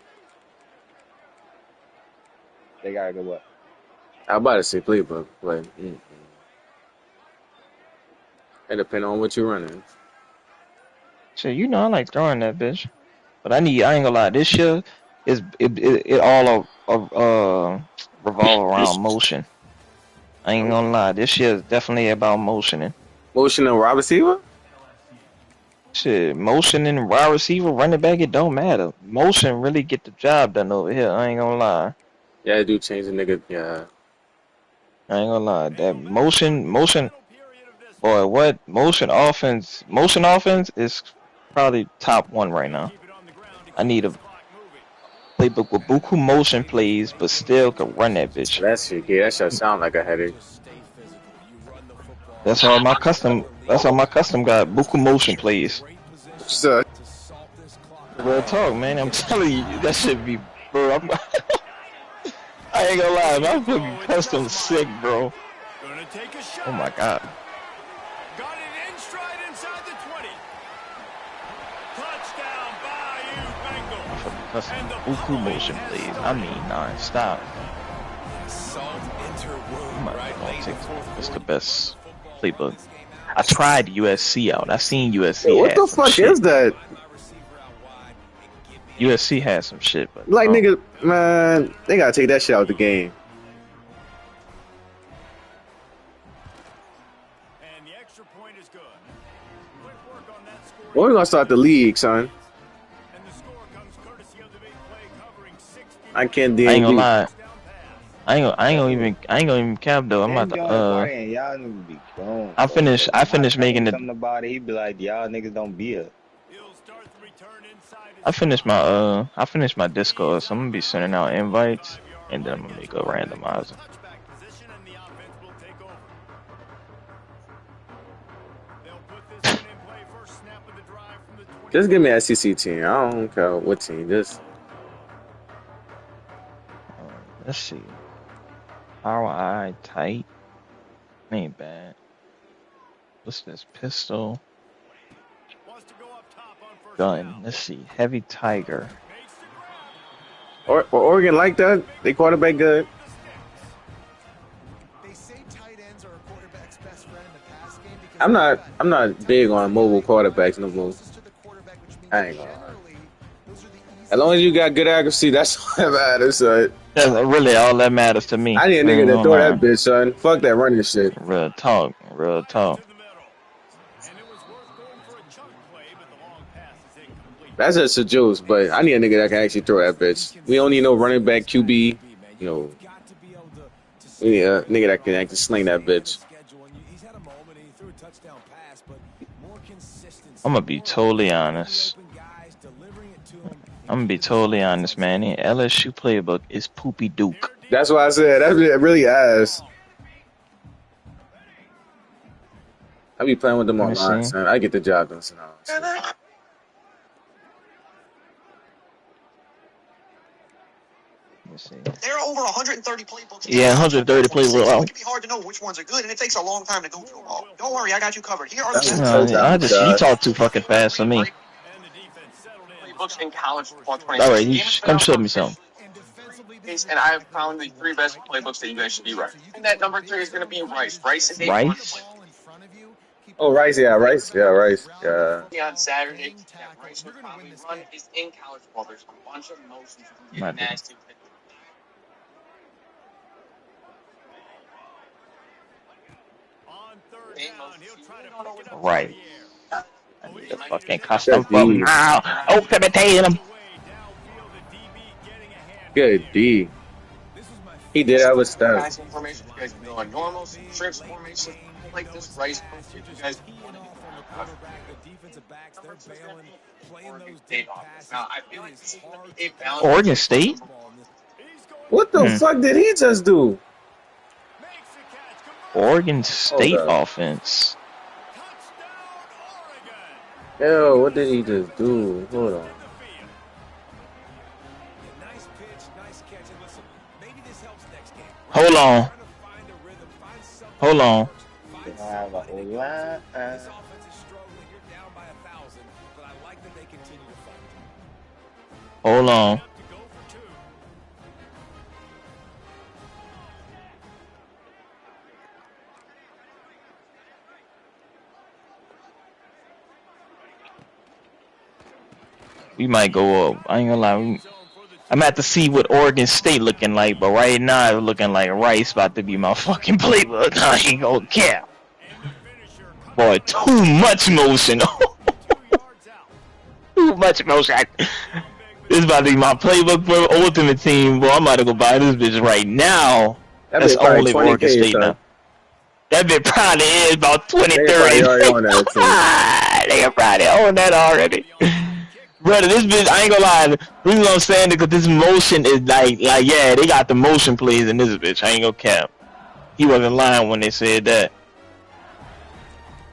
They gotta go what? I'm about to say playbook, but it depends on what you're running. Shit, you know I like throwing that bitch. But I ain't gonna lie, this year it all revolve around motion. I ain't gonna lie, this year is definitely about motioning. Motion and wide receiver? Shit, motion and wide receiver, running back, it don't matter. Motion really get the job done over here. I ain't gonna lie. Yeah, I do change the nigga. Yeah. I ain't gonna lie. That motion, boy, what motion offense is probably top one right now. I need a playbook with buku motion plays, but still could run that bitch. That shit, yeah, that shit sound like a headache. That's all my custom. That's all my custom got. Buku motion plays. So, Real talk, man. I'm telling you, that should be, bro. I ain't gonna lie, my fucking custom sick, bro. Oh my god. Got it in stride inside the 20. Touchdown by you, Bengals. Custom buku motion plays. I mean, non-stop. It's the best playbook. I tried USC out. I seen USC. yo, what the fuck shit. is that? USC had some shit, but Like, nigga, man, they gotta take that shit out of the game. And the extra point is good. Quick work on that score. Well, we're gonna start the league, son. And the score comes courtesy of the big play covering 60. I can't I ain't gonna DMV. lie. I ain't gonna even cap though. I'm about to y'all niggas be grown. I finished making something about it. He be like, y'all niggas don't be up. I finished my Discord, so I'm gonna be sending out invites, and then I'm gonna make a randomizer. Just give me an SEC team. I don't care what team. Just Let's see. RI tight. Ain't bad. What's this? Pistol. Gun. Let's see. Heavy Tiger. or Oregon like that. They quarterback good. I'm not big on mobile quarterbacks no more. I ain't gonna lie. As long as you got good accuracy, that's what matters, son. That's really all that matters to me. I need a nigga that throw that bitch, son. Fuck that running shit. Real talk. Real talk. That's just a juice, but I need a nigga that can actually throw that bitch. We don't need no running back QB. You know, we need a nigga that can actually sling that bitch. I'm gonna be totally honest. Man. The LSU playbook is poopy duke. That's why I said that's really ass. I be playing with them online, son. I get the job done. So There are over 130 playbooks. Yeah, 130 playbooks. It can be hard to know which ones are good, and it takes a long time to go through them all. Don't worry, I got you covered. Here are the you talk too fucking fast for me. playbooks in college football. All right, you come show me something. And I have found the 3 best playbooks that you guys should be running. And that number 3 is going to be Rice. Rice is Rice? Oh, Rice, yeah, Rice. On Saturday, Rice would probably run is in college football. There's a bunch of motions you can get nasty. Right. I need a fucking custom from now. Open him. Good D. He did have a step. Guys, information. You guys can go on normals, strips, formation, like this Rice. You guys want to Oregon State? What the fuck did he just do? Oregon State offense. Yo, what did he just do? Hold on. Hold on. Hold on. we might go up. I ain't gonna lie. I'm at to see what Oregon State looking like, but right now it's looking like Rice about to be my fucking playbook. I ain't gonna care. Boy, too much motion. Too much motion. This is about to be my playbook for Ultimate Team. Boy, I'm about to go buy this bitch right now. That That's bitch probably only Oregon 20K, State son. now. That bitch probably is about 20, They 30. probably already on that too. They probably own that already. Brother, this bitch, I ain't gonna lie. The reason I'm saying it, because this motion is like, yeah, they got the motion plays in this bitch. I ain't gonna cap. He wasn't lying when they said that.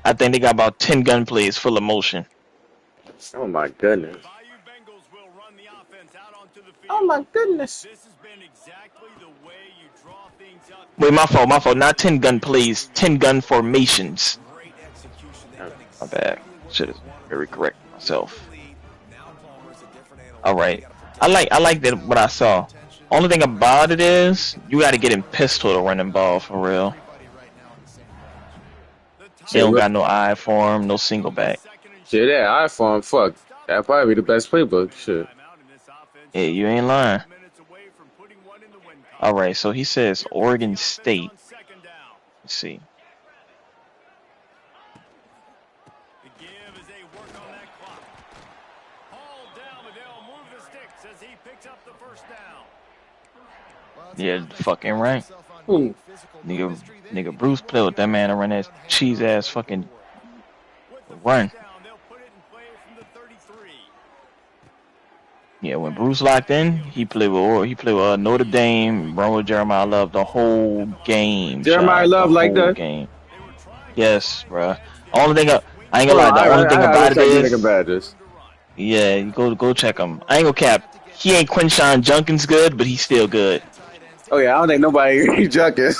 I think they got about 10 gun plays full of motion. Oh my goodness. Oh my goodness. Wait, my fault. Not 10 gun plays, 10 gun formations. My bad. Should have very correct myself. All right. I like that what I saw. Only thing about it is you got to get in pistol to run the ball for real. They don't got no eye for him, no single back. Shit, that eye for him, fuck. That'd probably be the best playbook. Shit. Yeah, you ain't lying. All right, so he says Oregon State. Let's see. Yeah, fucking right. Nigga, Bruce played with that man and run that cheese ass fucking run. Yeah, when Bruce locked in, he played with Notre Dame, run with Jeremiah Love the whole game. Jeremiah Love like that? Game. Yes, bruh. Only thing I ain't gonna lie. The only thing about it is, yeah, you go check him. I ain't gonna cap. He ain't Quinshon Junkins good, but he's still good. Oh yeah, I don't think nobody Junkins.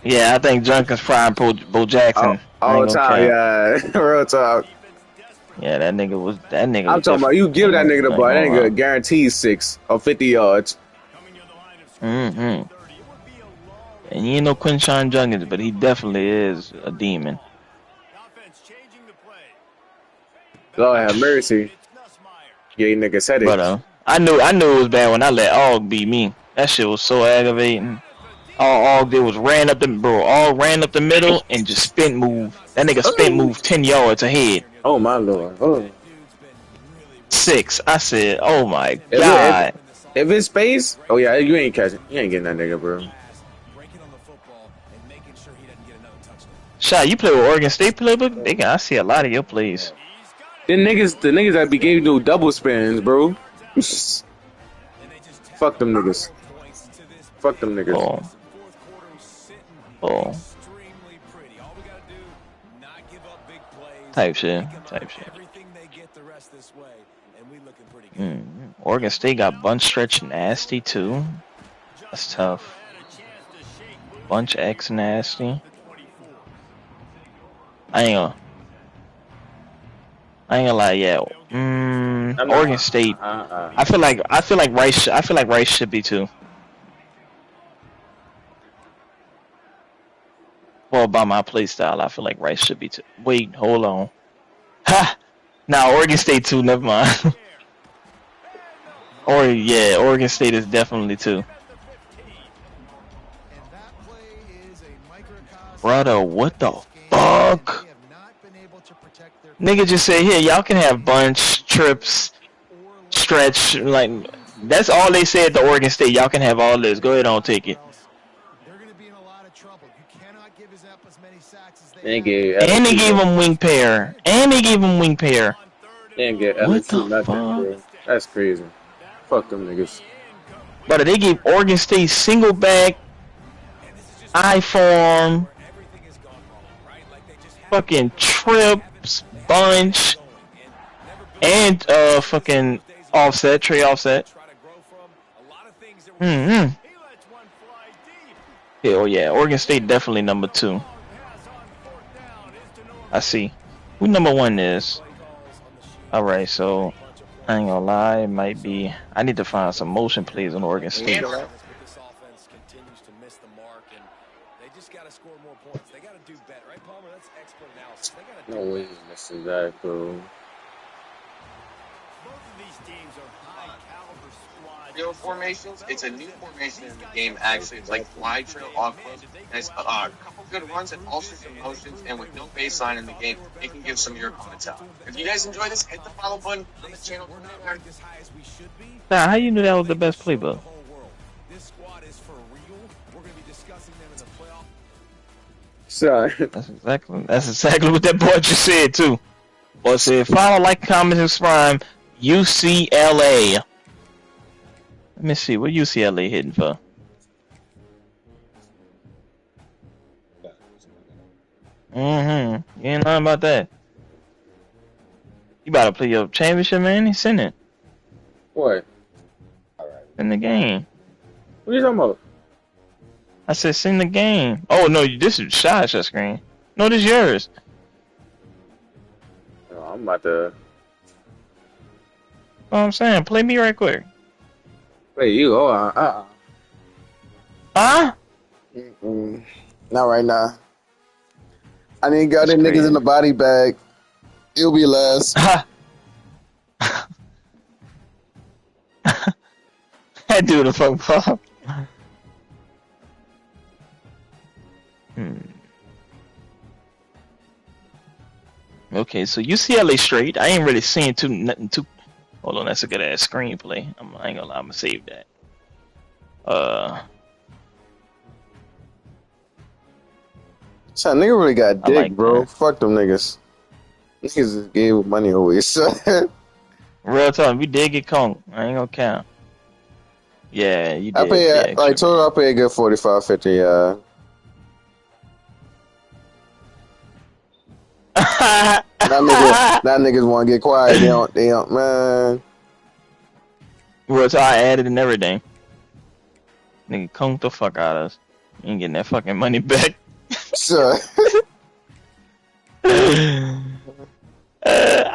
Yeah, I think Junkins prime Bo Jackson. All the time, yeah, real talk. Yeah, that nigga. I'm talking about you give that nigga the ball. That nigga guaranteed 6 or 50 yards. And he ain't no Quinshon Junkins, but he definitely is a demon. Lord have mercy. Yeah, you niggas said it. But I knew it was bad when I let Og beat me. That shit was so aggravating. All Og did was ran up the middle and just spin move. That nigga spin move 10 yards ahead. Oh my lord. Oh. 6. I said, oh my god. If it's space, oh yeah, you ain't catching. You ain't getting that nigga, bro. Shot, you play with Oregon State playbook? I see a lot of your plays. The niggas that be giving you double spins, bro. Fuck them niggas. Fuck them niggas. Oh. Type shit. Oregon State got bunch stretch nasty too. That's tough. Bunch X nasty. I ain't gonna lie, yeah. Oregon State. I feel like Rice should be too. Well, by my play style, I feel like Rice should be too. Wait, hold on. Ha! Nah, Oregon State too. Never mind. Oregon State is definitely too. Brother, what the fuck? Nigga just said, here, y'all can have bunch, trips, stretch, like, that's all they said to Oregon State. Y'all can have all this. Go ahead on, take it. And they gave him wing pair. They didn't get LSU nothing, bro. That's crazy. Fuck them niggas. But they gave Oregon State single back, I-form, fucking trips, bunch, and fucking offset, tray offset. Hell yeah, Oregon State definitely number 2. I see. Who number 1 is? Alright, so I ain't gonna lie, it might be. I need to find some motion plays on Oregon State. No way he's missing that, bro. Real formations, it's a new formation in the game, actually. It's like wide trail off close. There's a couple good runs and also some motions, and with no baseline in the game, it can give some of your opponents out. If you guys enjoy this, hit the follow button on the channel. Nah, how you knew that was the best playbook? Sorry. That's exactly what that boy just said too. Boy said, follow, like, comment, subscribe. UCLA. Let me see, what UCLA hitting for? You ain't lying about that. You about to play your championship, man? He's in it. What? In the game. What are you talking about? I said, send the game. Oh, no, this is Shy's screen. No, this is yours. Oh, I'm about to... What I'm saying, play me right quick. Wait, you? Huh? Not right now. I didn't got them niggas in the body bag. It'll be last. That dude a fuck pop. Okay, so UCLA straight. I ain't really seeing nothing too. Hold on, that's a good ass screenplay. I ain't gonna lie, I'm gonna save that. Son, nigga really got dick, like bro. that. Fuck them niggas. Niggas just gave money away. Real talk, we did get conked. I ain't gonna count. Yeah, you did. I told her I pay a good 45, 50, That niggas want to get quiet. They don't, man. Real talk, I added and everything. Nigga conked the fuck out of us. You ain't getting that fucking money back. Sure. I'm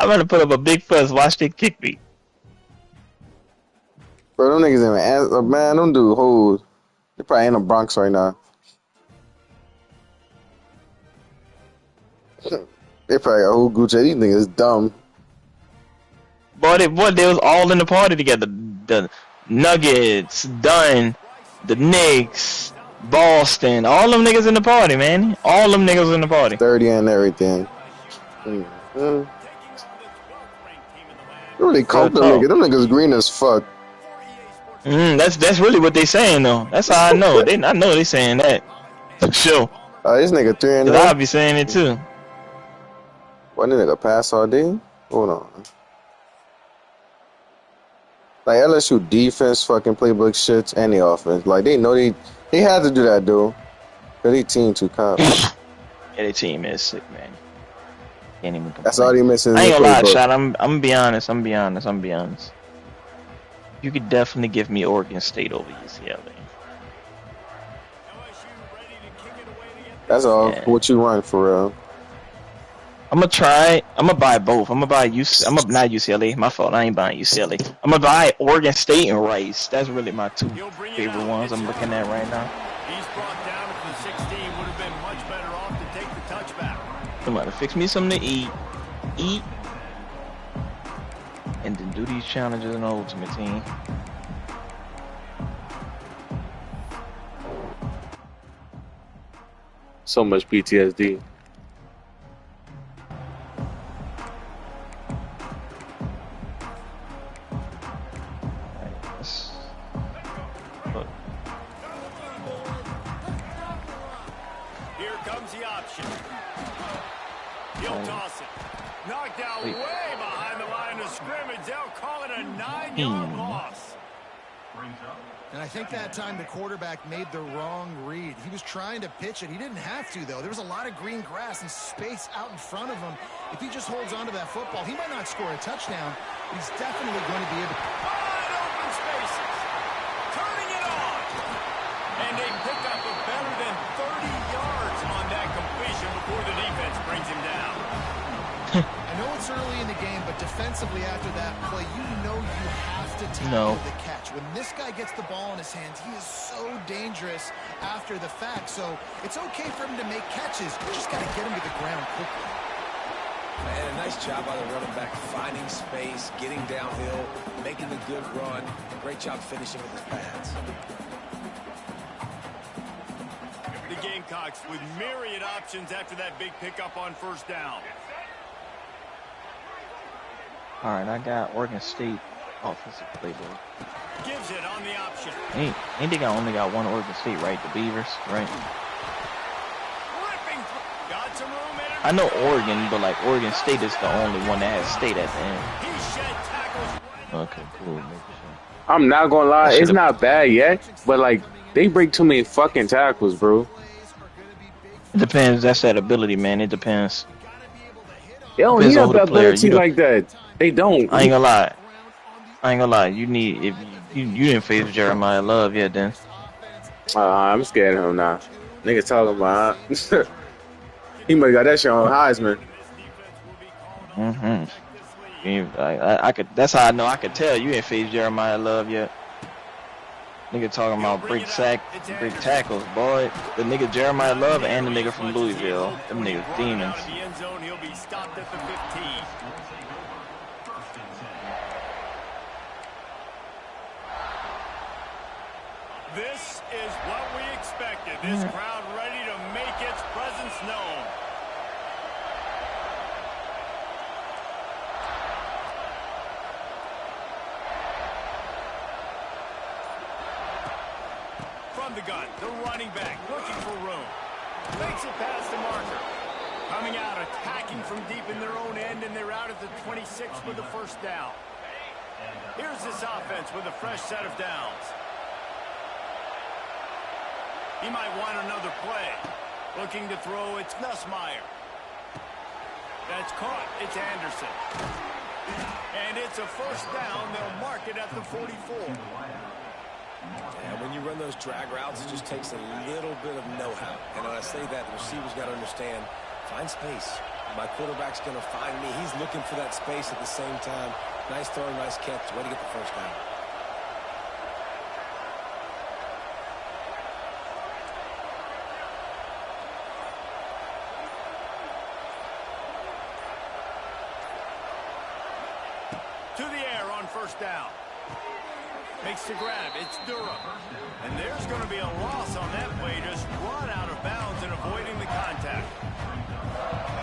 gonna put up a big fuss. Watch they kick me. Bro, them niggas even answer. Man, them dude hoes. They probably in the Bronx right now. They probably got whole Gucci. These niggas dumb. Boy, they was all in the party together. The Nuggets, Dunn, the Knicks, Boston, all them niggas in the party, man. All them niggas in the party. 30 and everything. You really caught them niggas. Them niggas green as fuck. That's really what they saying though. That's how I know. I know they saying that. For sure. This nigga 3-0. I'll be saying it too. What nigga pass all day? Hold on. Like LSU defense fucking playbook shits and the offense. Like they know they had to do that though. Cause they team too confident. Yeah, their team is sick, man. Can't even complain. That's all they missing. I ain't gonna lie, Shot. I'm gonna be honest. I'm gonna be honest. You could definitely give me Oregon State over UCLA. That's all. Yeah. What you run for real? I'm gonna try. I'm gonna buy both. I'm gonna buy not UCLA. My fault. I ain't buying UCLA. I'm gonna buy Oregon State and Rice. That's really my two favorite ones I'm looking at right now. He's brought down at the 16. Would have been much better off to take the touchback. Somebody fix me something to eat, and then do these challenges in the Ultimate Team. So much PTSD. Here comes the option. He'll toss it. Knocked out way behind the line of scrimmage. They'll call it a 9-yard loss. And I think that time the quarterback made the wrong read. He was trying to pitch it. He didn't have to, though. There was a lot of green grass and space out in front of him. If he just holds on to that football, he might not score a touchdown, but he's definitely going to be able to... Wide open spaces. Turning it on. And they pick up a better than 30 yards on that completion before the defense brings him down. I know it's early in the game, but defensively after that play, you know you have to tackle the catch. When this guy gets the ball in his hands, he is so dangerous after the fact. So it's okay for him to make catches. You just got to get him to the ground quickly. And a nice job by the running back, finding space, getting downhill, making a good run. Great job finishing with his pads. The Gamecocks with myriad options after that big pickup on first down. All right, I got Oregon State offensive playbook. Gives it on the option. Ain't they only got one Oregon State, right? The Beavers, right? Got some room in it. I know Oregon, but like Oregon State is the only one that has state at the end. He shed tackles. Okay, cool. I'm not gonna lie, it's not bad yet, but like they break too many fucking tackles, bro. It depends. That's that ability, man. It depends. They don't need that ability like that. They don't. I ain't gonna lie. You need if you didn't face Jeremiah Love yet, then. I'm scared of him now. Niggas talking about he might got that shit on Heisman. I could. That's how I know. I could tell you ain't faced Jeremiah Love yet. Nigga talking about break tackles, boy. The nigga Jeremiah Love and the nigga from Louisville. Them niggas demons. He'll be stopped at the 15. This is what we expected. This crowd ready to make its presence known. From the gun, the running back looking for room. Makes it past the marker. Coming out, attacking from deep in their own end, and they're out at the 26 with the first down. Here's this offense with a fresh set of downs. He might want another play. Looking to throw, it's Nussmeier. That's caught, it's Anderson. And it's a first down, they'll mark it at the 44. And when you run those drag routes, it just takes a little bit of know-how. And when I say that, the receiver's got to understand, find space. My quarterback's going to find me. He's looking for that space at the same time. Nice throw, nice catch. Way to get the first down. To the air on first down. Makes the grab. It's Durham. And there's going to be a loss on that play. Just run out of bounds and avoiding the contact.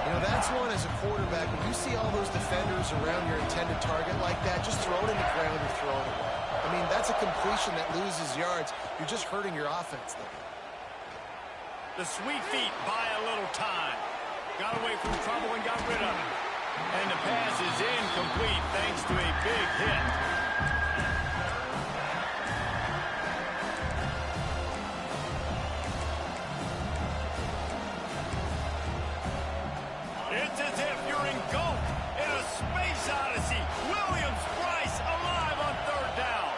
You know, that's one as a quarterback. When you see all those defenders around your intended target like that, just throw it in the ground or throw it away. I mean, that's a completion that loses yards. You're just hurting your offense there. The sweet feet buy a little time. Got away from trouble and got rid of it. And the pass is incomplete thanks to a big hit. It's as if you're engulfed in a space odyssey. Williams-Brice alive on third down.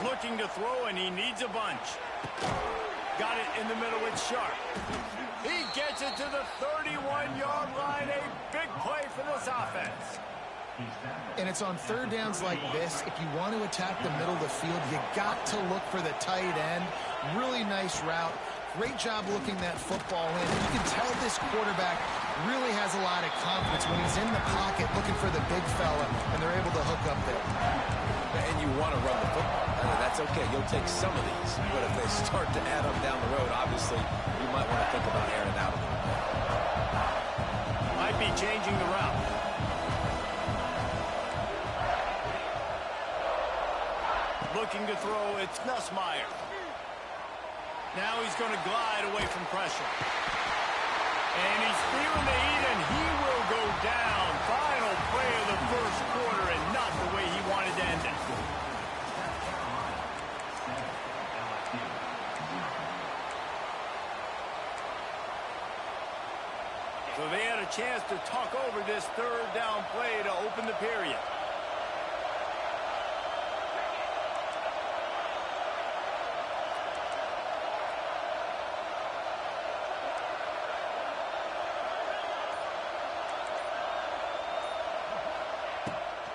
Looking to throw, and he needs a bunch. Got it in the middle with Sharp. He gets it to the 31-yard line. A big play for this offense. And it's on third downs like this. If you want to attack the middle of the field, you got to look for the tight end. Really nice route. Great job looking that football in. You can tell this quarterback really has a lot of confidence when he's in the pocket looking for the big fella, and they're able to hook up there. And you want to run the football. I mean, that's okay. You'll take some of these. But if they start to add up down the road, obviously, you might want to think about airing it out a little bit. Might be changing the route. Looking to throw, it's Nussmeier. Now he's going to glide away from pressure. And he's feeling the heat, and he will go down. Final play of the first quarter, and not the way he wanted to end it. So they had a chance to talk over this third down play to open the period.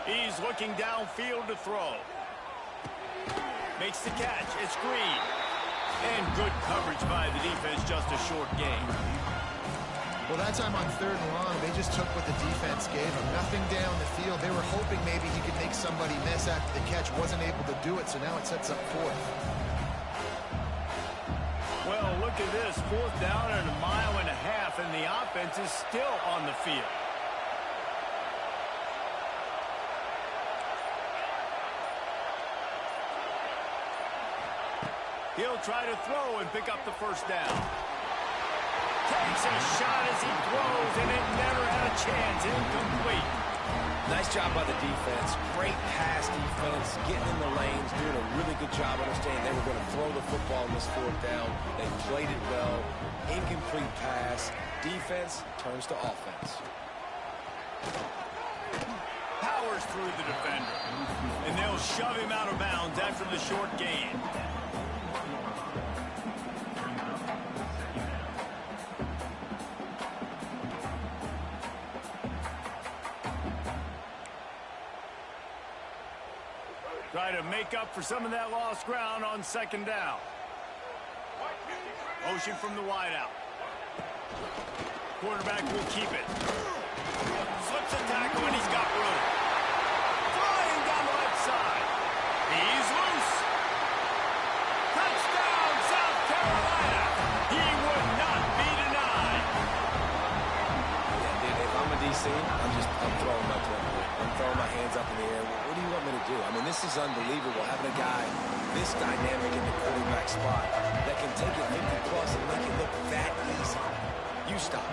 He's looking downfield to throw. Makes the catch. It's Green. And good coverage by the defense, just a short game. Well, that time on 3rd and long, they just took what the defense gave them. Nothing down the field. They were hoping maybe he could make somebody miss after the catch. Wasn't able to do it, so now it sets up 4th. Well, look at this. 4th down and 1.5 miles, and the offense is still on the field. He'll try to throw and pick up the 1st down. Takes a shot as he throws, and it never had a chance. Incomplete. Nice job by the defense. Great pass defense, getting in the lanes, doing a really good job understanding they were going to throw the football in this 4th down. They played it well. Incomplete pass. Defense turns to offense. Powers through the defender. And they'll shove him out of bounds after the short gain. Try to make up for some of that lost ground on 2nd down. Motion from the wideout. Quarterback will keep it. Slips a tackle and he's got room. Flying down the left side. He's loose. Touchdown, South Carolina. He would not be denied. Yeah, dude, if I'm a DC, I'm throwing my play. I'm throwing my hands up in the air. What do you want me to do? I mean, this is unbelievable, having a guy this dynamic in the quarterback spot that can take it 50+ and make it look that easy. You stop.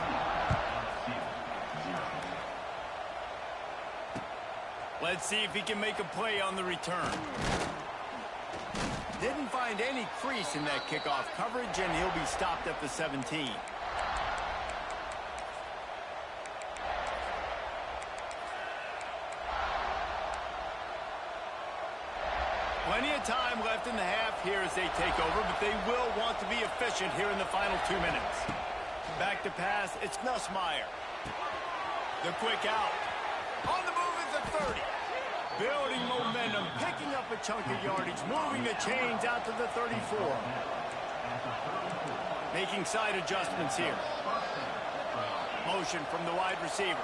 Let's see if he can make a play on the return. Didn't find any crease in that kickoff coverage, and he'll be stopped at the 17. Plenty of time left in the half here as they take over, but they will want to be efficient here in the final 2 minutes. Back to pass, it's Nussmeier. The quick out. On the move is the 30. Building momentum, picking up a chunk of yardage, moving the chains out to the 34. Making side adjustments here. Motion from the wide receiver.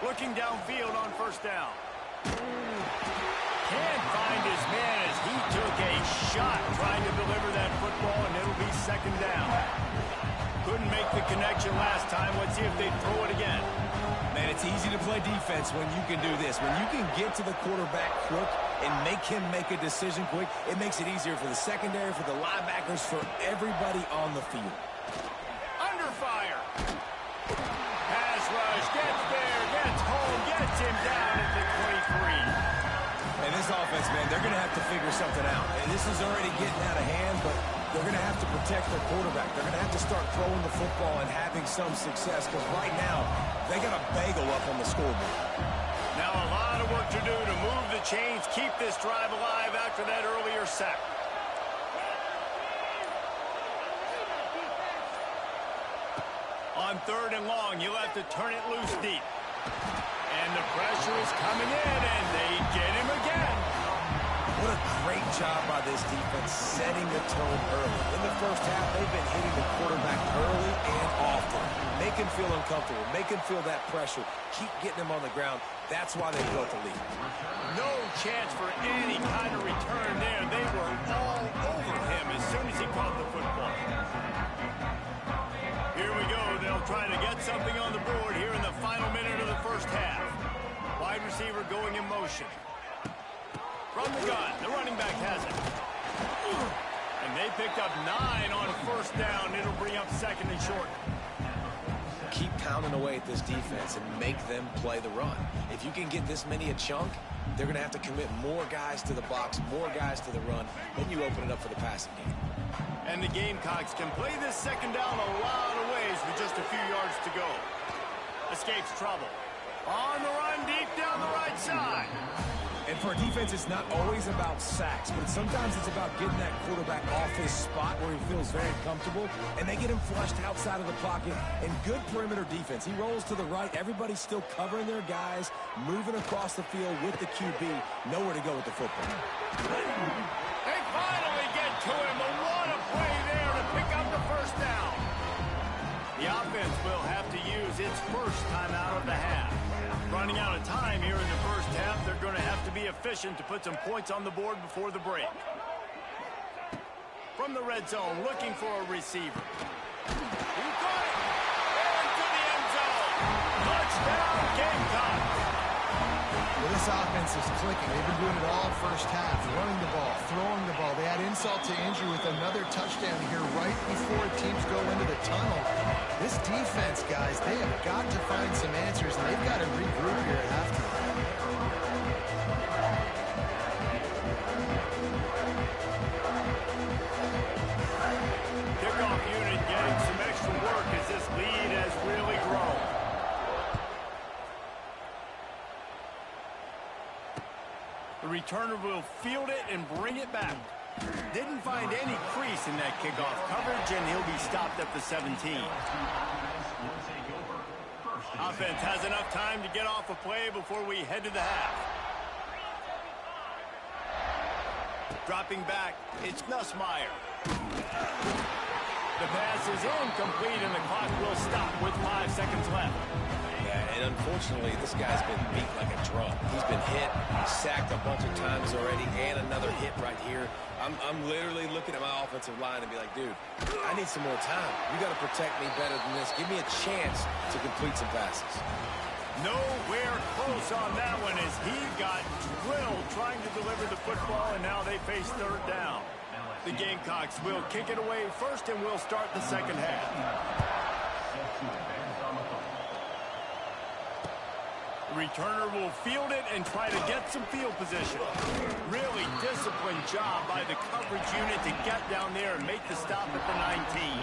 Looking downfield on 1st down. Can't find his man as he took a shot trying to deliver that football, and it'll be 2nd down. Couldn't make the connection last time. Let's see if they throw it again. Man, it's easy to play defense when you can do this. When you can get to the quarterback quick and make him make a decision quick, it makes it easier for the secondary, for the linebackers, for everybody on the field. Under fire. Pass rush, gets there, gets home, gets him down at the 23. And this offense, man, they're going to have to figure something out. And this is already getting out of hand, but they're going to have to protect their quarterback. They're going to have to start throwing the football and having some success, because right now, they got a bagel up on the scoreboard. Now a lot of work to do to move the chains, keep this drive alive after that earlier sack. On 3rd and long, you'll have to turn it loose deep. And the pressure is coming in, and they get him again. What a great job by this defense setting the tone early. In the 1st half, they've been hitting the quarterback early and often. Make him feel uncomfortable. Make him feel that pressure. Keep getting him on the ground. That's why they built the lead. No chance for any kind of return there. They were all over him as soon as he caught the football. Here we go. They'll try to get something on the board here in the final minute of the 1st half. Wide receiver going in motion. From the gun, the running back has it. And they picked up 9 on 1st down. It'll bring up 2nd and short. Keep pounding away at this defense and make them play the run. If you can get this many a chunk, they're going to have to commit more guys to the box, more guys to the run. Then you open it up for the passing game. And the Gamecocks can play this 2nd down a lot of ways with just a few yards to go. Escapes trouble. On the run, deep down the right side. And for a defense, it's not always about sacks, but sometimes it's about getting that quarterback off his spot where he feels very comfortable, and they get him flushed outside of the pocket. And good perimeter defense. He rolls to the right. Everybody's still covering their guys, moving across the field with the QB. Nowhere to go with the football. They finally to him. What a play there to pick up the first down. The offense will have to use its first timeout of the half. Running out of time here in the first half, they're going to have to be efficient to put some points on the board before the break. From the red zone, looking for a receiver. He got it! Into the end zone! Touchdown, Gamecocks! Well, this offense is clicking. They've been doing it all first half. Running the ball, throwing the ball. They add insult to injury with another touchdown here right before teams go into the tunnel. This defense, guys, they have got to find some answers, and they've got to regroup here at halftime. Kickoff unit getting some extra work as this lead has really grown. The returner will field it and bring it back. Didn't find any crease in that kickoff coverage, and he'll be stopped at the 17. Offense has enough time to get off a play before we head to the half. Dropping back, it's Nussmeier. The pass is incomplete, and the clock will stop with 5 seconds left. Yeah, and unfortunately, this guy's been beat like a drum. He's been hit, sacked a bunch of times already, and another hit right here. I'm literally looking at my offensive line and be like, dude, I need some more time. You got to protect me better than this. Give me a chance to complete some passes. Nowhere close on that one as he got drilled trying to deliver the football, and now they face third down. The Gamecocks will kick it away first, and we'll start the second half. The returner will field it and try to get some field position. Really disciplined job by the coverage unit to get down there and make the stop at the 19.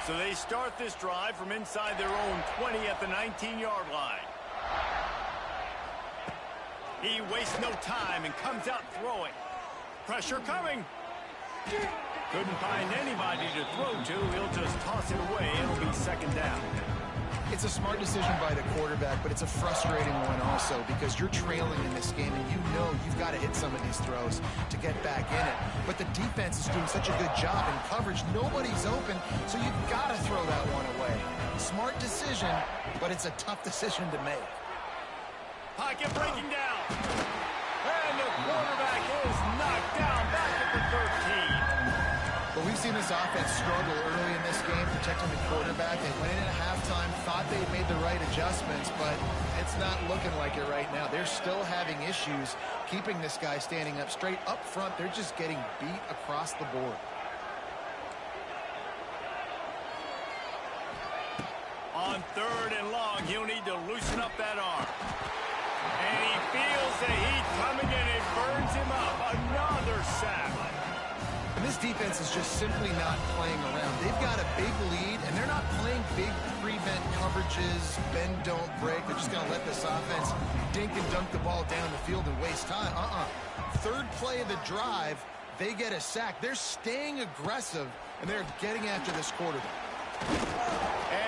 So they start this drive from inside their own 20 at the 19-yard line. He wastes no time and comes out throwing. Pressure coming. Couldn't find anybody to throw to. He'll just toss it away. It'll be second down. It's a smart decision by the quarterback, but it's a frustrating one also because you're trailing in this game and you know you've got to hit some of these throws to get back in it. But the defense is doing such a good job in coverage. Nobody's open, so you've got to throw that one away. Smart decision, but it's a tough decision to make. Pocket breaking down. And the quarterback is knocked down back at the 13. But we've seen this offense struggle early in this game, protecting the quarterback. They went in at halftime, thought they'd made the right adjustments, but it's not looking like it right now. They're still having issues keeping this guy standing up straight. Up front, they're just getting beat across the board. On third and long, he'll need to loosen up that arm. And he feels the heat coming and it burns him up. Another sack. And this defense is just simply not playing around. They've got a big lead, and they're not playing big prevent coverages, bend, don't break. They're just going to let this offense dink and dunk the ball down the field and waste time. Third play of the drive, they get a sack. They're staying aggressive, and they're getting after this quarterback.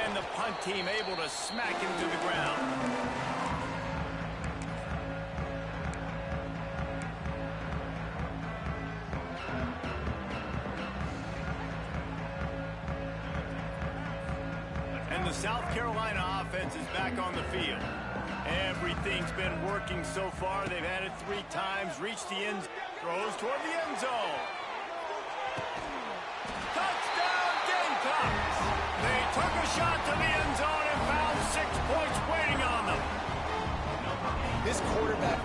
And the punt team able to smack him to the ground. And the South Carolina offense is back on the field. Everything's been working so far. They've had it 3 times, reached the end, throws toward the end zone. Touchdown, Gamecocks! They took a shot to the end zone and found 6 points waiting on them. This quarterback